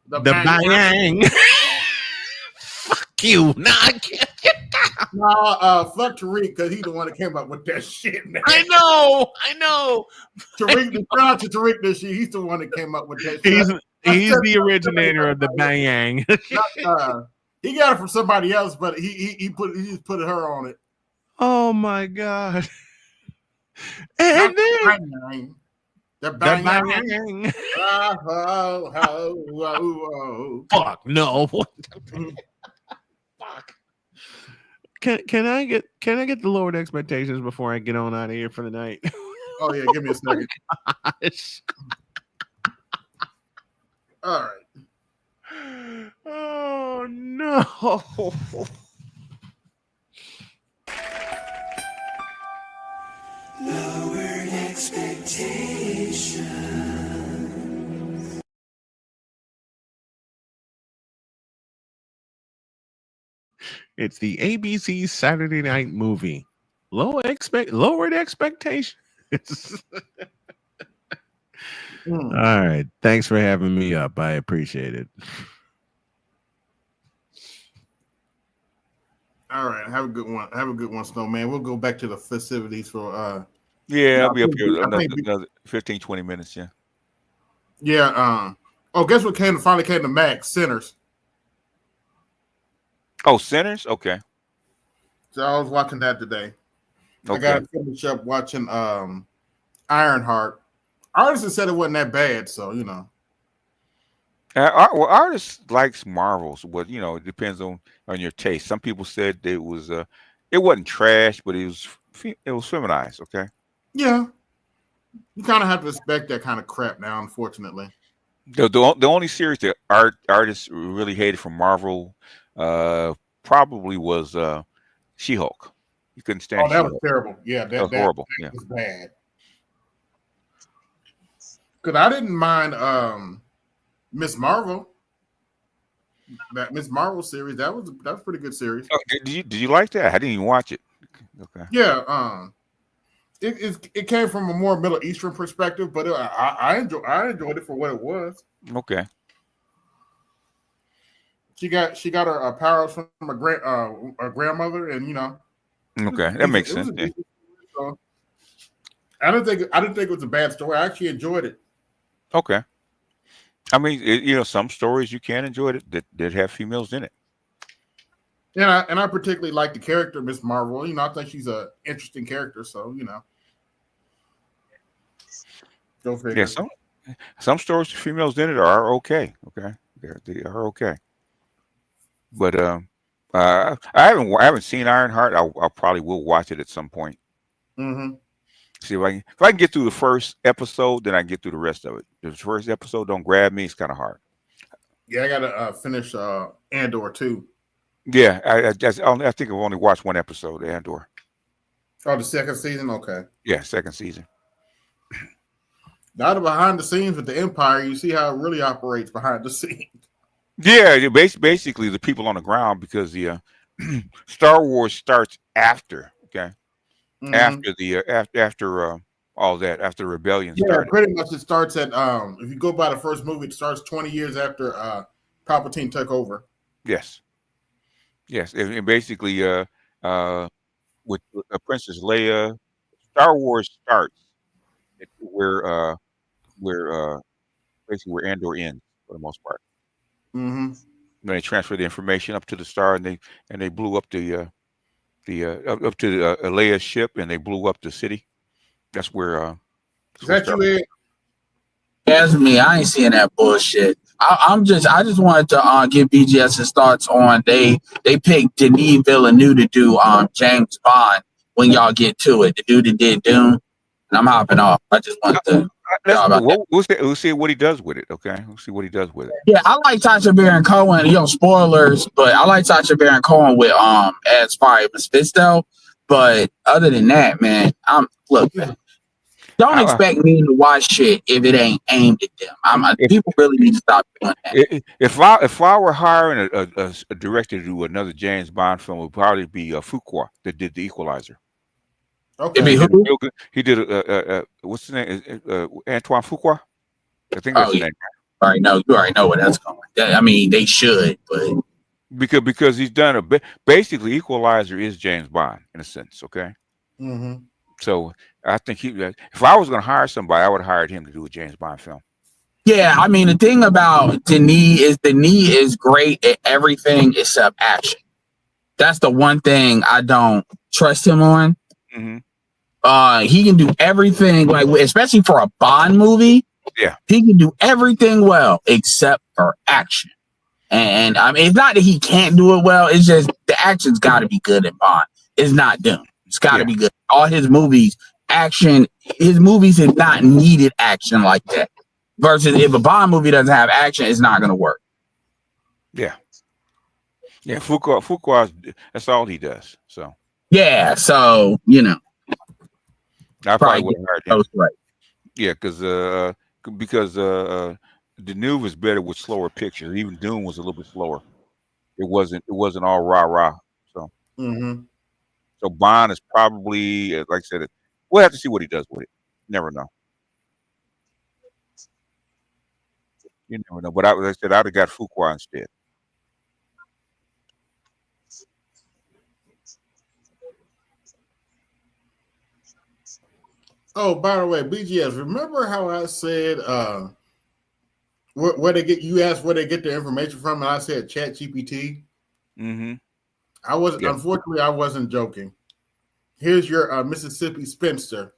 The Bang. Fuck you. Nah, I can't get down. No, fuck Tariq, because he's the one that came up with that shit, man. I know. Tariq, shout out to Tariq this year. He's the one that came up with that shit. He's the originator of the Bang Yang. He got it from somebody else, but he just put her on it. Oh my god. And then the Bang Yang. Fuck no. Fuck. Can I get the lowered expectations before I get on out of here for the night? Oh yeah, give me a second. Gosh. All right. Oh no. Lowered expectations. It's the ABC Saturday Night Movie. Lowered expectations. All right. Thanks for having me up. I appreciate it. All right. Have a good one, Snowman. We'll go back to the festivities for I'll be up here another 15, 20 minutes, yeah. Yeah, guess what finally came to Max? Sinners. Oh, Sinners? Okay. So I was watching that today. Okay. I got to finish up watching Ironheart. Artists said it wasn't that bad, so you know. Well, artists likes Marvels, but you know, it depends on your taste. Some people said it wasn't trash, but it was feminized. Okay. Yeah, you kind of have to expect that kind of crap now, unfortunately. The only series that artists really hated from Marvel probably was She-Hulk. You couldn't stand. Oh, that was terrible. Yeah, that was horrible. That was bad. Because I didn't mind Miss Marvel. That Miss Marvel series, that was a pretty good series. Oh, did you like that? I didn't even watch it. Okay. Yeah, it came from a more Middle Eastern perspective, but I enjoyed it for what it was. Okay. She got her powers from her grandmother, and you know. Okay, that makes sense. So, I didn't think it was a bad story. I actually enjoyed it. Okay. I mean, some stories you can enjoy that have females in it. Yeah, and I particularly like the character Miss Marvel. You know, I think she's an interesting character. So you know, go figure. Yeah, some stories with females in it are okay. Okay, they are okay. But I haven't seen Ironheart. I probably will watch it at some point. Mm-hmm. See if I can get through the first episode, then I can get through the rest of it. If the first episode don't grab me, it's kind of hard. Yeah, I gotta finish Andor too. Yeah, I think I've only watched one episode of Andor. Oh, the second season? Okay. Yeah, second season. Now the behind the scenes with the Empire, you see how it really operates behind the scenes. Yeah, basically the people on the ground, because the Star Wars starts after. Okay. Mm-hmm. After all that, after the rebellion started. Pretty much it starts at if you go by the first movie, it starts 20 years after Palpatine took over. Yes, and basically with Princess Leia, Star Wars starts where basically where Andor ends for the most part. Mm-hmm. When they transfer the information up to the star, and they blew up the up to the Leia's ship, and they blew up the city. That's where. Is that you, Ed? That's me. I ain't seeing that bullshit. I just wanted to give BGS his thoughts on they picked Denis Villeneuve to do James Bond when y'all get to it. The dude that did Doom, and I'm hopping off. I just wanted to We'll see what he does with it. Okay, we'll see what he does with it. Yeah, I like Sacha Baron Cohen. Spoilers, but I like Sacha Baron Cohen with as far as Mephisto. But other than that, man, man, don't expect me to watch shit if it ain't aimed at them. People really need to stop doing that. If I were hiring a director to do another James Bond film, it would probably be Fuqua that did The Equalizer. Okay. He did what's his name? Antoine Fuqua. I think that's his name. You already know where that's going. I mean, they should, but because he's done basically Equalizer is James Bond in a sense. Okay. Mm-hmm. So I think if I was going to hire somebody, I would have hired him to do a James Bond film. Yeah, I mean, the thing about Denis is great at everything except action. That's the one thing I don't trust him on. Mm-hmm. He can do everything, like especially for a Bond movie. Yeah, he can do everything well except for action. And I mean, it's not that he can't do it well. It's just the action's got to be good in Bond. It's not doomed. It's got to be good. All his movies, his movies have not needed action like that. Versus if a Bond movie doesn't have action, it's not going to work. Yeah. Yeah, Fuqua, that's all he does. So yeah, so I probably would have hired him. Right. Yeah, because Denis was better with slower pictures. Even Dune was a little bit slower. It wasn't all rah. So so Bond is probably, like I said, we'll have to see what he does with it. Never know. You never know. But like I said, I'd have got Fuqua instead. Oh, by the way, BGS, remember how I said where they get? You asked where they get their information from, and I said ChatGPT. Mm-hmm. Unfortunately, I wasn't joking. Here's your Mississippi spinster.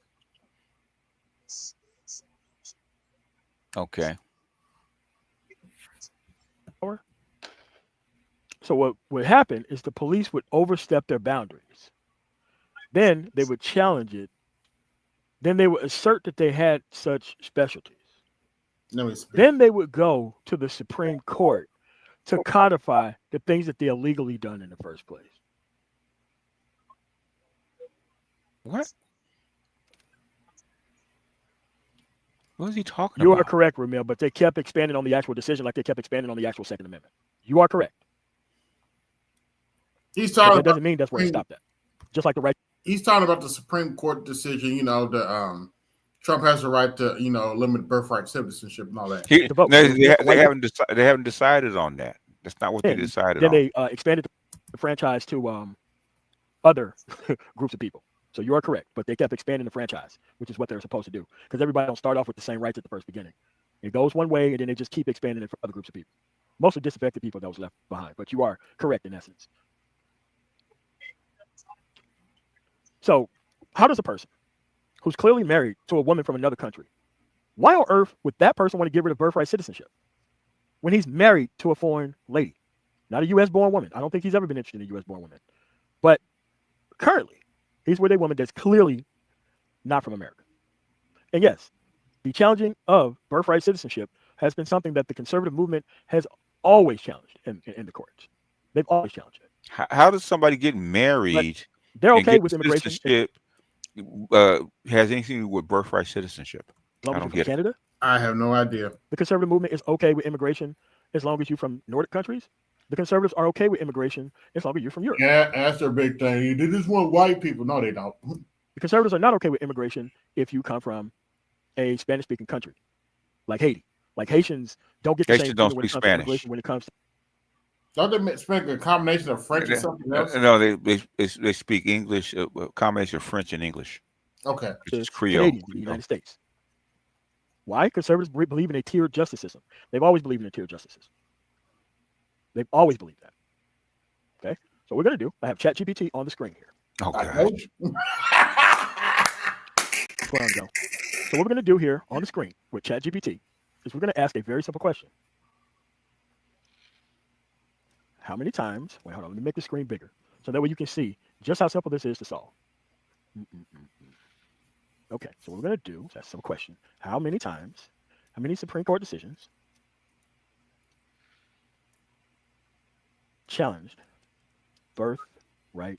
Okay. So what would happen is the police would overstep their boundaries. Then they would challenge it. Then they would assert that they had such specialties. Then they would go to the Supreme Court to codify the things that they illegally done in the first place. What? What is he talking You about? are correct, Ramil, but they kept expanding on the actual decision like they kept expanding on the actual Second Amendment. You are correct. He's talking. That doesn't mean that's where it stopped at. Just like the right. He's talking about the Supreme Court decision. Trump has the right to limit birthright citizenship and all that. They haven't decided on that. That's not what they decided on. Then they expanded the franchise to other groups of people. So you are correct, but they kept expanding the franchise, which is what they're supposed to do, because everybody don't start off with the same rights at the first beginning. It goes one way, and then they just keep expanding it for other groups of people. Mostly disaffected people that was left behind, but you are correct in essence. So how does a person who's clearly married to a woman from another country, why on earth would that person want to get rid of birthright citizenship when he's married to a foreign lady, not a U.S.-born woman? I don't think he's ever been interested in a U.S.-born woman. But currently, he's with a woman that's clearly not from America. And yes, the challenging of birthright citizenship has been something that the conservative movement has always challenged in the courts. They've always challenged it. How does somebody get married? But they're okay with immigration. Has anything to do with birthright citizenship? I don't get Canada? I have no idea. The conservative movement is okay with immigration as long as you're from Nordic countries. The conservatives are okay with immigration as long as you're from Europe. Yeah, that's their big thing. They just want white people. No, they don't. The conservatives are not okay with immigration if you come from a Spanish-speaking country, like Haiti. Like Haitians don't get the same don't speak Spanish when it comes to. Don't they speak a combination of French and something else? No, they speak English, a combination of French and English. Okay. It's Creole. Canadians in the United States. Why? Conservatives believe in a tiered justice system. They've always believed in a tiered justice system. They've always believed that. Okay? So what we're going to do, I have ChatGPT on the screen here. Oh, God. That's where I'm going. So what we're going to do here on the screen with ChatGPT is we're going to ask a very simple question. How many times, wait, hold on, let me make the screen bigger so that way you can see just how simple this is to solve. Okay, so what we're going to do, that's some question. How many Supreme Court decisions challenged birthright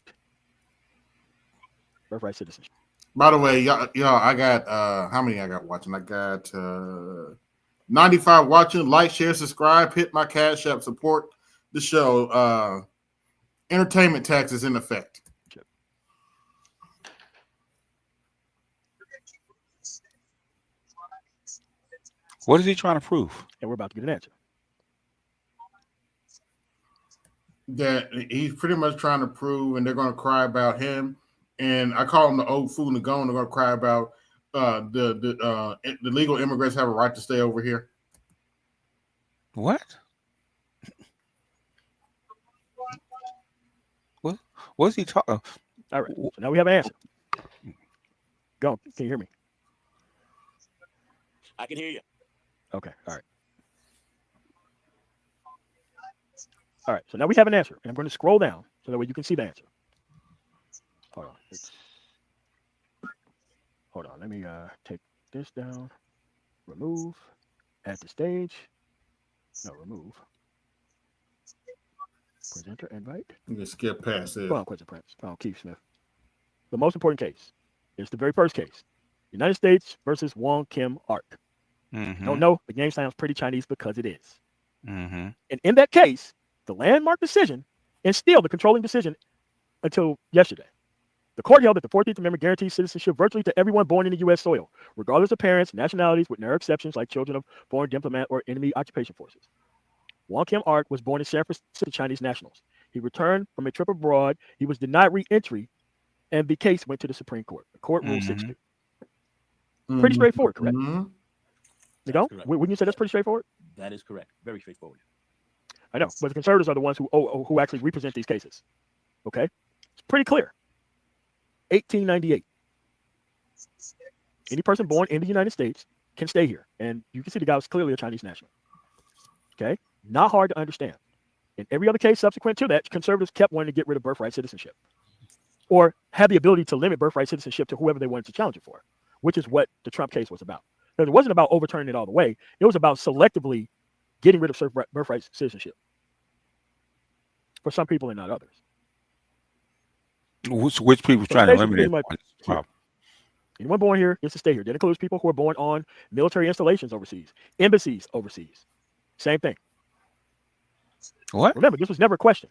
citizenship? By the way, y'all, I got how many I got watching? I got 95 watching. Like, share, subscribe, hit my Cash App, support the show. Entertainment tax is in effect. What is he trying to prove? And we're about to get an answer. That he's pretty much trying to prove, and they're going to cry about him. And I call him the old fool and gone. They're going to cry about the legal immigrants have a right to stay over here. What? What's he talking? All right. So now we have an answer. Go. Can you hear me? I can hear you. Okay. All right. All right. So now we have an answer, and I'm going to scroll down so that way you can see the answer. Hold on. Let me take this down. Remove. Add to stage. No, remove. Presenter invite. You can skip past it. Well, Keith Smith. The most important case is the very first case. United States versus Wong Kim Ark. Mm-hmm. Don't know. The name sounds pretty Chinese because it is. Mm-hmm. And in that case, the landmark decision, and still the controlling decision until yesterday, the court held that the 14th Amendment guarantees citizenship virtually to everyone born in the U.S. soil, regardless of parents, nationalities, with narrow exceptions like children of foreign diplomat or enemy occupation forces. Wong Kim Ark was born in San Francisco, Chinese nationals. He returned from a trip abroad. He was denied re-entry, and the case went to the Supreme Court. The court ruled 6-2. Pretty straightforward, correct? You know, wouldn't you say that's pretty straightforward? That is correct. Very straightforward. I know, but the conservatives are the ones who actually represent these cases. Okay, it's pretty clear. 1898. Any person born in the United States can stay here, and you can see the guy was clearly a Chinese national. Okay, not hard to understand. In every other case subsequent to that, conservatives kept wanting to get rid of birthright citizenship, or had the ability to limit birthright citizenship to whoever they wanted to challenge it for, which is what the Trump case was about. Because it wasn't about overturning it all the way. It was about selectively getting rid of birthright citizenship for some people and not others. Which people trying to eliminate? Anyone born here gets to stay here. That includes people who are born on military installations overseas, embassies overseas. Same thing. What? Remember, this was never a question.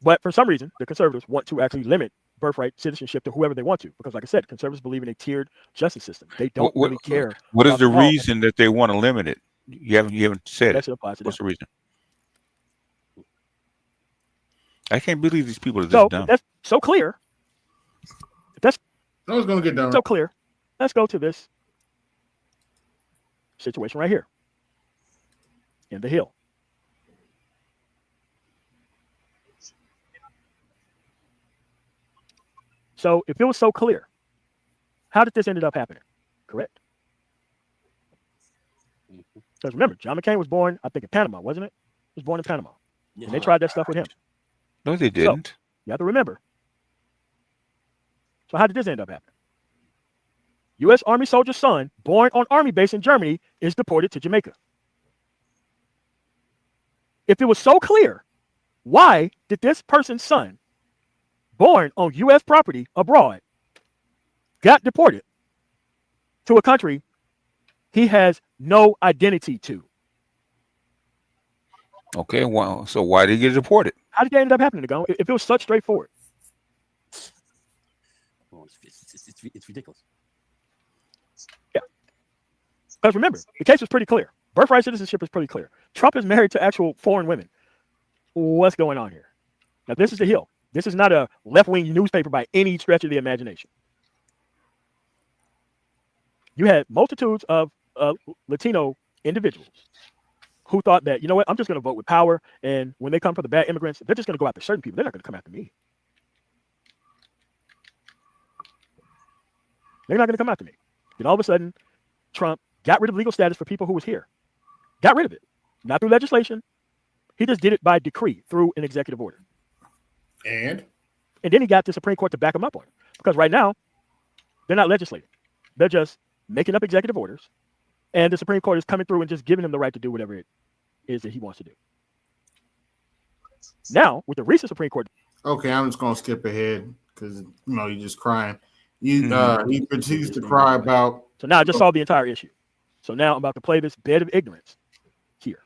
But for some reason, the conservatives want to actually limit birthright citizenship to whoever they want to, because, like I said, conservatives believe in a tiered justice system. They don't really care. What is the reason that they want to limit it? You haven't said it. What's the reason? I can't believe these people are this dumb. That's so clear. That's I was going to get done. So clear. Let's go to this situation right here in the Hill. So if it was so clear, how did this end up happening? Correct. Because remember, John McCain was born, I think, in Panama, wasn't it? He was born in Panama. Yes. And they tried that stuff with him. No, they didn't. So, you have to remember. So how did this end up happening? U.S. Army soldier's son, born on Army base in Germany, is deported to Jamaica. If it was so clear, why did this person's son, born on U.S. property abroad, got deported to a country he has no identity to? Okay, well, so why did he get deported? How did that end up happening, Ago? If it was such straightforward? Well, it's ridiculous. Yeah. Because remember, the case was pretty clear. Birthright citizenship is pretty clear. Trump is married to actual foreign women. What's going on here? Now, this is the Hill. This is not a left-wing newspaper by any stretch of the imagination. You had multitudes of Latino individuals who thought that, you know what, I'm just going to vote with power, and when they come for the bad immigrants, they're just going to go after certain people. They're not going to come after me. They're not going to come after me. Then all of a sudden, Trump got rid of legal status for people who was here. Got rid of it. Not through legislation. He just did it by decree through an executive order. And then he got the Supreme Court to back him up on it. Because right now, They're not legislating. They're just making up executive orders, and the Supreme Court is coming through and just giving him the right to do whatever it is that he wants to do. Now, with the recent Supreme Court. Okay, I'm just gonna skip ahead because you're just crying. He proceeds to cry about. So now I just solved the entire issue. So now I'm about to play this bed of ignorance here.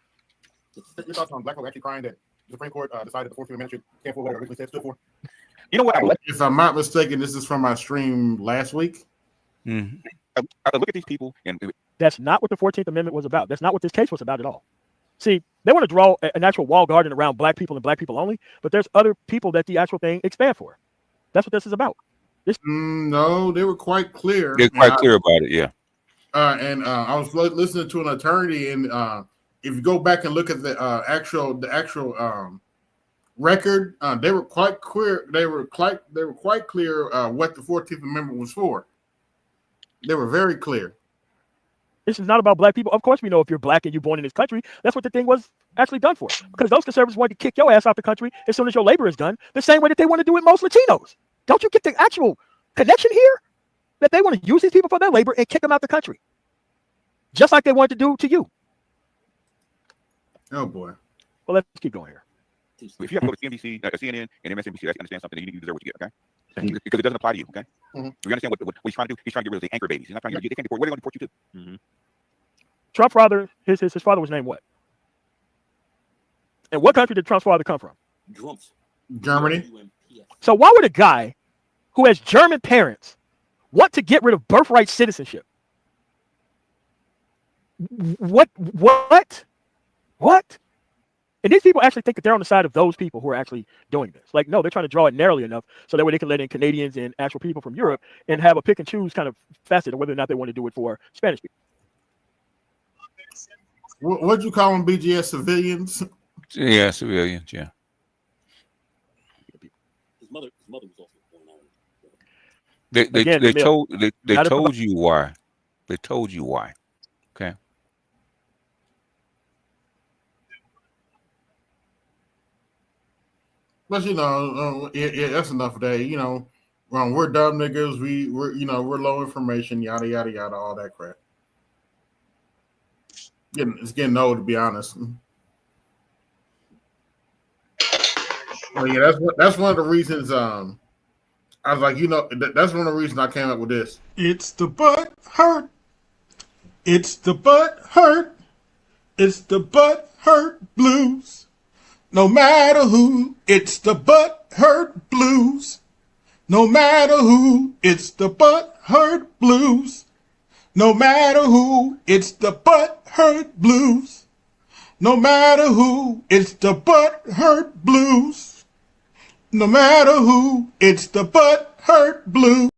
Your thoughts on black folk actually crying that the Supreme Court decided the 14th Amendment can't for what it originally said stood for? You know what? If I'm not mistaken, this is from my stream last week. Mm-hmm. I look at these people, and that's not what the 14th Amendment was about. That's not what this case was about at all. See, they want to draw an actual wall garden around black people and black people only, but there's other people that the actual thing expand for. That's what this is about. No, they were quite clear. They're quite clear about it, yeah. I was listening to an attorney, and if you go back and look at the actual record, they were quite clear. They were quite clear what the 14th Amendment was for. They were very clear. This is not about black people. Of course, we know if you're black and you're born in this country, that's what the thing was actually done for. Because those conservatives wanted to kick your ass out the country as soon as your labor is done, the same way that they want to do with most Latinos. Don't you get the actual connection here? That they want to use these people for their labor and kick them out the country. Just like they wanted to do to you. Oh, boy. Well, let's keep going here. If you have to go to CNBC, CNN, and MSNBC, you understand something, you deserve what you get, okay? Because it doesn't apply to you, okay? Mm-hmm. You understand what he's trying to do? He's trying to get rid of the anchor babies. He's not trying to get, they can't deport. Where are they going to deport you to? Mm-hmm. Trump's father, his father was named what? And what country did Trump's father come from? Germany. So why would a guy who has German parents want to get rid of birthright citizenship? What? And these people actually think that they're on the side of those people who are actually doing this. Like, no, they're trying to draw it narrowly enough so that way they can let in Canadians and actual people from Europe and have a pick and choose kind of facet of whether or not they want to do it for Spanish people. What'd you call them, BGS civilians? Yeah, civilians, yeah. His mother was also born on. They told you why. They told you why. Okay. But that's enough of that. We're dumb niggas. We're low information. Yada yada yada. All that crap. It's getting old, to be honest. Well, yeah, that's one of the reasons. I was like, that's one of the reasons I came up with this. It's the butt hurt. It's the butt hurt. It's the butt hurt blues. No matter who, it's the butt hurt blues. No matter who, it's the butt hurt blues. No matter who, it's the butt hurt blues. No matter who, it's the butt hurt blues. No matter who, it's the butt hurt blues.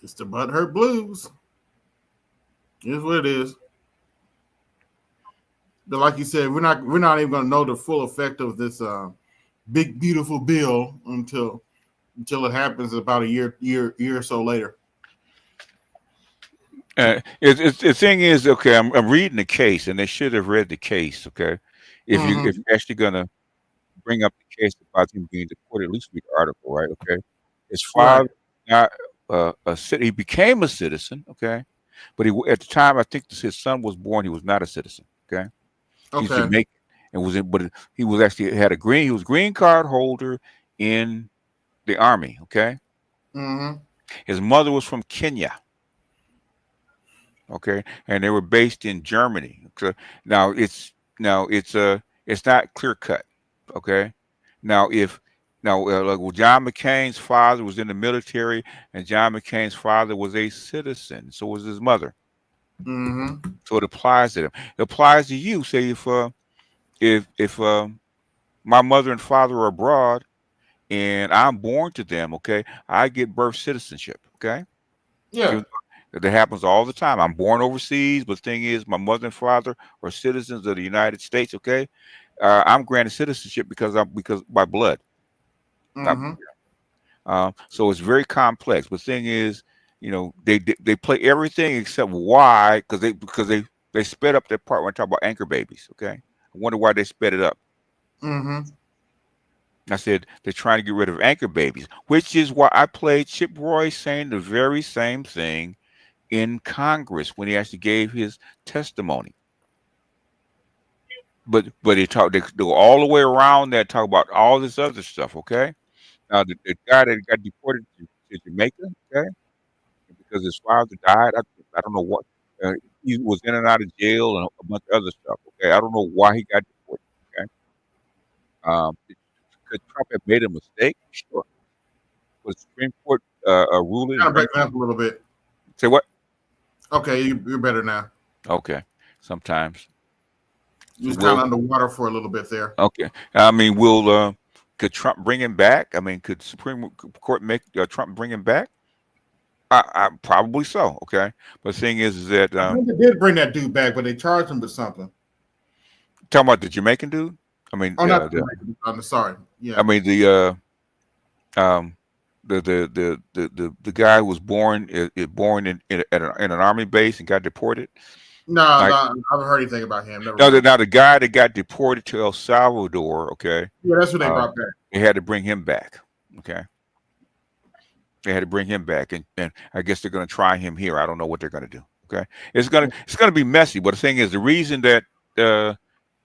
It's the butt hurt blues. Here's what it is. But like you said, we're not even going to know the full effect of this big beautiful bill until it happens about a year or so later. The thing is, okay, I'm reading the case, and they should have read the case. Okay, if you're actually going to bring up the case about him being deported, at least read the article, right? Okay, his father not a citizen. He became a citizen. Okay, but at the time I think his son was born, he was not a citizen. Okay. He's Jamaican and but he was actually he was green card holder in the army. Okay. Mm-hmm. His mother was from Kenya. Okay, and they were based in Germany. So now it's not clear cut. Okay, like John McCain's father was in the military, and John McCain's father was a citizen. So was his mother. Mm-hmm. So it applies to them. It applies to you. Say if my mother and father are abroad and I'm born to them, okay, I get birth citizenship. Okay. Yeah. That happens all the time. I'm born overseas, but the thing is, my mother and father are citizens of the United States. Okay. I'm granted citizenship because by blood. Mm-hmm. So it's very complex. But the thing is, they play everything except why, because they sped up that part when I talk about anchor babies. Okay, I wonder why they sped it up. Mm-hmm. I said they're trying to get rid of anchor babies, which is why I played Chip Roy saying the very same thing in Congress when he actually gave his testimony. But they go all the way around that, talk about all this other stuff. Okay, now the guy that got deported to Jamaica, okay, because his father died. I don't know what he was in and out of jail and a bunch of other stuff. Okay, I don't know why he got deported. Okay, could Trump have made a mistake? Sure. Was the Supreme Court a ruling? Kind of break up a little bit. Say what? Okay, you're better now. Okay, sometimes. You was kind of underwater for a little bit there. Okay, I mean, could Trump bring him back? I mean, could Supreme Court make Trump bring him back? I probably so. Okay, but the thing is that I think they did bring that dude back, but they charged him with something. Talking about the Jamaican dude. I mean, not the Jamaican. I'm sorry. Yeah. I mean the guy who was born in an army base and got deported. No, I haven't heard anything about him. Now the guy that got deported to El Salvador, okay. Yeah, that's what they brought back. They had to bring him back. Okay. They had to bring him back, and I guess they're going to try him here. I don't know what they're going to do. Okay, it's going to be messy. But the thing is, the reason that the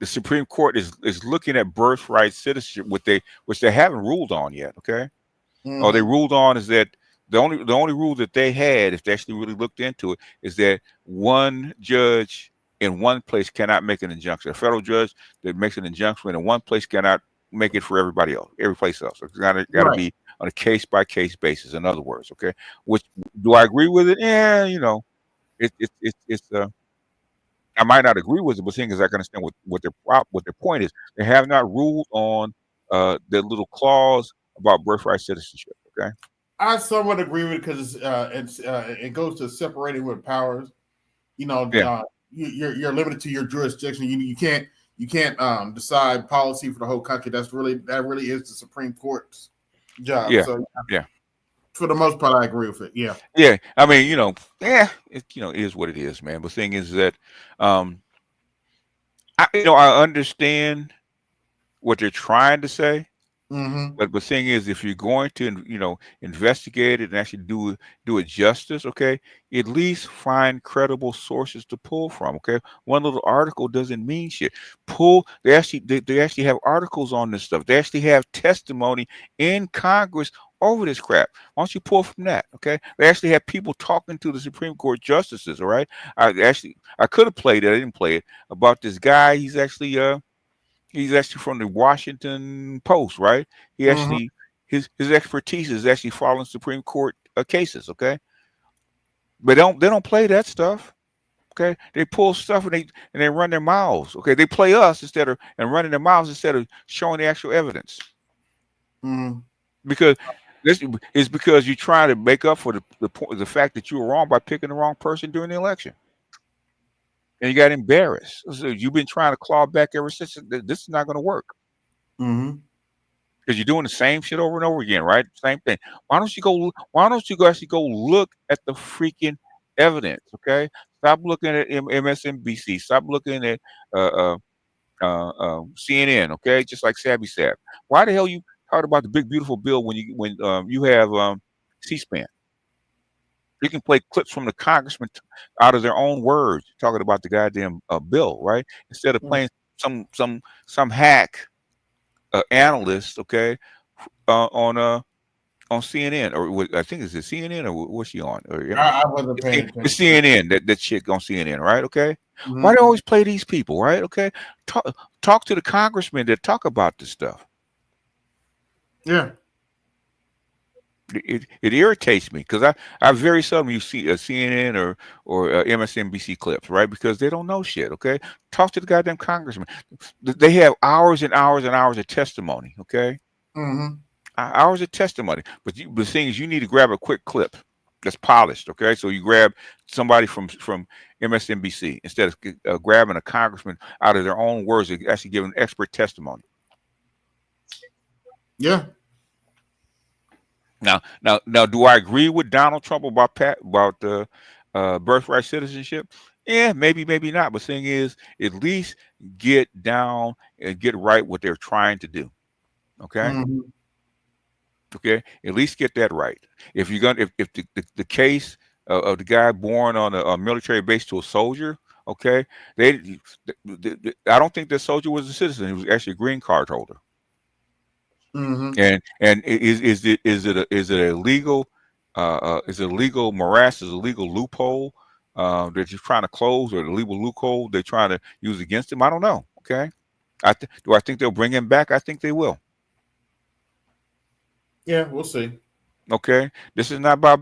Supreme Court is looking at birthright citizenship, which they haven't ruled on yet. Okay, or they ruled on is that the only rule that they had, if they actually really looked into it, is that one judge in one place cannot make an injunction. A federal judge that makes an injunction in one place cannot make it for everybody else, every place else. It's got to be on a case by case basis. In other words, okay. Which do I agree with it? Yeah, it's I might not agree with it, but the thing is, I can understand what their point is. They have not ruled on the little clause about birthright citizenship. Okay. I somewhat agree with it because it goes to separating with powers. You're limited to your jurisdiction. You can't decide policy for the whole country. That really is the Supreme Court's job. Yeah. So, yeah. For the most part, I agree with it. Yeah. Yeah. I mean, it is what it is, man. But the thing is that, I understand what they're trying to say. Mm-hmm. But the thing is, if you're going to, investigate it and actually do it justice, okay, at least find credible sources to pull from. Okay, one little article doesn't mean shit. They actually have articles on this stuff. They actually have testimony in Congress over this crap. Why don't you pull from that? Okay, they actually have people talking to the Supreme Court justices. All right, I could have played it. I didn't play it about this guy. He's actually from the Washington Post, right? He actually his expertise is actually following Supreme Court cases, okay? But they don't play that stuff, okay? They pull stuff and they run their mouths, okay? They play us and running their mouths instead of showing the actual evidence. Because this is because you try to make up for the fact that you were wrong by picking the wrong person during the election. And you got embarrassed. So you've been trying to claw back ever since. This is not going to work. Because you're doing the same shit over and over again, right? Same thing. Why don't you actually go look at the freaking evidence? Okay, stop looking at MSNBC. Stop looking at CNN. Okay, just like Sabby said. Why the hell you talk about the big beautiful bill when you have C-SPAN? You can play clips from the congressman out of their own words talking about the goddamn bill, right? Instead of playing some hack analyst, okay, on CNN or I think it's CNN or what's she on? I wasn't paying attention. It's CNN that chick on CNN, right? Okay, why do they always play these people, right? Okay, talk to the congressmen that talk about this stuff. Yeah. It irritates me because I very seldom you see a CNN or MSNBC clips, right? Because they don't know shit. Okay, talk to the goddamn congressman. They have hours and hours and hours of testimony. Okay, hours of testimony. But the thing is, you need to grab a quick clip that's polished. Okay, so you grab somebody from MSNBC instead of grabbing a congressman out of their own words and actually giving expert testimony. Yeah. Now, do I agree with Donald Trump about the birthright citizenship? Yeah, maybe not. But the thing is, at least get down and get right what they're trying to do. Okay. Mm-hmm. Okay. At least get that right. If you're gonna, if the case of the guy born on a military base to a soldier, okay, I don't think that soldier was a citizen. He was actually a green card holder. Mm-hmm. And is it a legal is it a legal morass, is a legal loophole that you're trying to close, or the legal loophole they're trying to use against him? I don't know. Okay. Do I think they'll bring him back? I think they will. Yeah, we'll see. Okay. This is not about,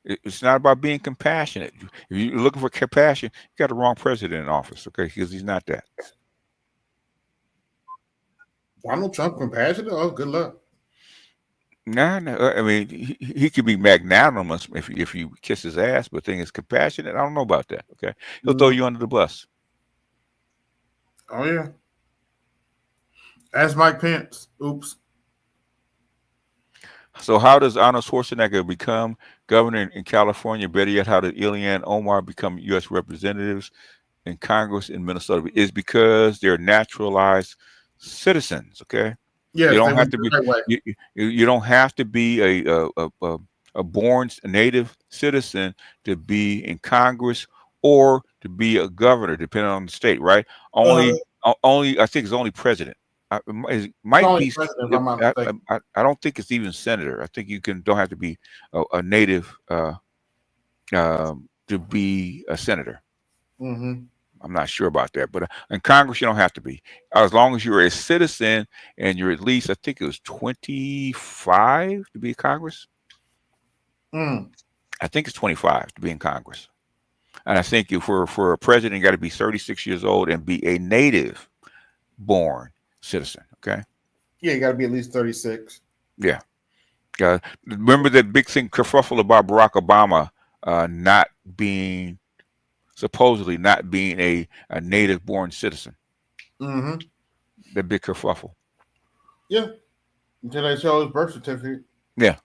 it's not about being compassionate. If you're looking for compassion, you got the wrong president in office, okay? Because he's not that. Donald Trump compassionate? Oh, good luck. No. I mean, he could be magnanimous if you kiss his ass, but the thing is compassionate. I don't know about that. Okay. He'll throw you under the bus. Oh, yeah. Ask Mike Pence. Oops. So how does Arnold Schwarzenegger become governor in California? Better yet, how did Ilhan Omar become U.S. representatives in Congress in Minnesota? Is because they're naturalized citizens. Okay. Yes, you don't have to be. You don't have to be a born native citizen to be in Congress or to be a governor, depending on the state. Right? Only I think it's only president. It might be. I don't think it's even senator. I think you don't have to be a native to be a senator. Mm-hmm. I'm not sure about that, but in Congress you don't have to be, as long as you're a citizen and you're at least, I think it was 25 to be in Congress. Mm. I think it's 25 to be in Congress, and I think for a president, you got to be 36 years old and be a native born citizen. Okay. Yeah, you got to be at least 36. Yeah. Remember that big thing kerfuffle about Barack Obama supposedly not being a native born citizen. Mm-hmm. That big kerfuffle. Yeah. Until they show his birth certificate. Yeah.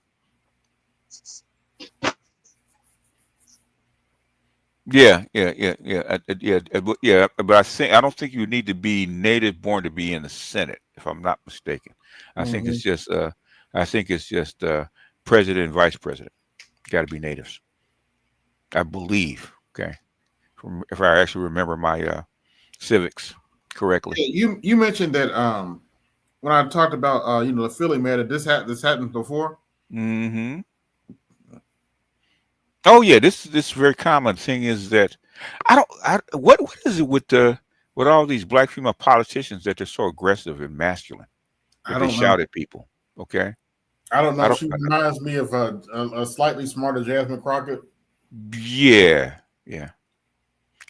Yeah. But I don't think you need to be native born to be in the Senate, if I'm not mistaken. I think it's just president and vice president. Got to be natives, I believe. Okay, if I actually remember my civics correctly. Yeah, you mentioned that when I talked about the Philly matter, this happened before. Mm-hmm. Oh yeah, this very common thing is that what is it with all these black female politicians that they're so aggressive and masculine that they shout at people? Okay, I don't know. She reminds me of a slightly smarter Jasmine Crockett. Yeah.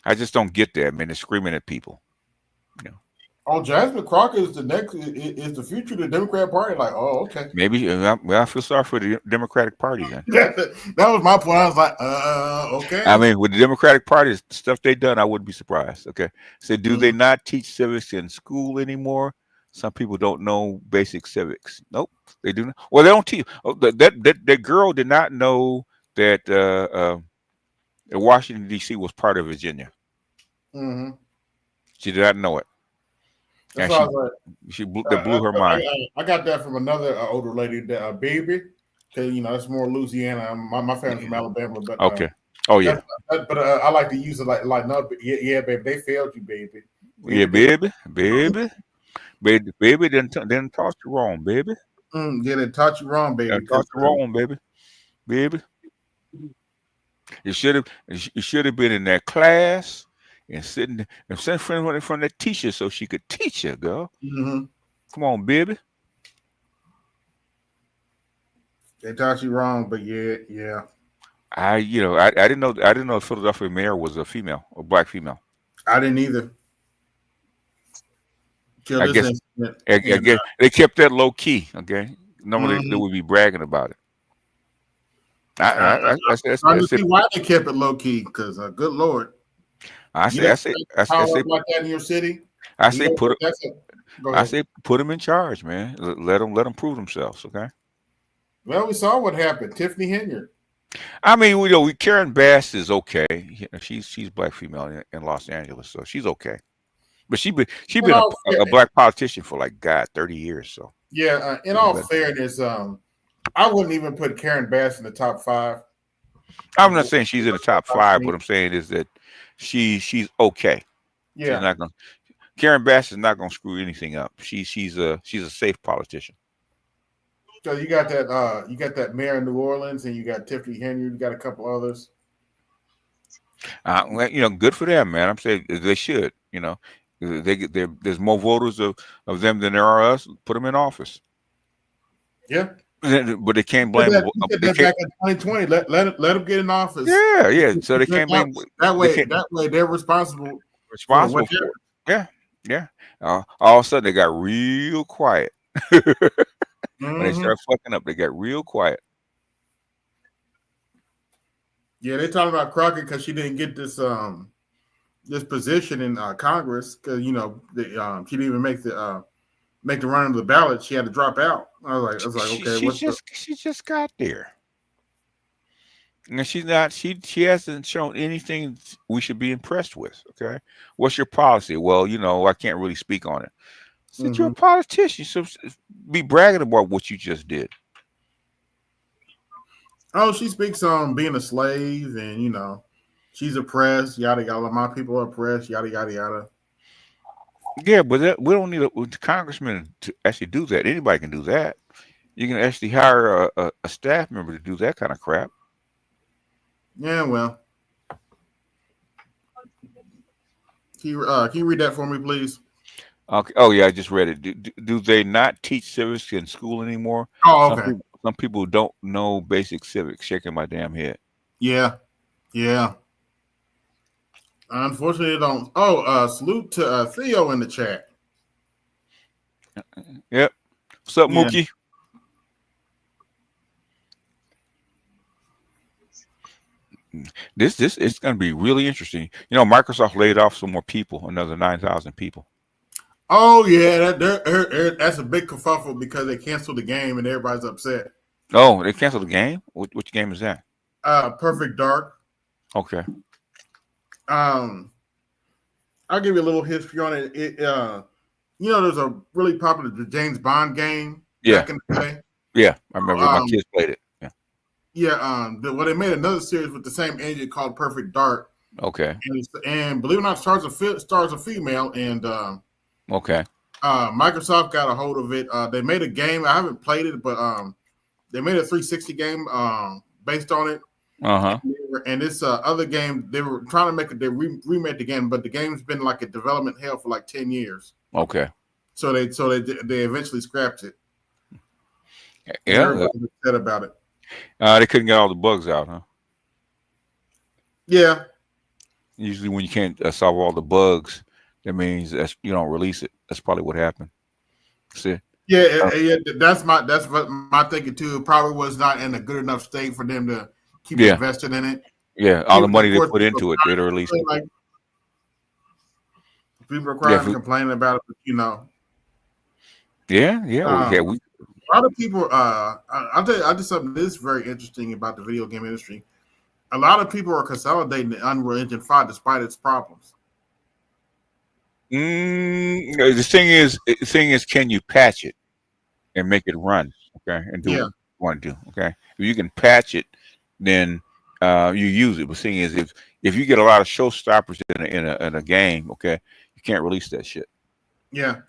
I just don't get that. I mean, they're screaming at people. Oh, Jasmine Crockett is the future of the Democrat Party. Like, oh, okay. Maybe. I feel sorry for the Democratic Party then. That was my point. I was like, okay. I mean, with the Democratic Party, the stuff they've done, I wouldn't be surprised. Okay. So do they not teach civics in school anymore? Some people don't know basic civics. Nope, they do not. Well, they don't teach. Oh, that girl did not know that Washington, D.C. was part of Virginia. Mm-hmm. She did not know it. And that blew her mind. I got that from another older lady, baby, because it's more Louisiana. My family's from Alabama, but okay. Oh yeah. But I like to use it like no, yeah, baby, they failed you, baby. Yeah, baby, didn't taught you wrong, baby. Yeah, they taught you wrong, baby. They taught you wrong, baby. You should have been in that class and sitting in front of that teacher so she could teach you, girl. Mm-hmm. Come on, baby. They taught you wrong, but yeah. I didn't know the Philadelphia mayor was a female, a black female. I didn't either. I guess they kept that low key. Okay, normally they would be bragging about it. I see why they kept it low key, because good Lord. I say like that in your city. I say put them in charge, man. Let them prove themselves. Okay. Well, we saw what happened. Tiffany Henyard. I mean, Karen Bass is okay. She's black female in Los Angeles, so she's okay. But she been a black politician for 30 years. So Yeah, in all fairness, I wouldn't even put Karen Bass in the top 5. I'm not saying she's in the top 5. What I'm saying is that she's okay. Yeah. She's not gonna. Karen Bass is not gonna screw anything up. She's a safe politician. So you got that mayor in New Orleans, and you got Tiffany Henry. You got a couple others. Well, good for them, man. I'm saying they should. There's more voters of them than there are us. Put them in office. Yeah. But they can't blame. Back in 2020. Let them get in office. Yeah. So they can't blame. That way they're responsible for it. Yeah. All of a sudden they got real quiet. When they start fucking up, they got real quiet. Yeah, they talking about Crockett because she didn't get this position in Congress because she didn't even make the run of the ballot. She had to drop out. I was like, okay, she just got there, and she's not. She hasn't shown anything we should be impressed with. Okay, what's your policy? Well, I can't really speak on it. Since you're a politician, so be bragging about what you just did. Oh, she speaks on being a slave and she's oppressed, yada yada. My people are oppressed, yada yada yada. Yeah, but we don't need a congressman to actually do that. Anybody can do that. You can actually hire a staff member to do that kind of crap. Yeah, well. Can you read that for me, please? Okay. Oh yeah, I just read it. Do they not teach civics in school anymore? Oh, okay. Some people don't know basic civics. Shaking my damn head. Yeah. Unfortunately, they don't. Oh, salute to Theo in the chat. Yep. What's up, Mookie? This it's going to be really interesting. Microsoft laid off some more people, another 9,000 people. Oh yeah, that's a big kerfuffle because they canceled the game and everybody's upset. Oh, they canceled the game? Which game is that? Perfect Dark. Okay. I'll give you a little history on it. There's a really popular James Bond game back in the day. Yeah, I remember my kids played it. They made another series with the same engine called Perfect Dark. Okay. And believe it or not, stars a female, and okay. Microsoft got a hold of it. They made a game. I haven't played it, but they made a 360 game based on it. And this other game, they were trying to make it. They remade the game, but the game's been like a development hell for like 10 years. Okay. So they eventually scrapped it. Yeah. Everybody upset about it. They couldn't get all the bugs out, huh? Yeah. Usually, when you can't solve all the bugs, that means you don't release it. That's probably what happened. See? Yeah. That's what my thinking too. It probably was not in a good enough state for them to keep invested in it. Yeah, all the money they put into it, they'd release it. Like, people are crying and complaining about it, but Yeah. A lot of people. I'll tell you something. This is very interesting about the video game industry. A lot of people are consolidating the Unreal Engine 5 despite its problems. The thing is, can you patch it and make it run? Okay, and do what you want to do. Okay, if you can patch it, then you use it. But the thing is, if you get a lot of showstoppers in a game, okay, you can't release that shit. Yeah,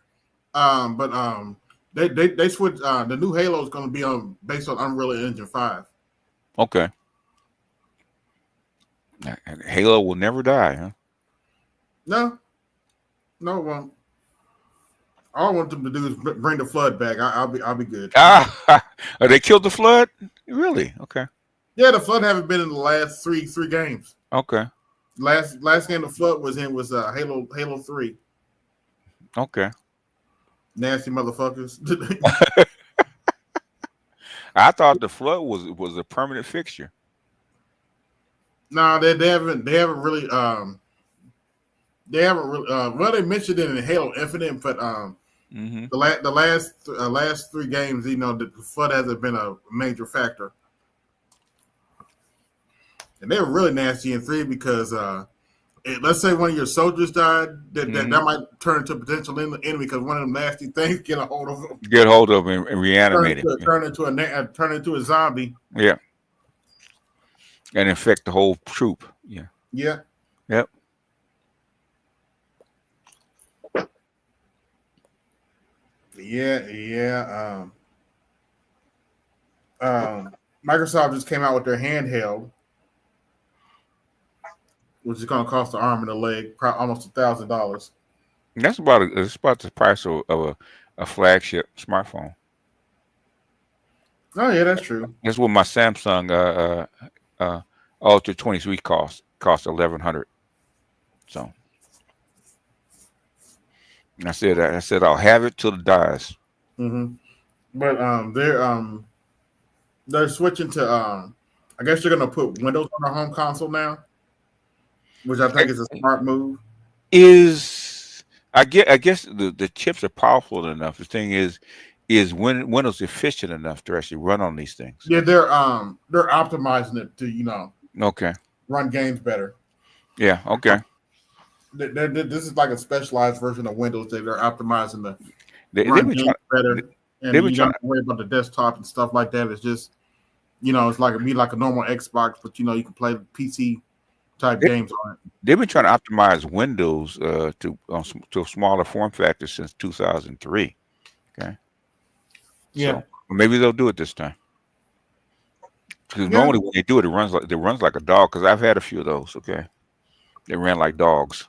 but they switched. The new Halo is going to be based on Unreal Engine 5. Okay. Halo will never die, huh? No, it won't. All I want them to do is bring the flood back. I'll be good. They killed the flood? Really? Okay. Yeah, the flood haven't been in the last three games. Okay. Last game the flood was in was Halo 3. Okay. Nasty motherfuckers. I thought the flood was a permanent fixture. No, they haven't really well, they mentioned it in Halo Infinite, but the last 3 games, the flood hasn't been a major factor. And they were really nasty in 3 because let's say one of your soldiers died, that might turn into a potential enemy because one of them nasty things get a hold of them. Get hold of him and reanimate him. Turn into a zombie. Yeah. And infect the whole troop. Yeah. Yeah. Yep. Yeah. Microsoft just came out with their handheld, which is going to cost an arm and a leg, almost $1,000. That's about the price of a flagship smartphone. Oh yeah, that's true. That's what my Samsung Ultra 23 cost $1,100. So I said I'll have it till it dies. Mm-hmm. But they're switching to I guess they're going to put Windows on their home console now, which I think is a smart move. I guess the chips are powerful enough. The thing is Windows efficient enough to actually run on these things? Yeah, they're optimizing it to okay, run games better. Yeah, okay. This is like a specialized version of Windows. They're optimizing the run games better, and you don't have to worry about the desktop and stuff like that. It's just it's like a normal Xbox, but you can play PC type games on it. They've been trying to optimize Windows to a smaller form factor since 2003. Okay. Yeah. So maybe they'll do it this time. Because normally when they do it, it runs like a dog. Because I've had a few of those. Okay. They ran like dogs.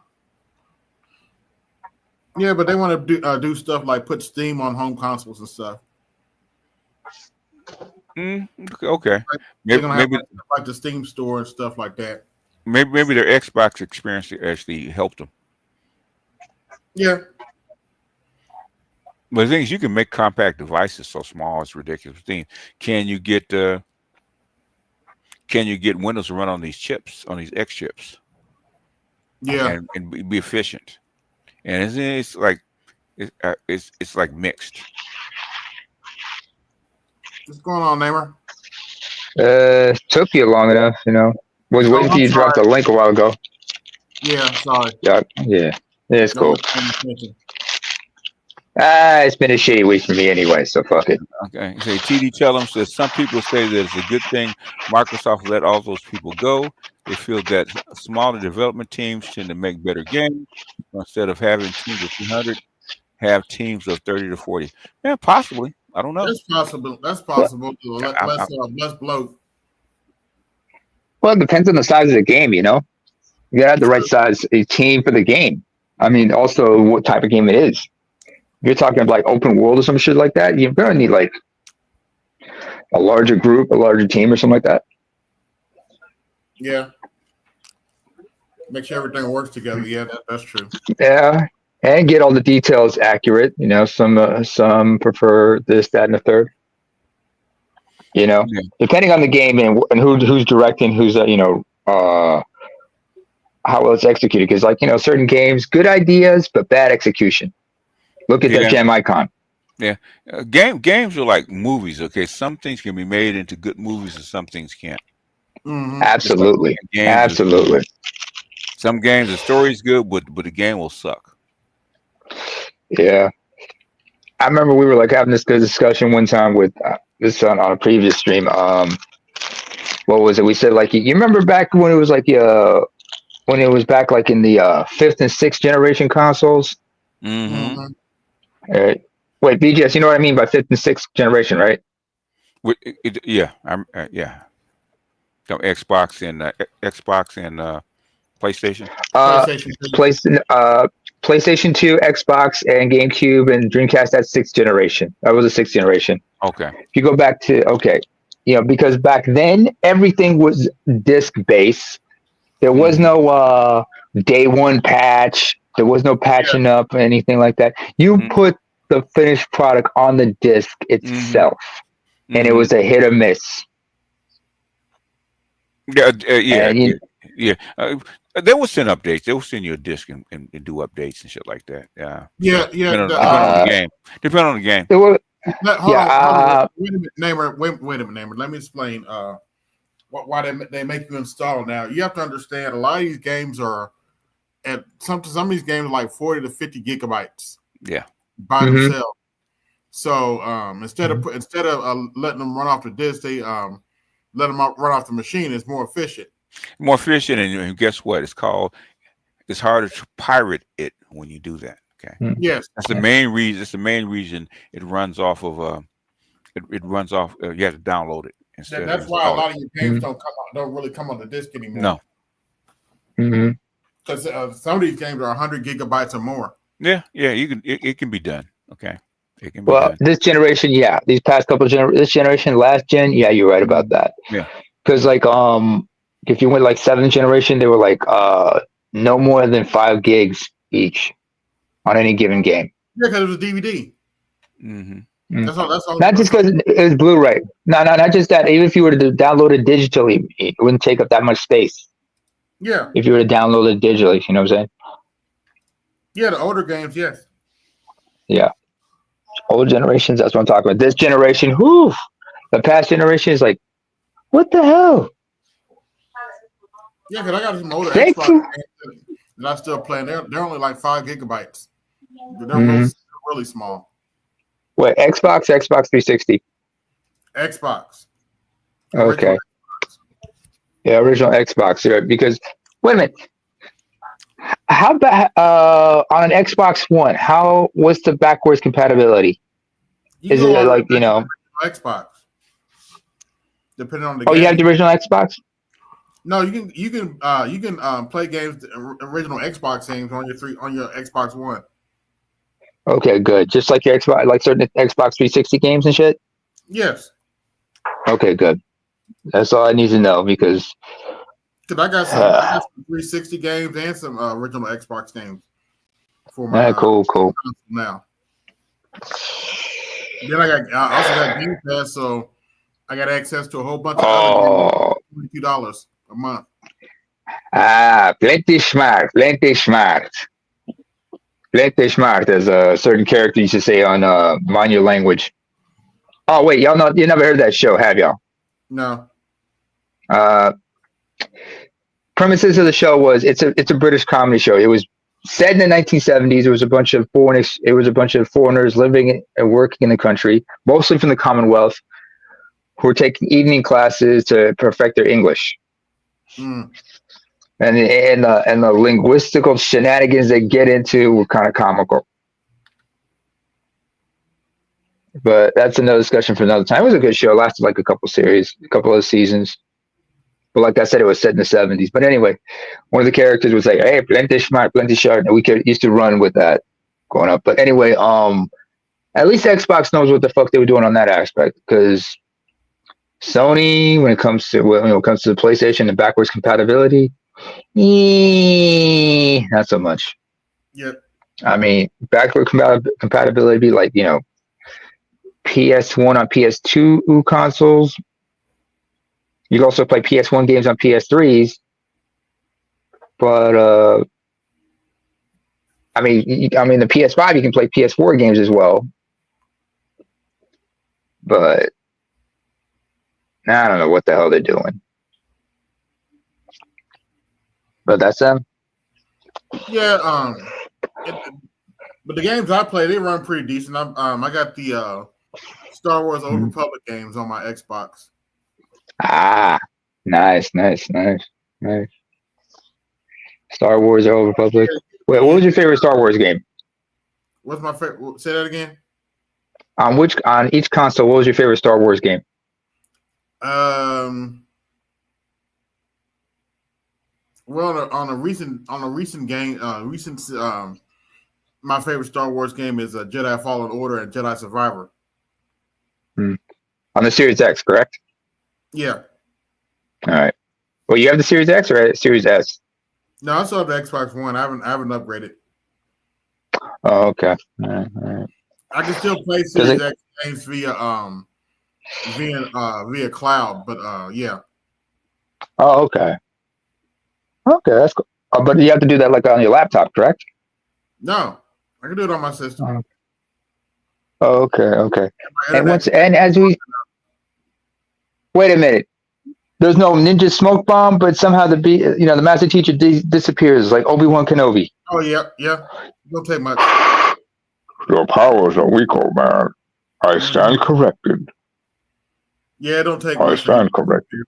Yeah, but they want to do stuff like put Steam on home consoles and stuff. Okay. Maybe like the Steam store and stuff like that. Maybe their Xbox experience actually helped them. Yeah. But the thing is, you can make compact devices so small it's ridiculous. Can you get Windows to run on these chips, on these X chips? Yeah, and be efficient. And it's like mixed. What's going on, Neymar? Took you long enough, Was waiting for you to drop the link a while ago. Yeah, sorry. Yeah, it's cool. It's been a shitty week for me anyway, so fuck it. Okay. Say TD Chellum says some people say that it's a good thing Microsoft let all those people go. They feel that smaller development teams tend to make better games. Instead of having teams of 200, have teams of 30 to 40. Yeah, possibly. I don't know. That's possible. That's possible. Less bloat. Well, it depends on the size of the game, You gotta have the right size team for the game. I mean, also what type of game it is. If you're talking like open world or some shit like that, you're gonna need like a larger group, a larger team, or something like that. Yeah. Make sure everything works together. Yeah, that's true. Yeah, and get all the details accurate. Some prefer this, that, and the third. Depending on the game and who's directing, who's how well it's executed. Because certain games, good ideas but bad execution. Look at that gem icon. Yeah, games are like movies. Okay, some things can be made into good movies, and some things can't. Mm-hmm. Absolutely, absolutely. Some games, the story's good, but the game will suck. Yeah, I remember we were like having this good discussion one time with this on a previous stream. What was it? We said like you remember back when it was like when it was back like in the 5th and 6th generation consoles. Mm-hmm. Wait, BGS, you know what I mean by 5th and 6th generation, right? Yeah. So Xbox and PlayStation. PlayStation 2, Xbox, and GameCube and Dreamcast. That's 6th generation. That was the 6th generation. Okay. If you go back to because back then everything was disc based. There was no day one patch. There was no patching up or anything like that. You put the finished product on the disc itself, and it was a hit or miss. Yeah. They will send updates. They will send you a disc and do updates and shit like that. Yeah. Yeah. Depending on the game. Depending on the game. Hold on. Wait a minute, Neymar. Let me explain why they make you install now. You have to understand a lot of these games are at some of these games are like 40 to 50 gigabytes. Yeah, by themselves. So instead of letting them run off the disk, they let them run off the machine. It's more efficient. More efficient, and guess what? It's harder to pirate it when you do that. Okay. Yes, that's the main reason. It's the main reason it runs off of. It runs off. You have to download it instead. That's why a lot of your games don't really come on the disk anymore. No. Because some of these games are 100 gigabytes or more. Yeah. You can. It can be done. Okay. It can be done. This generation, yeah. These past couple this generation, last gen, yeah, you're right about that. Yeah. Because like if you went like 7th generation, they were like no more than 5 gigs each on any given game. Yeah, because it was a DVD. That's all. Not just because it was Blu-ray. No, not just that. Even if you were to download it digitally, it wouldn't take up that much space. Yeah. If you were to download it digitally, you know what I'm saying? Yeah, the older games, yes. Yeah. Old generations, that's what I'm talking about. This generation, whoo, the past generation is like, what the hell? Yeah, because I got some older Xbox games that I still playing. They're only like 5 gigabytes. They're really small. Wait, Xbox 360. Xbox. Okay. Yeah, original Xbox. Right? Because wait a minute. How about on an Xbox One? What's the backwards compatibility? Is it like Xbox? Depending on the. Oh, game. You have the original Xbox? No, you can play games, original Xbox games on your Xbox One. Okay, good. Just like your Xbox, like certain Xbox 360 games and shit. Yes. Okay, good. That's all I need to know because. I got some 360 games and some original Xbox games for my cool. Now. Then I also got Game Pass, so I got access to a whole bunch of other games for $22 a month. Plenty smart, as a certain character used to say on Mind Your Language. Oh wait, y'all know you never heard that show, have y'all? No. Premises of the show was it's a British comedy show. It was set in the 1970s. It was a bunch of foreigners living and working in the country, mostly from the Commonwealth, who were taking evening classes to perfect their English. And the linguistical shenanigans they get into were kind of comical. But that's another discussion for another time. It was a good show. It lasted like a couple of seasons. But like I said, it was set in the 70s. But anyway, one of the characters was like, hey, plenty smart, plenty sharp. And we used to run with that growing up. But anyway, at least Xbox knows what the fuck they were doing on that aspect. Because Sony, when it comes to the PlayStation and backwards compatibility, not so much. Yep. I mean, backward compatibility be like, PS1 on PS2 consoles. You can also play PS1 games on PS3s, but I mean the PS5 you can play PS4 games as well, but I don't know what the hell they're doing. But that's them. Yeah, but the games I play, they run pretty decent. I got the Star Wars Old Republic games on my Xbox. Nice. Star Wars Old Republic. Wait, what was your favorite Star Wars game? What's my favorite? Say that again. On each console, what was your favorite Star Wars game? Well, on a recent game, my favorite Star Wars game is Jedi Fallen Order and Jedi Survivor. On the Series X, correct? Yeah. All right. Well, you have the Series X or Series S? No, I still have the Xbox One. I haven't upgraded. Oh, okay. All right. I can still play Series X games via cloud, but yeah. Oh, okay. Okay, that's cool. But you have to do that like on your laptop, correct? No, I can do it on my system. Okay. And as we wait a minute, there's no ninja smoke bomb, but somehow the master teacher disappears like Obi-Wan Kenobi. Oh yeah. Don't take much. Your powers are weak, old man. I stand corrected. Yeah, don't take I much. stand corrected.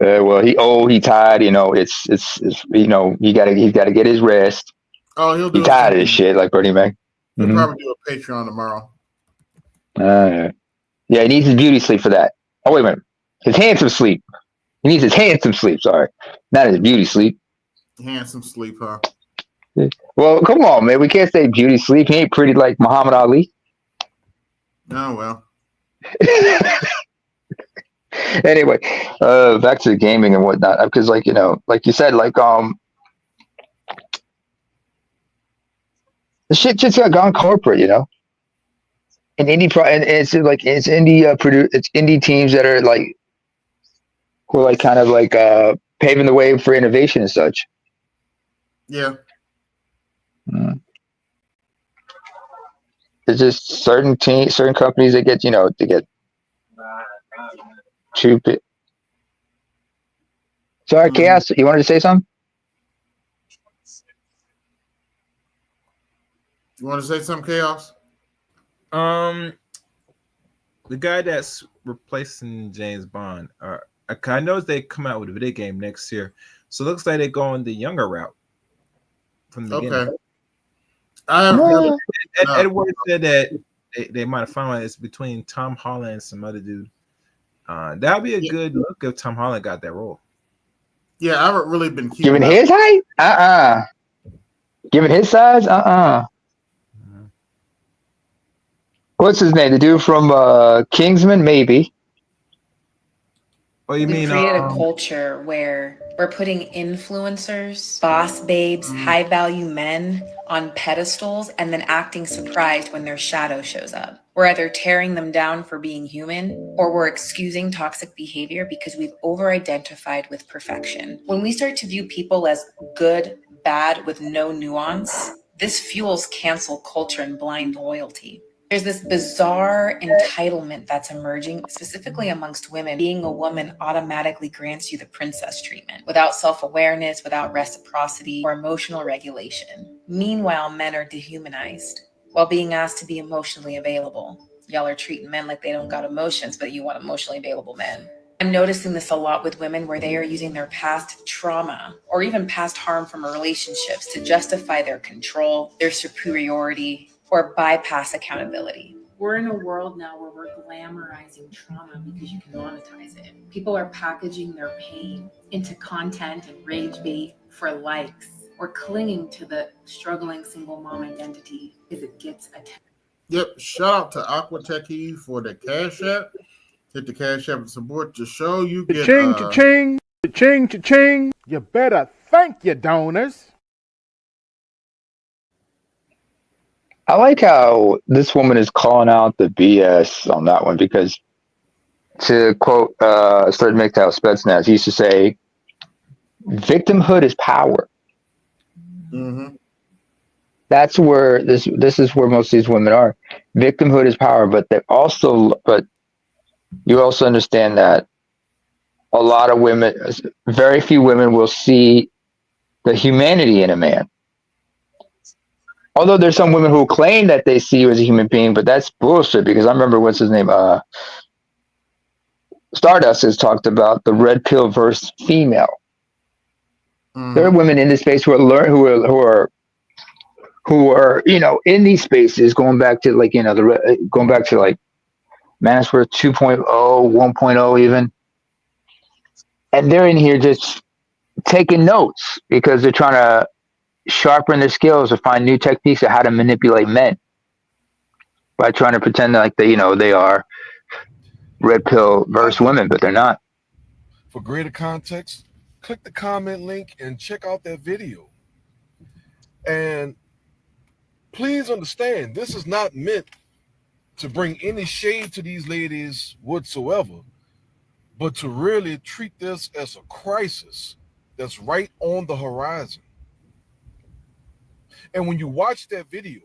Well, he tired. It's he's got to get his rest. Oh, he'll do. He tired of this shit, like Bernie Mac. He'll probably do a Patreon tomorrow. Yeah, he needs his beauty sleep for that. Oh wait a minute, his handsome sleep. He needs his handsome sleep. Sorry, not his beauty sleep. Handsome sleep, huh? Well, come on, man. We can't say beauty sleep. He ain't pretty like Muhammad Ali. Oh well. Anyway, back to the gaming and whatnot. Because, like you said, the shit just got gone corporate, And and it's like it's indie teams that are like who are like kind of like paving the way for innovation and such. Yeah. There's just certain companies that get too big. Sorry, Chaos, you wanted to say something? You want to say something, Chaos? The guy that's replacing James Bond. I know they come out with a video game next year, so it looks like they're going the younger route from the beginning. Edward said that they might have found it's between Tom Holland and some other dude. That would be a good look if Tom Holland got that role. Yeah, I haven't really been giving his height. Giving his size. What's his name? The dude from Kingsman, maybe. Oh, you mean create a culture where we're putting influencers, boss babes, high value men on pedestals and then acting surprised when their shadow shows up. We're either tearing them down for being human or we're excusing toxic behavior because we've over-identified with perfection. When we start to view people as good, bad with no nuance, this fuels cancel culture and blind loyalty. There's this bizarre entitlement that's emerging, specifically amongst women. Being a woman automatically grants you the princess treatment without self-awareness, without reciprocity or emotional regulation. Meanwhile, men are dehumanized while being asked to be emotionally available. Y'all are treating men like they don't got emotions, but you want emotionally available men. I'm noticing this a lot with women where they are using their past trauma or even past harm from relationships to justify their control, their superiority, or bypass accountability. We're in a world now where we're glamorizing trauma because you can monetize it. People are packaging their pain into content and rage bait for likes, or clinging to the struggling single mom identity because it gets attention. Yep. Shout out to Aquatechie for the Cash App. Hit the Cash App and support the show. You get cha-ching, cha-ching, cha-ching, cha-ching. You better thank your donors. I like how this woman is calling out the BS on that one because, to quote Sergeant McDowell Spetsnaz, he used to say, "Victimhood is power." Mm-hmm. That's where this is where most of these women are. Victimhood is power, but you also understand that a lot of women, very few women, will see the humanity in a man. Although there's some women who claim that they see you as a human being, but that's bullshit because I remember what's his name? Stardust has talked about the red pill versus female. Mm-hmm. There are women in this space who are in these spaces going back to like Mansworth 2.0, 1.0 even. And they're in here just taking notes because they're trying to sharpen their skills or find new techniques of how to manipulate men by trying to pretend like they are red pill versus women, but they're not. For greater context, click the comment link and check out that video. And please understand, this is not meant to bring any shade to these ladies whatsoever, but to really treat this as a crisis that's right on the horizon. And when you watch that video,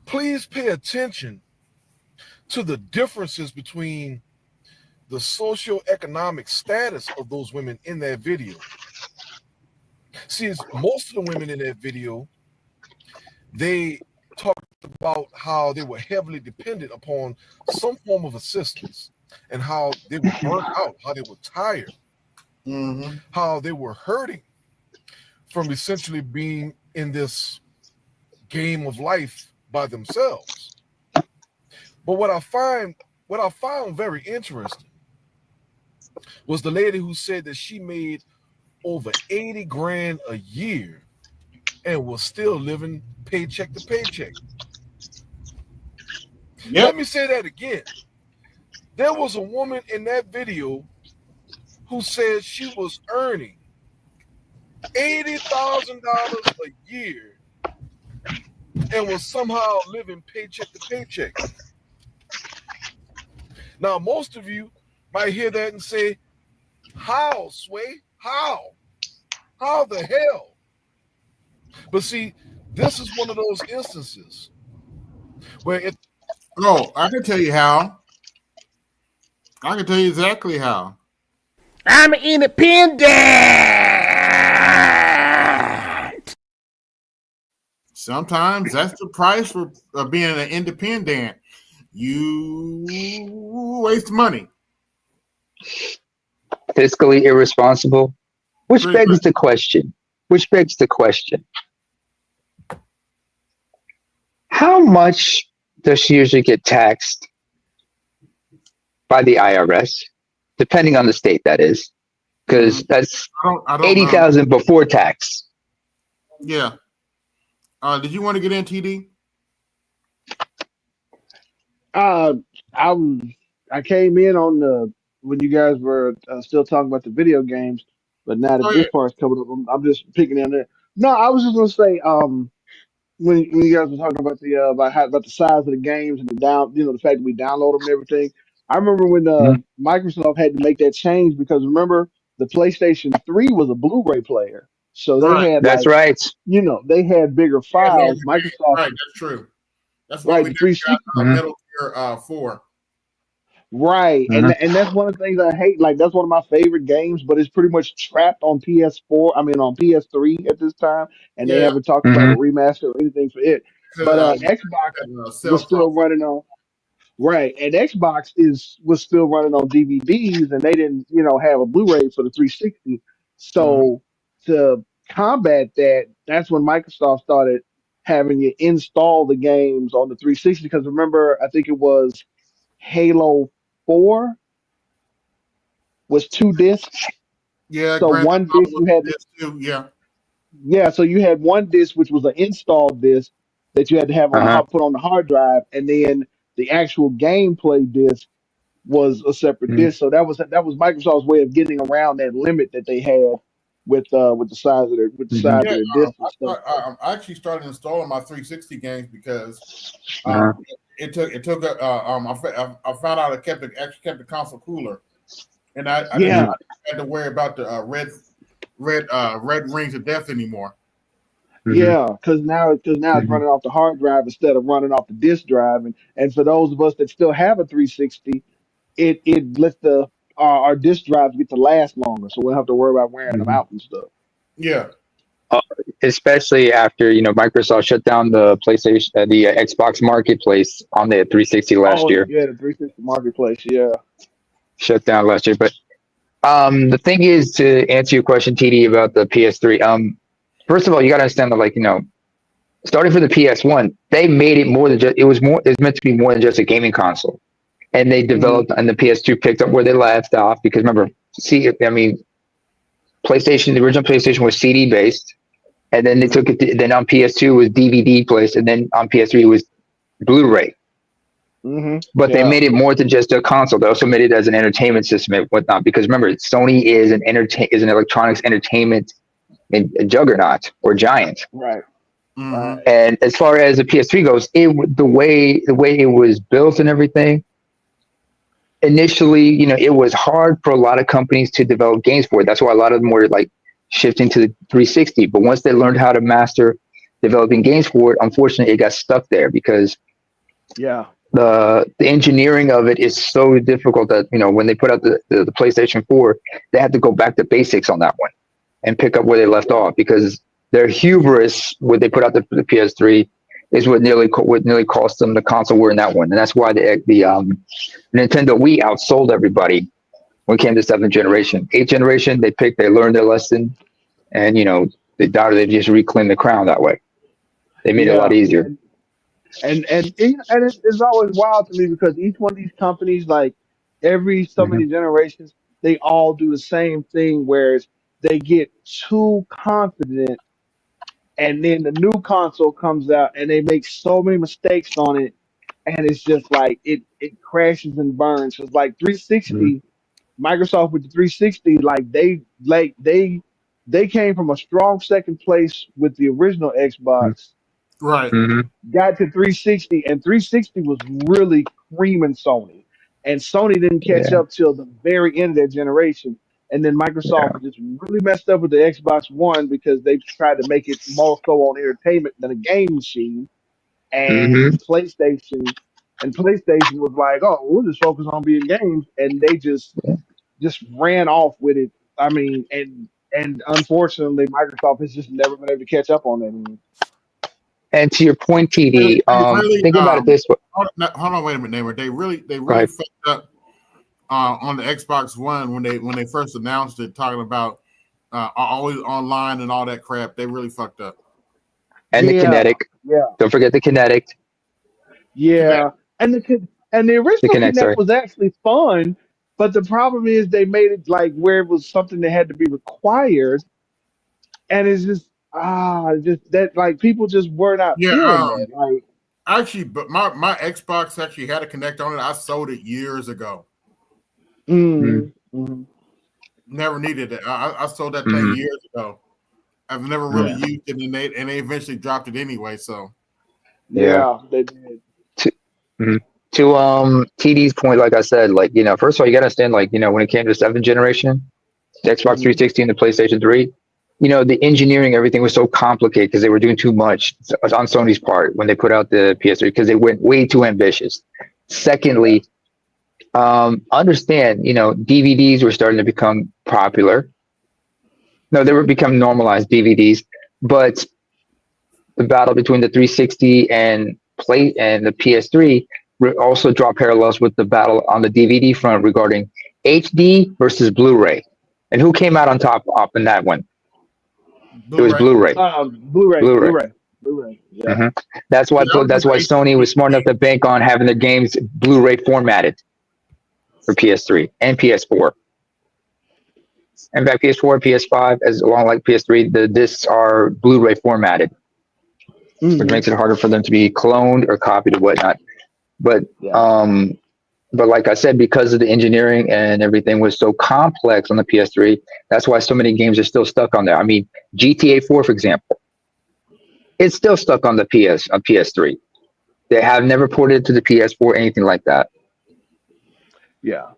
please pay attention to the differences between the socioeconomic status of those women in that video. See, most of the women in that video, they talked about how they were heavily dependent upon some form of assistance and how they were burnt out, how they were tired, how they were hurting from essentially being in this game of life by themselves. But what I found very interesting was the lady who said that she made over 80 grand a year and was still living paycheck to paycheck. Yep. Let me say that again. There was a woman in that video who said she was earning $80,000 a year and was somehow living paycheck to paycheck. Now, most of you might hear that and say, how, Sway? How? How the hell? But see, this is one of those instances where it. Oh, I can tell you how. I can tell you exactly how. I'm independent. Sometimes that's the price for being an independent. You waste money. Fiscally irresponsible. Which begs the question. How much does she usually get taxed by the IRS? Depending on the state, that is. Because that's $80,000 before tax. Yeah. Did you want to get in, TD? I came in on when you guys were still talking about the video games, but now that this part's coming up, I'm just picking in there. No, I was just gonna say, when you guys were talking about about the size of the games and the fact that we download them and everything. I remember when Microsoft had to make that change because remember the PlayStation 3 was a Blu-ray player, so they had That's right. They had bigger files. Microsoft, right? That's true. That's why we the 360 got Metal Gear 4. Right, and that's one of the things I hate. Like that's one of my favorite games, but it's pretty much trapped on PS4. I mean, on PS3 at this time, and they haven't talked about a remaster or anything for it. But Xbox was still running on. Right, and Xbox was still running on DVDs, and they didn't, have a Blu-ray for the 360. So to combat that, that's when Microsoft started having you install the games on the 360. Because remember, I think it was Halo 4 was 2 discs. Yeah, so one disc you had too. Yeah, so you had one disc which was an installed disc that you had to have put on the hard drive, and then the actual gameplay disc was a separate disc. So that was Microsoft's way of getting around that limit that they had with the size of their discs and stuff. I actually started installing my 360 games because it took I found out it actually kept the console cooler, and I didn't have to worry about the red rings of death anymore. Yeah, because now it's running off the hard drive instead of running off the disk drive, and for those of us that still have a 360, it lets our disk drives get to last longer, so we don't have to worry about wearing them out and stuff. Yeah. Especially after Microsoft shut down the PlayStation, the Xbox Marketplace on the 360 last year. Yeah, the 360 Marketplace. Yeah, shut down last year. But the thing is, to answer your question, TD, about the PS3. First of all, you got to understand that, starting for the PS1, they made it more than just. It was meant to be more than just a gaming console, and they developed, and the PS2 picked up where they left off. Because remember, PlayStation, the original PlayStation was CD based. And then they took it. Then on PS2 it was DVD placed, and then on PS3 it was Blu-ray. But they made it more than just a console. They also made it as an entertainment system and whatnot. Because remember, Sony is an electronics entertainment juggernaut or giant. Right. And as far as the PS3 goes, the way it was built and everything. Initially, it was hard for a lot of companies to develop games for it. That's why a lot of them were shifting to the 360. But once they learned how to master developing games for it, unfortunately, it got stuck there because the engineering of it is so difficult that when they put out the PlayStation 4, they had to go back to basics on that one and pick up where they left off, because their hubris when they put out the PS3 is what nearly cost them the console we're in that one, and that's why the Nintendo Wii outsold everybody when it came to 7th generation. 8th generation, they learned their lesson, and they just reclaimed the crown that way. They made it a lot easier. And it's always wild to me because each one of these companies, like every so many generations, they all do the same thing, whereas they get too confident, and then the new console comes out and they make so many mistakes on it, and it's just like it crashes and burns. It's like 360, Microsoft with the 360, they came from a strong second place with the original Xbox, Right. got to 360, and 360 was really creaming Sony, and Sony didn't catch up till the very end of their generation, and then Microsoft just really messed up with the Xbox One because they tried to make it more so on entertainment than a game machine, and PlayStation was like, oh, we'll just focus on being games, and they just ran off with it. I mean, and unfortunately, Microsoft has just never been able to catch up on that. And to your point, TD, They really, think about it this way. hold on, wait a minute, Neighbor. They really ahead. fucked up on the Xbox One when they first announced it, talking about always online and all that crap. They really fucked up. And the Kinetic. Yeah. Don't forget the Kinetic. Yeah, and the original Kinect, Kinect sorry. was actually fun, but the problem is they made it like where it was something that had to be required, and it's just that like people just were not Yeah. feeling that. Like, Actually, but my Xbox actually had a Kinect on it. I sold it years ago. Never needed it. I sold that thing years ago. I've never really used it, and they eventually dropped it anyway. So yeah, they did. To TD's point, like I said, first of all, you gotta understand, when it came to 7th generation, the Xbox 360 and the PlayStation 3, the engineering, everything was so complicated because they were doing too much on Sony's part when they put out the PS3, because they went way too ambitious. Secondly, understand, DVDs were starting to become popular. No, they were becoming normalized, DVDs, but the battle between the 360 and the PS3 also draw parallels with the battle on the DVD front regarding HD versus Blu-ray. And who came out on top in that one? It was Blu-ray. Blu-ray. Yeah. That's why Sony was smart enough to bank on having their games Blu-ray formatted for PS3 and PS4. And back PS4, PS5, as long like PS3, the discs are Blu-ray formatted, which makes it harder for them to be cloned or copied or whatnot. But like I said, because of the engineering and everything was so complex on the PS3, that's why so many games are still stuck on there. I mean, GTA 4, for example, it's still stuck on the PS3. They have never ported it to the PS4, anything like that. Yeah.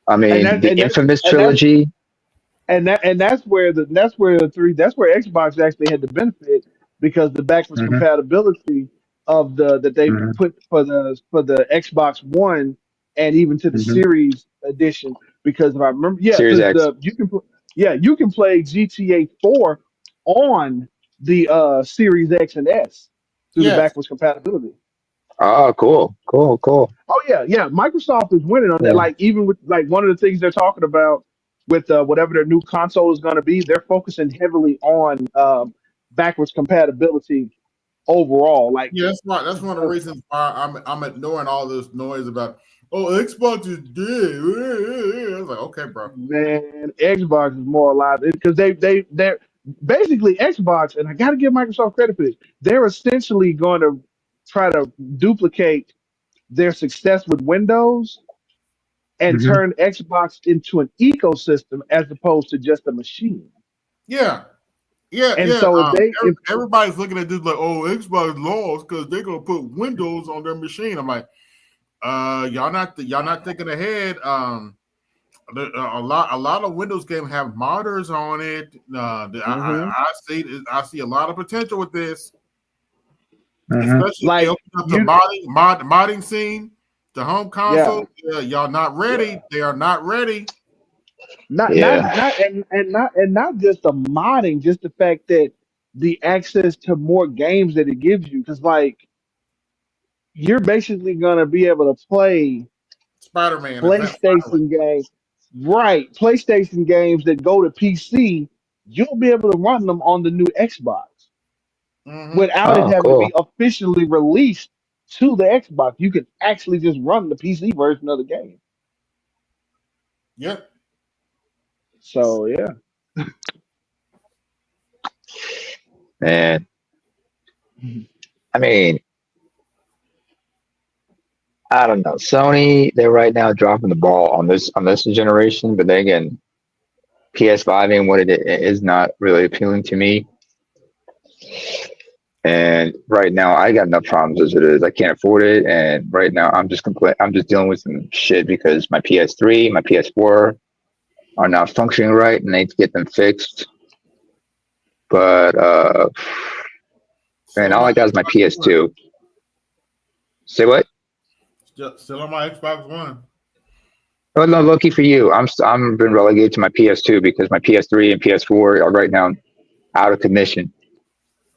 I mean, the infamous trilogy. That's where Xbox actually had the benefit, because the backwards compatibility of that they put for the Xbox One and even to the Series edition, because if I remember, Series X. you can play GTA 4 on the Series X and S through the backwards compatibility. Oh, cool. Oh yeah. Microsoft is winning on that. Like, even with like one of the things they're talking about with whatever their new console is going to be, they're focusing heavily on backwards compatibility overall. Like, yeah, that's one of the reasons why I'm ignoring all this noise about Xbox is dead. I was like, okay, bro. Man, Xbox is more alive because they're basically Xbox, and I got to give Microsoft credit for this. They're essentially going to try to duplicate their success with Windows and turn Xbox into an ecosystem as opposed to just a machine. Yeah. So if everybody's looking at this like, Xbox lost because they're gonna put Windows on their machine. I'm like, y'all not thinking ahead. A lot of Windows games have modders on it. I see a lot of potential with this. Especially if they Like open up the you, modding scene, the home console. Yeah, y'all not ready. They are not ready. not just the modding, just the fact that the access to more games that it gives you, because like you're basically gonna be able to play Spider-Man, Advanced PlayStation games, right? PlayStation games that go to PC, you'll be able to run them on the new Xbox without it Oh, having to be cool. officially released to the Xbox. You can actually just run the PC version of the game. Yep. So yeah, Man, I mean, I don't know. Sony, they're right now dropping the ball on this generation, but then again, PS5 and what it is not really appealing to me. And right now, I got enough problems as it is. I can't afford it, and right now, I'm just dealing with some shit because my PS3, my PS4 are not functioning right, and I need to get them fixed. But man, Still on all my I got is my Xbox One. PS2. Say what? Still on my Xbox One. Oh no, lucky for you. I'm been relegated to my PS2 because my PS3 and PS4 are right now out of commission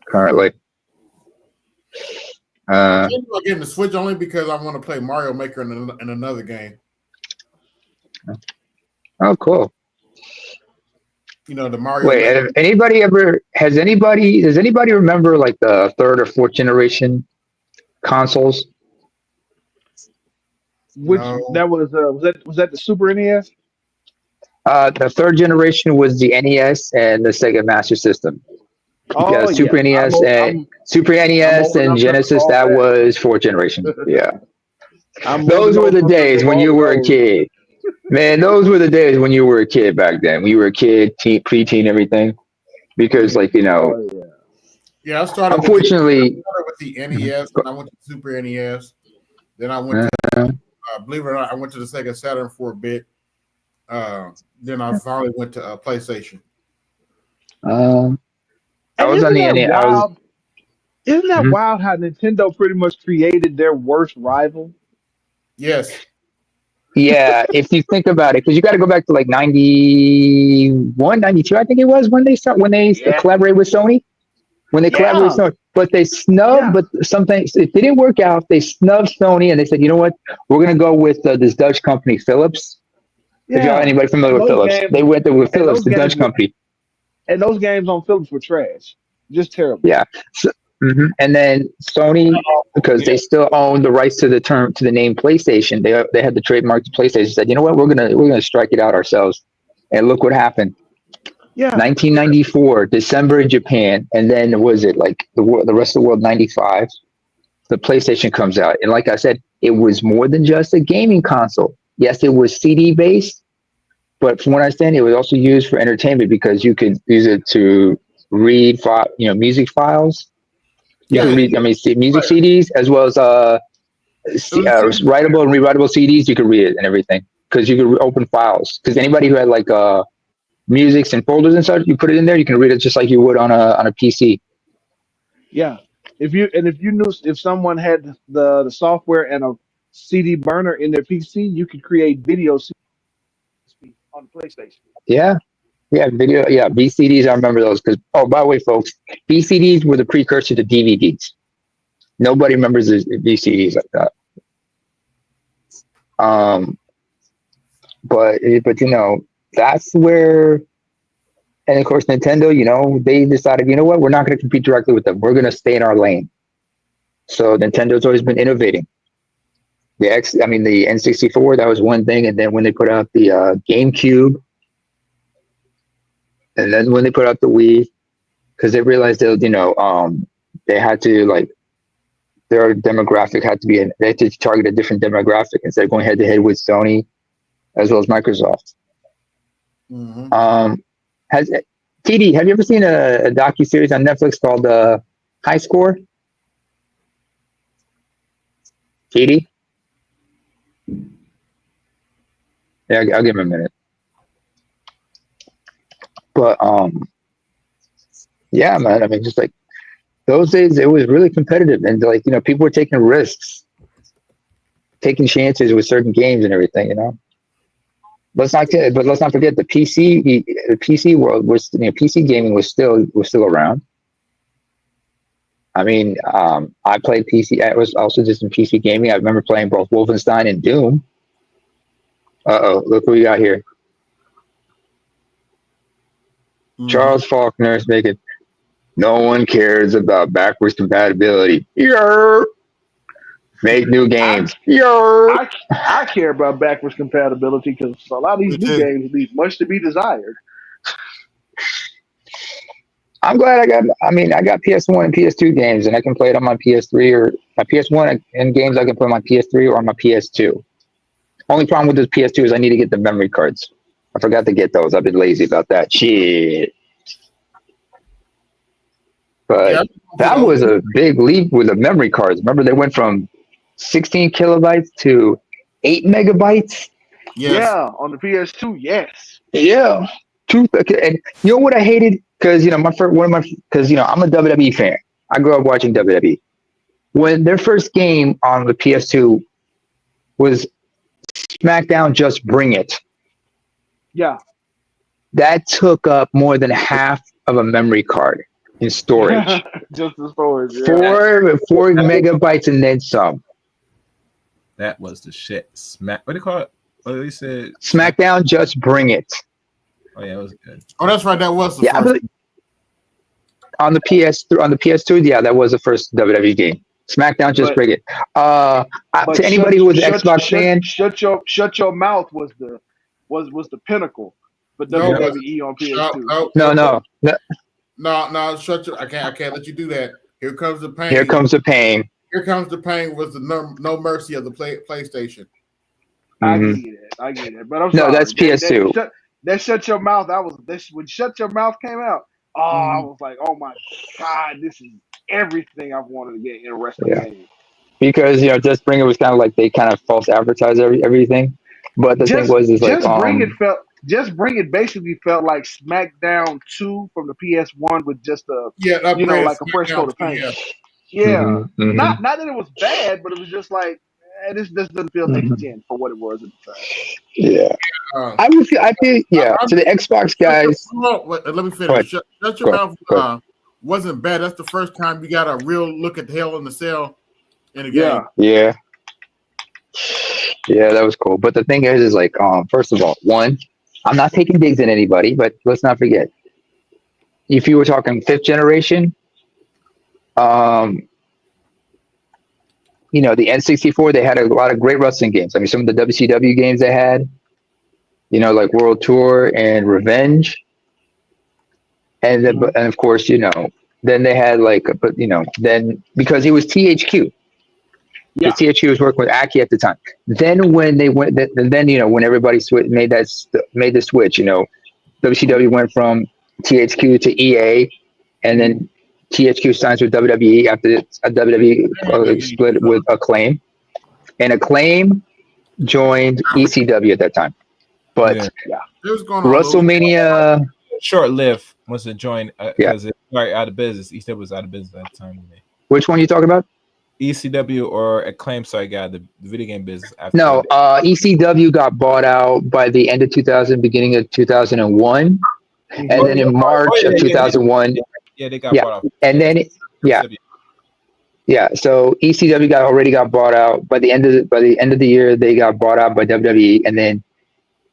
currently. I'm thinking about getting the Switch only because I want to play Mario Maker in another game. Oh, cool. You know, the Mario Wait, Maker. does anybody remember like the third or fourth generation consoles? which that was that the Super NES? The third generation was the NES and the Sega Master System. Oh Because yeah, Super I'm NES old and enough to Genesis, recall that that. was fourth generation. Yeah. I'm more Those than were old the enough to days when recall you were a those. kid. Man, those were the days when you were a kid back then. When you were a kid, preteen, everything. Because, like, Oh yeah. Yeah, I started with unfortunately, the NES, and I went to Super NES. Then I went to, believe it or not, I went to the Sega Saturn for a bit. Then I finally went to PlayStation. I And was on isn't the that NES. wild? Isn't that Mhm. wild how Nintendo pretty much created their worst rival? Yes. Yeah, if you think about it, because you got to go back to like 91, 92, I think it was when they Yeah. collaborated with Sony. When they collaborated Yeah. with Sony, but they snubbed, Yeah. but something it didn't work out. They snubbed Sony and they said, you know what, we're gonna go with this Dutch company, Philips. If y'all Yeah. anybody familiar And with those Philips, games they went there with and Philips, those the games Dutch were company. and those games on Philips were trash. Just terrible. Yeah. So, and then Sony, because they still own the rights to the name PlayStation, they had the trademark to PlayStation. Said, you know what, we're gonna strike it out ourselves. And look what happened. Yeah. 1994, December in Japan, and then was it like the rest of the world 95? The PlayStation comes out, and like I said, it was more than just a gaming console. Yes, it was CD based, but from what I understand, it was also used for entertainment because you could use it to read, music files. You could read, music CDs as well as writable and rewritable CDs. You could read it and everything because you could open files. Because anybody who had like musics and folders and such, you put it in there, you can read it just like you would on a PC. Yeah. If you knew if someone had the software and a CD burner in their PC, you could create video on the PlayStation. Yeah, yeah, video, yeah, VCDs. I remember those because. Oh, by the way, folks, VCDs were the precursor to DVDs. Nobody remembers the VCDs like that. Um, but that's where, and of course, Nintendo. They decided, you know what, we're not going to compete directly with them. We're going to stay in our lane. So Nintendo's always been innovating. The N64, that was one thing, and then when they put out the GameCube, and then when they put out the Wii, because they realized that they had to like their demographic had to they had to target a different demographic instead of going head to head with Sony as well as Microsoft. Has TD, have you ever seen a docu-series on Netflix called High Score? TD? Yeah, I'll give him a minute. But yeah, man, I mean, just like those days it was really competitive, and like people were taking risks, taking chances with certain games and everything. Let's not forget the PC world was PC gaming was still around. I mean, I played PC. I was also just in PC gaming. I remember playing both Wolfenstein and Doom. Look who we got here. Charles Faulkner is making. No one cares about backwards compatibility. Yerp. Make new games. Yerp. I care about backwards compatibility because a lot of these new games leave much to be desired. I'm glad I got PS1 and PS2 games, and I can play it on my PS3 or my PS1 and games I can play on my PS3 or on my PS2. Only problem with this PS2 is I need to get the memory cards. I forgot to get those. I've been lazy about that. Shit. But that was a big leap with the memory cards. Remember, they went from 16 kilobytes to 8 megabytes. Yeah, on the PS2, yes. Yeah. And you know what I hated? Because I'm a WWE fan. I grew up watching WWE. When their first game on the PS2 was SmackDown Just Bring It. Yeah. That took up more than half of a memory card in storage. Just the storage. Yeah. 4 megabytes and then some. That was the shit. What do you call it? Oh, you said SmackDown Just Bring It. Oh yeah, it was good. Oh, that's right. That was the first. On the PS2, yeah, that was the first WWE game. SmackDown Just Bring It. To anybody who was an Xbox fan, Shut Your Mouth was the pinnacle for WWE on PS2. No, shut your. I can't let you do that. Here comes the pain. Here comes the pain. Here comes the pain was the no mercy of the PlayStation. I get it. But I'm sorry. No, that's PS2. That Shut Your Mouth. When Shut Your Mouth came out. I was like, oh my God, this is everything I've wanted to get in a wrestling game. Because Just Bring It was kind of like they kind of false advertise everything. But the thing was, Just Bring It basically felt like SmackDown 2 from the PS1 with just like a fresh coat of paint. Yeah. Not that it was bad, but it was just like this doesn't feel next gen for what it was at the time. Yeah. I feel to the Xbox guys. Let me finish. Shut Your Mouth wasn't bad. That's the first time you got a real look at the Hell in the Cell in a game. Yeah, that was cool. But the thing is like, first of all, one, I'm not taking digs at anybody, but let's not forget, if you were talking 5th generation, the N64, they had a lot of great wrestling games. I mean, some of the WCW games they had, like World Tour and Revenge. And then, and of course, then they had then because it was THQ. Yeah. THQ was working with Aki at the time. Then when they went, when everybody made the switch, WCW went from THQ to EA, and then THQ signs with WWE after WWE split with Acclaim, and Acclaim joined ECW at that time. But it was going WrestleMania short-lived once it joined because it started out of business. ECW was out of business at the time. Which one are you talking about? ECW or Acclaim? So I got the video game business. After ECW got bought out by the end of 2000, beginning of 2001, and then in March of 2001. Yeah, they got bought out. And then so ECW already got bought out by the end of the year. They got bought out by WWE, and then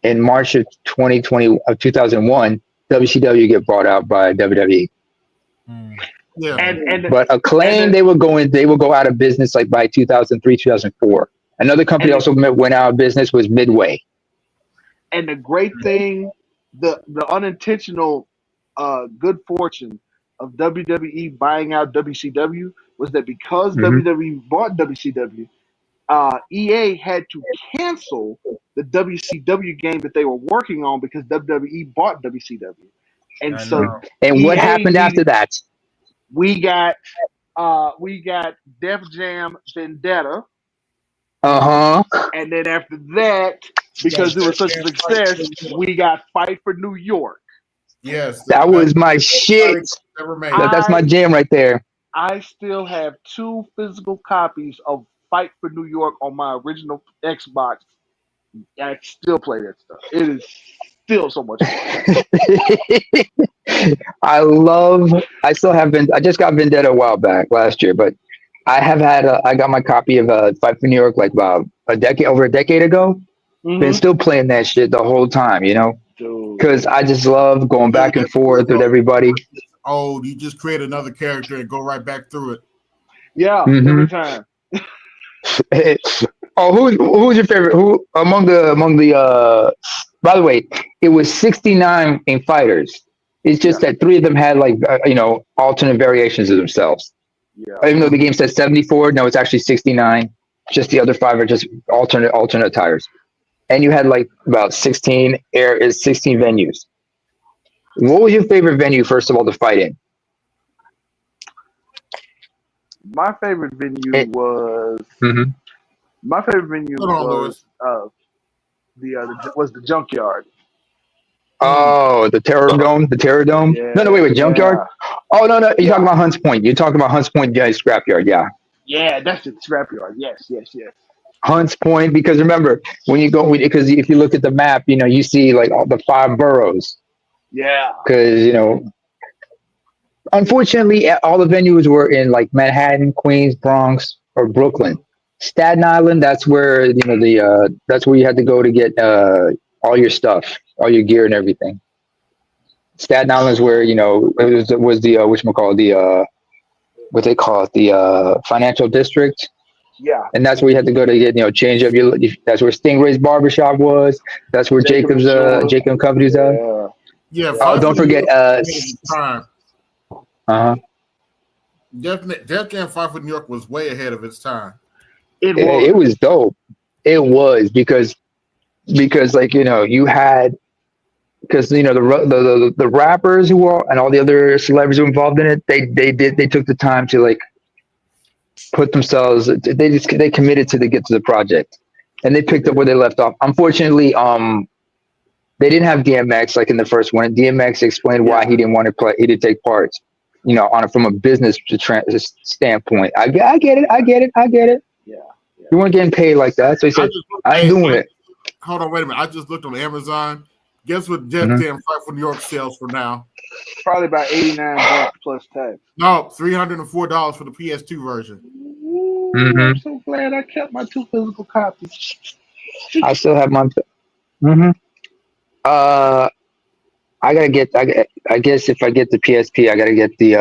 in March of 2001, WCW get bought out by WWE. Yeah. But Acclaim, they will go out of business like by 2003, 2004. Another company also went out of business was Midway. And the great thing, the unintentional good fortune of WWE buying out WCW was that because WWE bought WCW, EA had to cancel the WCW game that they were working on because WWE bought WCW. And and what happened after that? We got Def Jam Vendetta. And then after that, because it was such a success, we got Fight for New York. Yes. That was my shit. That's my jam right there. I still have 2 physical copies of Fight for New York on my original Xbox. I still play that stuff. It is still so much fun. I still have been, I just got Vendetta a while back last year, but I got my copy of Fight for New York like about over a decade ago. Been still playing that shit the whole time, Dude. because I just love going back and forth with everybody. Oh, you just create another character and go right back through it. Yeah, every time. Who's your favorite? Who among the by the way, it was 69 in fighters. It's just that 3 of them had like alternate variations of themselves. Yeah. Even though the game says 74, no, it's actually 69. Just the other 5 are just alternate tires. And you had like about 16 venues. What was your favorite venue, first of all, to fight in? My favorite venue was the Junkyard. Oh, the Terror Dome, Yeah, No, wait, Junkyard. Oh no, you're talking about Hunts Point. You're talking about Hunts Point Scrapyard. Yeah, Yeah, that's the Scrapyard. Yes. Hunts Point. Because remember, because if you look at the map, you see like all the 5 boroughs. Yeah. Because unfortunately, all the venues were in like Manhattan, Queens, Bronx, or Brooklyn. Staten Island, that's where that's where you had to go to get all your stuff, all your gear and everything. Staten Island is where it was the whatchamacallit, the what they call it, the financial district. Yeah. And that's where you had to go to get change up your. That's where Stingray's barbershop was. That's where Jacob Company's at. Yeah. Oh, don't forget. Time. Def Jam Fight for New York was way ahead of its time. It was dope. It was because like you had. Because the rappers who are and all the other celebrities who were involved in it, they took the time to like put themselves. They committed to get to the project, and they picked up where they left off. Unfortunately, they didn't have DMX like in the first one. DMX explained why he didn't want to play. He didn't take part. On it from a business standpoint. I get it. Yeah. You weren't getting paid like that, so he said, "I ain't doing it." Hold on, wait a minute. I just looked on Amazon. Guess what Def Jam Fight for New York sells for now? Probably about $89 plus tax. No, $304 for the PS2 version. Ooh, I'm so glad I kept my 2 physical copies. I still have my. I gotta get. I guess if I get the PSP, I gotta get the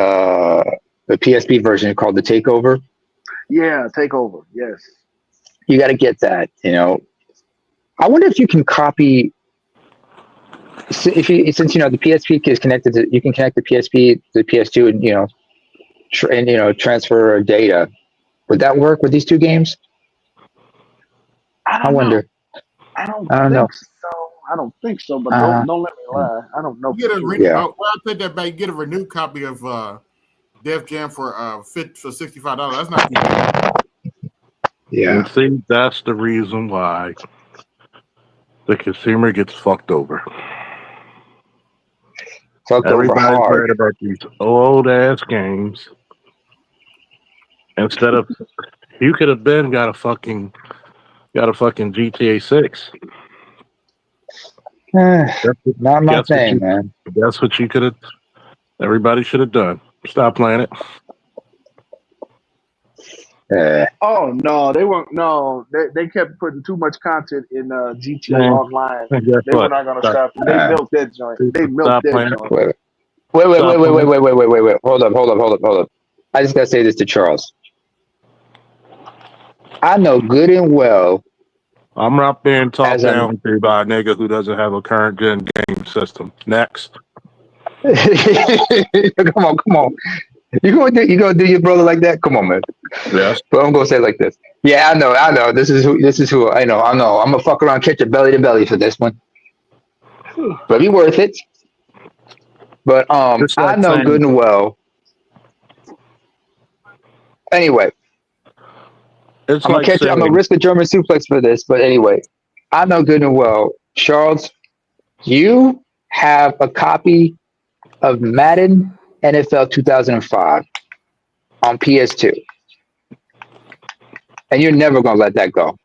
PSP version called the Takeover. Yeah, Takeover. Yes. You gotta get that. I wonder if you can copy. Since the PSP is connected to, you can connect the PSP to the PS2 and transfer data. Would that work with these 2 games? I wonder. I don't know. think so. I don't think so, but don't let me lie. I don't know. You get for sure. I take that back. You get a renewed copy of Def Jam for $65. That's not too bad. Yeah. And see, that's the reason why the consumer gets fucked over. Everybody's worried about these old ass games. Instead of, you could have got a fucking GTA 6. Not my thing, man. That's what you could have. Everybody should have done. Stop playing it. Oh no, they weren't. No, they kept putting too much content in GTA Online. They were not gonna stop. They milked that joint. They milked that joint. Wait. Hold up. I just gotta say this to Charles. I know good and well. I'm not being talked down to by a nigga who doesn't have a current gen game system. Next. Come on. You gonna do your brother like that? Come on, man. Yes. But I'm gonna say it like this. Yeah, I know. This is who I know. I'm gonna fuck around, catch a belly to belly for this one. But be worth it. But I know good and well. Anyway. I'm gonna risk a German suplex for this, but anyway, I know good and well, Charles, you have a copy of Madden NFL 2005. on PS2, and you're never gonna let that go.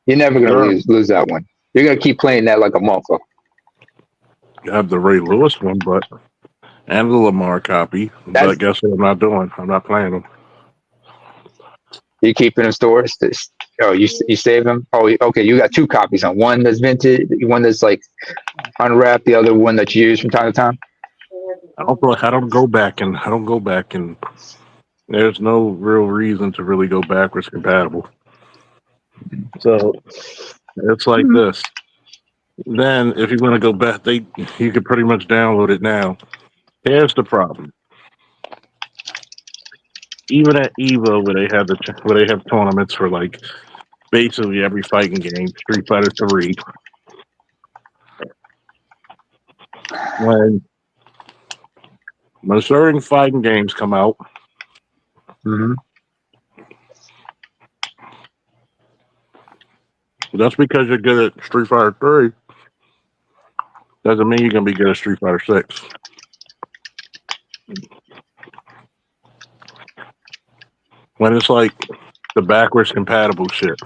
You're never gonna lose that one. You're gonna keep playing that like a motherfucker. I have the Ray Lewis one, and the Lamar copy. But guess what? I'm not doing. I'm not playing them. You keep it in stores. You save them. Oh, okay. You got two copies on one that's vintage, one that's like unwrapped, the other one that you use from time to time. I don't go back and there's no real reason to really go backwards compatible. So it's like this. Then if you want to go back, you can pretty much download it now. Here's the problem. Even at Evo, where they have tournaments for like basically every fighting game, Street Fighter 3. When certain fighting games come out, just because you're good at Street Fighter 3 doesn't mean you're gonna be good at Street Fighter 6. When it's like the backwards compatible shit.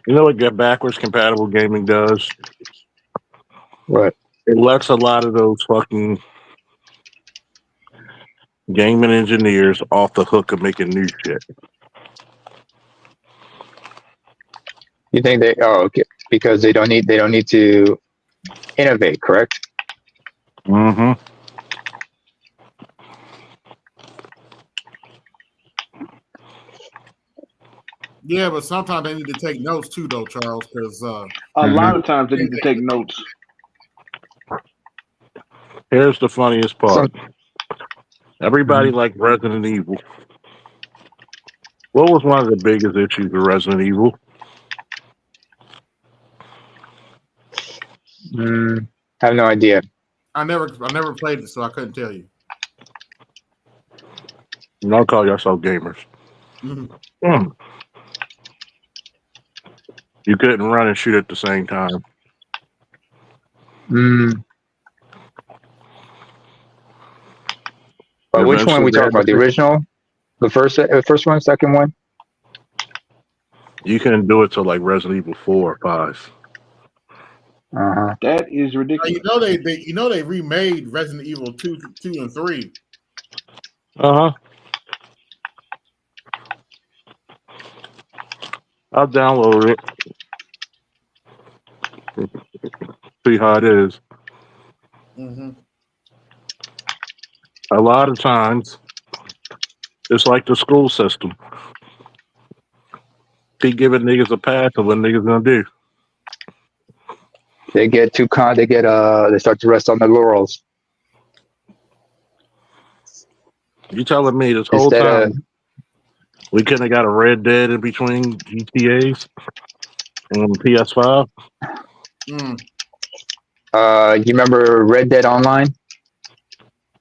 You know what backwards compatible gaming does? What? It lets a lot of those fucking gaming engineers off the hook of making new shit. You think they? Oh, okay. Because they don't need to innovate, correct? Mm-hmm. Yeah, but sometimes they need to take notes too, though, Charles, because a lot of times they need to take notes. Here's the funniest part. Everybody liked Resident Evil. What was one of the biggest issues with Resident Evil? I have no idea. I never played it, so I couldn't tell you. Don't call yourself gamers. Mm-hmm. You couldn't run and shoot at the same time. But which one are we talking about? The original, the first one, second one? You couldn't do it till like Resident Evil 4 or 5. That is ridiculous. They remade Resident Evil 2 and 3. I'll download it. See how it is. Mm-hmm. A lot of times, it's like the school system. Keep giving niggas a pass of what niggas gonna do. They get too they start to rest on their laurels. You telling me this whole time we couldn't have got a Red Dead in between GTAs and PS5? You remember Red Dead Online?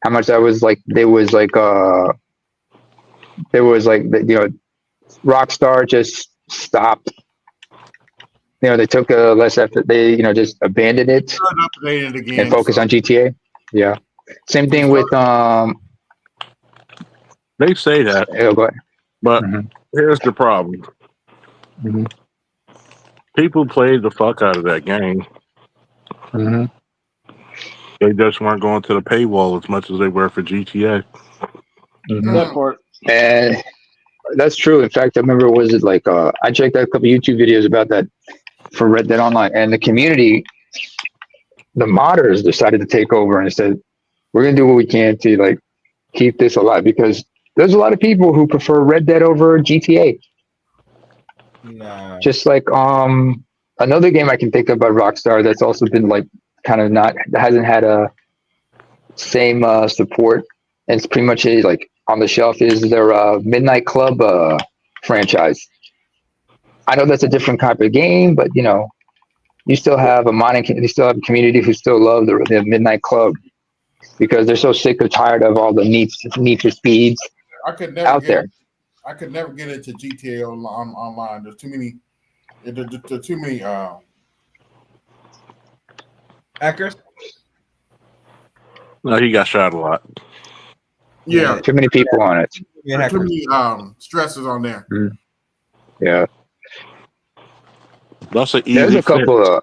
How much that was like? There was like Rockstar just stopped. They took less effort. They just abandoned it and focused on GTA. Yeah. Same thing with They say that, but here's the problem. People played the fuck out of that game. They just weren't going to the paywall as much as they were for GTA. That part. And that's true. In fact, I remember I checked out a couple YouTube videos about that for Red Dead Online, and the community, the modders decided to take over and said, "We're gonna do what we can to keep this alive," because there's a lot of people who prefer Red Dead over GTA. Nah. Just like another game I can think of by Rockstar that's also been hasn't had a same support, and it's pretty much on the shelf, is their Midnight Club franchise. I know that's a different type of game, but you still have you still have a community who still love the Midnight Club because they're so sick or tired of all the Need for Speeds out there. I could never get into GTA online. There's too many. There's too many hackers. No, he got shot a lot. Yeah, too many people on it. too many stresses on there. Yeah. That's an There's easy a couple fix. of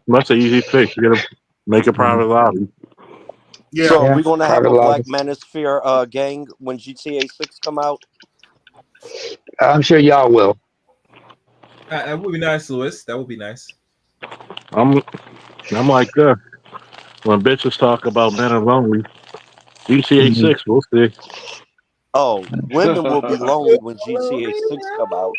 That's an easy fix. You gotta make a private lobby. Yeah. So are we gonna have private a Black lobbies. Manosphere gang when GTA 6 come out? I'm sure y'all will. That would be nice, Lewis. That would be nice. I'm like when bitches talk about men are lonely. GTA 6, we'll see. Oh, women will be lonely when GTA 6 come out.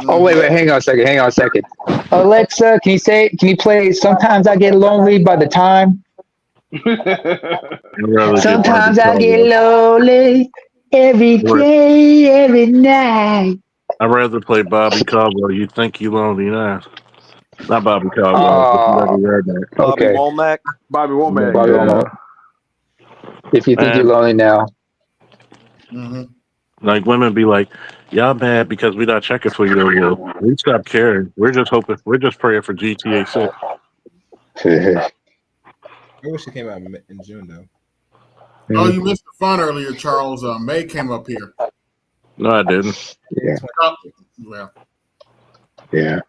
Oh wait, hang on a second. Alexa, can you play Sometimes I Get Lonely by The Time? I'd rather get Bobby Sometimes I get Caldwell. lonely every Right. day, every night. I'd rather play Bobby Caldwell. You think you lonely now? Not Bobby Caldwell, but you Oh, already read that. Bobby okay. Womack. Bobby Womack, Bobby yeah. Womack. If you think you're And lonely now. like women be like, y'all mad because we not checking for you no more. We stopped caring. We're just praying for GTA 6. I wish it came out in June though. Oh, you missed the fun earlier, Charles. May came up here. No, I didn't. Yeah. Well, Yeah.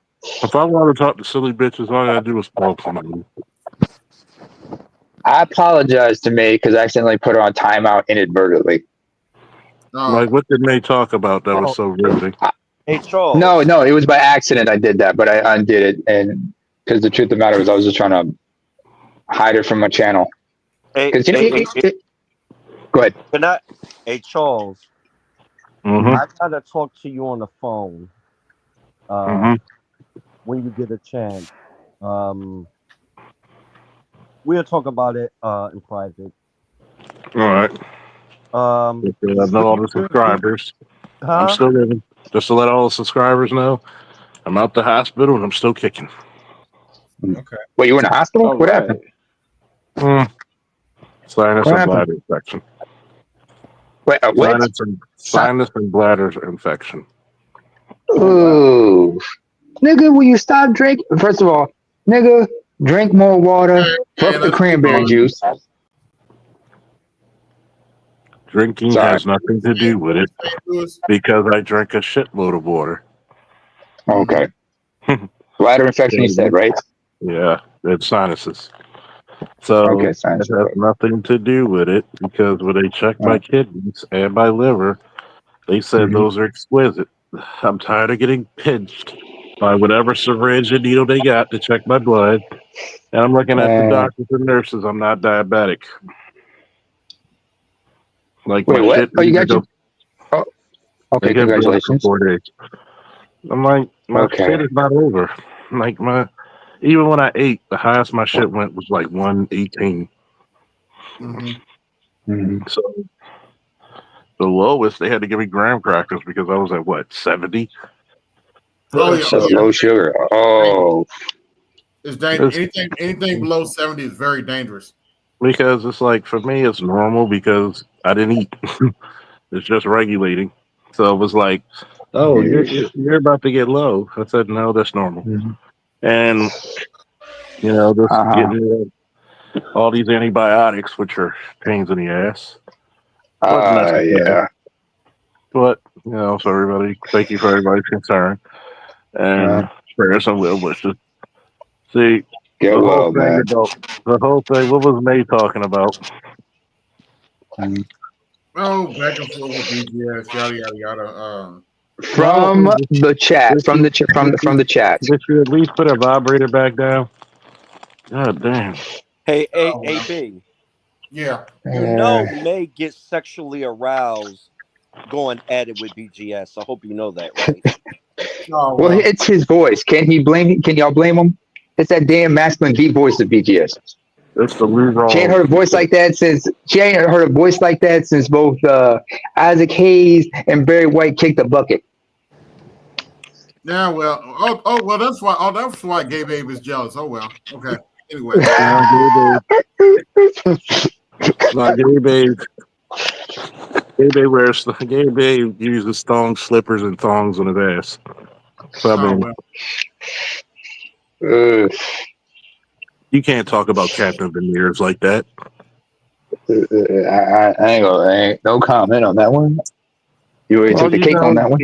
If I want to talk to silly bitches, all I gotta do is talk to them. I apologize to May because I accidentally put her on timeout inadvertently. Like, what did May talk about that was so riveting? Hey, Charles. No, it was by accident I did that, but I undid it, and because the truth of the matter is I was just trying to hide it from my channel. Hey, Because go ahead. Can I? Hey, Charles. Mm-hmm. I gotta talk to you on the phone. When you get a chance. We'll talk about it in private. All right. I know all the Huh? subscribers. I'm still living. Just to let all the subscribers know, I'm out the hospital and I'm still kicking. Okay. Wait, you were in the hospital? All What right. happened? Sinus What and happened? bladder infection. Wait, what? Sinus and bladder infection. Ooh. Nigga, will you stop drinking? First of all, nigga, drink more water. Fuck the cranberry juice. Drinking Sorry. has nothing to do with it because I drink a shitload of water. Okay. Bladder infection, you said, right? Yeah, it's sinuses. So Okay, it sinuses, has right. nothing to do with it because when they checked my kidneys and my liver, they said those are exquisite. I'm tired of getting pinched by whatever syringe and needle they got to check my blood. And I'm looking at the doctors and nurses. I'm not diabetic. Like Wait, my what? shit Oh, you needs to got go. you. Oh, They okay, get blood for congratulations. 4 days. I'm like, my Okay. shit is not over. Like even when I ate, the highest my shit went was like 118. So the lowest they had to give me graham crackers because I was at what 70. Oh yeah, So low sugar. Oh. it's dangerous. Anything below 70 is very dangerous. Because it's like for me, it's normal because I didn't eat. It's just regulating. So it was like, oh, you're about to get low. I said, no, that's normal. And just getting all these antibiotics, which are pains in the ass, wasn't necessary. Yeah. But so everybody, thank you for everybody's concern and prayers and well wishes. See, Get the whole well, thing man. about the whole thing. What was May talking about? Oh, back and forth with BGS, yada yada yada. From the chat. From the chat. Did you at least put a vibrator back down? God damn. Hey, AB. Yeah. You know May gets sexually aroused going at it with BGS. I hope you know that, right? Well, it's his voice. Can y'all blame him? It's that damn masculine deep voice of BGS. It's the Lou She ain't Rawls. heard a voice like that since both Isaac Hayes and Barry White kicked the bucket. Yeah, well, well, that's why Gay Babe is jealous. Oh well, okay. Anyway, Gay Babe uses thong slippers and thongs on his ass. So, I mean, you can't talk about Captain Veneers like that. I ain't no comment on that one. You already took the You cake on that know. one.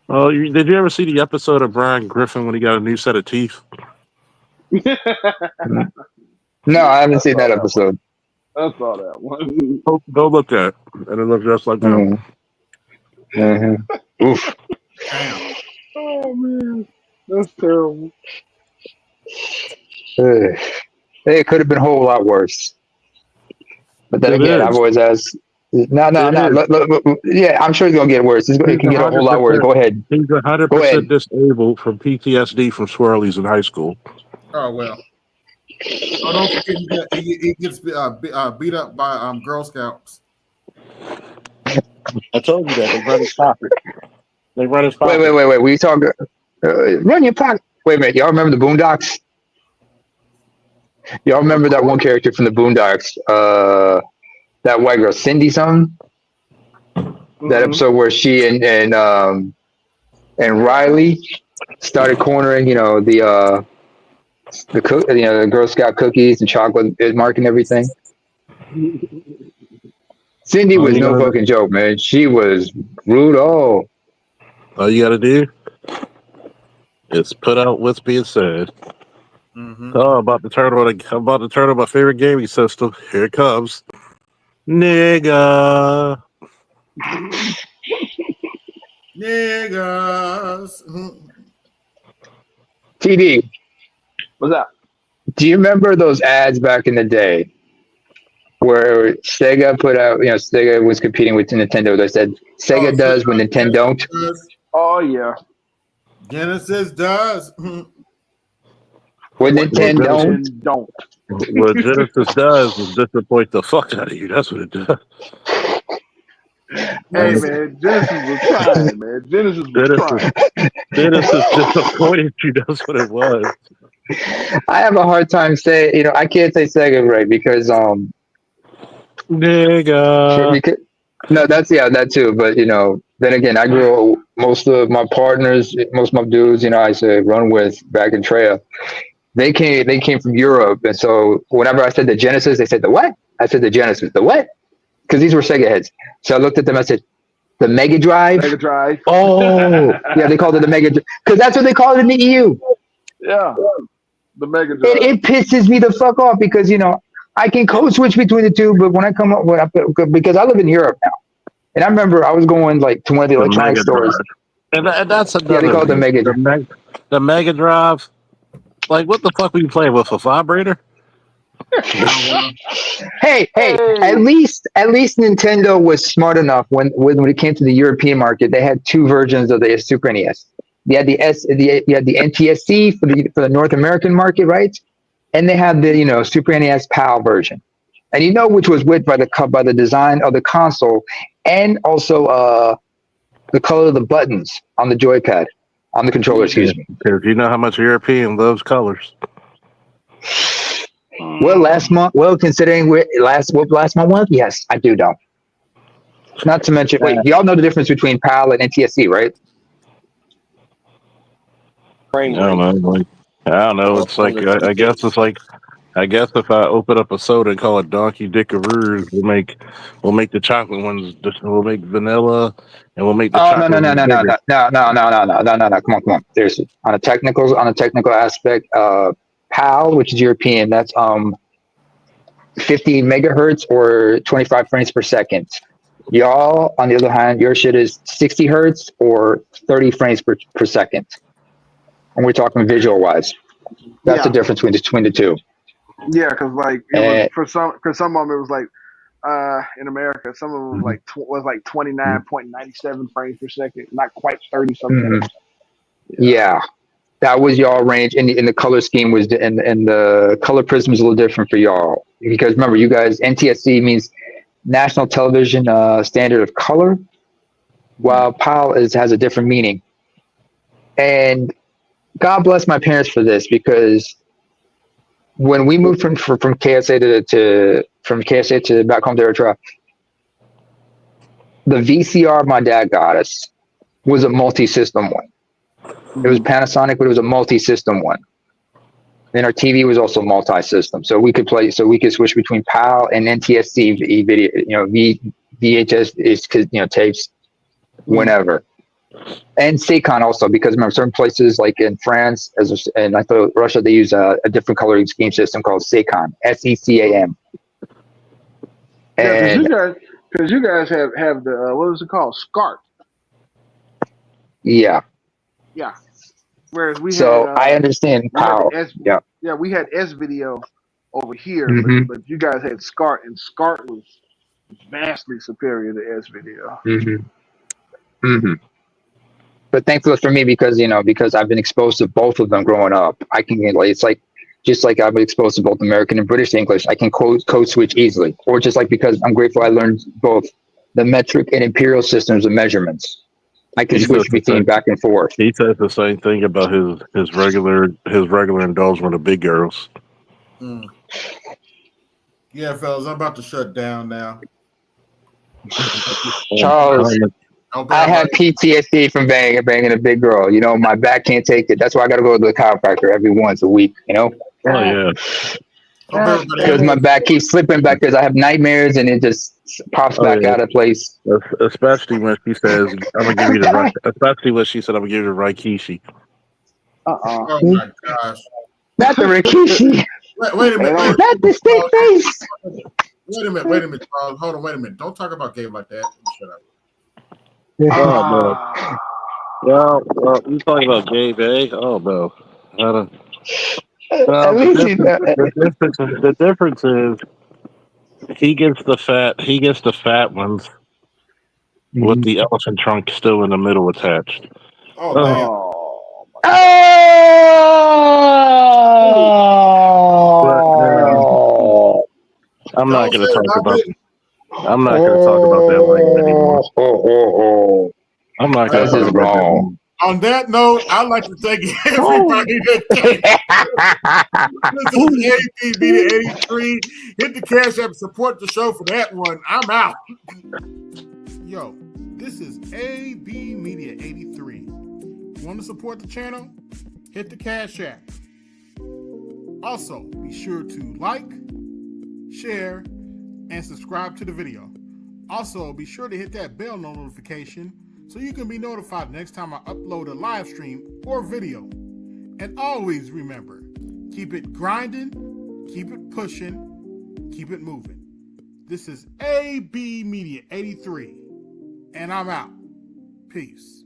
Oh, did you ever see the episode of Brian Griffin when he got a new set of teeth? No, I haven't seen saw that that one. episode. I saw that one. Go look at it, and it looks just like him. Oof. Damn. Oh man, that's terrible. It could have been a whole lot worse. But then It again, I've is. always asked. No. It is. Yeah, I'm sure it's gonna get worse. It He's can get a whole lot worse. 100%. Go ahead. He's Go 100% ahead. disabled from PTSD from swirlies in high school. Oh well. Oh, don't forget he gets beat up by Girl Scouts. I told you that they run his pocket. They run his pocket. Wait. We talk. Run your pocket. Wait a minute. Y'all remember the Boondocks? Y'all remember that one character from the Boondocks? That white girl, Cindy something. That episode where she and Riley started cornering, the the Girl Scout cookies and chocolate mark and everything. Cindy All was you no gotta, fucking joke, man. She was brutal. all you gotta do is put out what's being said. Mm-hmm. Oh, I'm about to turn on my favorite gaming system. Here it comes, nigga. Niggas. TD, What's that? do you remember those ads back in the day where Sega put out, Sega was competing with Nintendo? They said Sega does when Nintendo don't. Oh yeah. Genesis does. What Nintendo don't. What Genesis does is disappoint the fuck out of you. That's what it does. Hey man, Genesis was trying, man. Genesis was trying. Genesis disappointed you. That's what it was. I have a hard time saying, I can't say Sega right because nigga. No, that too. But then again, I grew most of my partners, most of my dudes, I used to run with back in Treya. They came from Europe, and so whenever I said the Genesis, they said the what? I said the Genesis, the what? Because these were Sega heads. So I looked at them. I said, the Mega Drive. Mega Drive. Oh, yeah, they called it the Mega Drive because that's what they call it in the EU. Yeah, the Mega Drive. It pisses me the fuck off because I can code switch between the two, but when I come up because I live in Europe now, and I remember I was going like to one of the electronic Mega stores. Drive. And that's another. Yeah, they call it the Mega Drive. The Mega Drive. Like, what the fuck were you playing with? A vibrator? Hey! At least Nintendo was smart enough when it came to the European market. They had two versions of the Super NES. You had the NTSC for the North American market, right? And they had the Super NES PAL version. And which was with by the design of the console and also the color of the buttons on the joypad, on the controller. Excuse me. Because you know how much European loves colors. Considering last month, yes, I do know. Not to mention, wait, y'all know the difference between PAL and NTSC, right? I don't know. It's like I guess it's like if I open up a soda and call it Donkey Dickaroos, we'll make the chocolate ones. We'll make vanilla, and we'll make the chocolate. No. Come on. Seriously, on a technical aspect, PAL, which is European, that's 50 megahertz or 25 frames per second. Y'all, on the other hand, your shit is 60 hertz or 30 frames per second. And we're talking visual wise. That's the difference between the two. Yeah, because like it was some of them it was like in America, some of them was like 29.97 frames per second, not quite 30 something. Yeah, that was y'all range, and the color scheme was, and the color prism is a little different for y'all because remember, you guys, NTSC means National Television Standard of Color, while PAL has a different meaning. And God bless my parents for this because when we moved from KSA to back home to Eritrea, the VCR my dad got us was a multi-system one. It was Panasonic, but it was a multi-system one. Then our TV was also multi-system, so we could switch between PAL and NTSC video, VHS is tapes whenever. And SACON also, because remember certain places like in France and I thought Russia, they use a different coloring scheme system called SACON, SECAM. Yeah, And because you guys have the what was it called, SCART? yeah. Yeah. Whereas we So had I understand we had the PAL. S Yeah. yeah, we had S video over here, Mm-hmm. but you guys had SCART, and SCART was vastly superior to S video. Mm-hmm. Mm-hmm. But thankfully for me, because I've been exposed to both of them growing up, I can it's like just like I've been exposed to both American and British English, I can code switch easily. Or just like because I'm grateful I learned both the metric and imperial systems of measurements. I can switch between back and forth. He says the same thing about his regular indulgement of big girls. Yeah, fellas, I'm about to shut down now. Charles, I have PTSD from banging a big girl. My back can't take it. That's why I got to go to the chiropractor every once a week. Oh yeah. Because my back keeps slipping back because I have nightmares and it just pops back out of place. Especially when she says, "I'm gonna give you the right." Especially when she said, "I'm gonna give you the right Rikishi." Oh my gosh. Not the Rikishi. Wait a minute. Not the stick face. Wait a minute, Charles. Hold on, wait a minute. Don't talk about game like that. Shut up. Oh no. Well, you talking about gay bag? Oh no. The difference is he gets the fat ones with the elephant trunk still in the middle attached. Oh damn. Oh. I'm not going to talk about that lane anymore. I'm not going to talk about that lane. On that note, I'd like to thank everybody that this is AB Media 83. Hit the Cash App, support the show for that one. I'm out. Yo, this is AB Media 83. Want to support the channel? Hit the Cash App. Also, be sure to like, share, and subscribe to the video. Also, be sure to hit that bell notification so you can be notified next time I upload a live stream or video. And always remember, keep it grinding, keep it pushing, keep it moving. This is AB Media 83, and I'm out. Peace.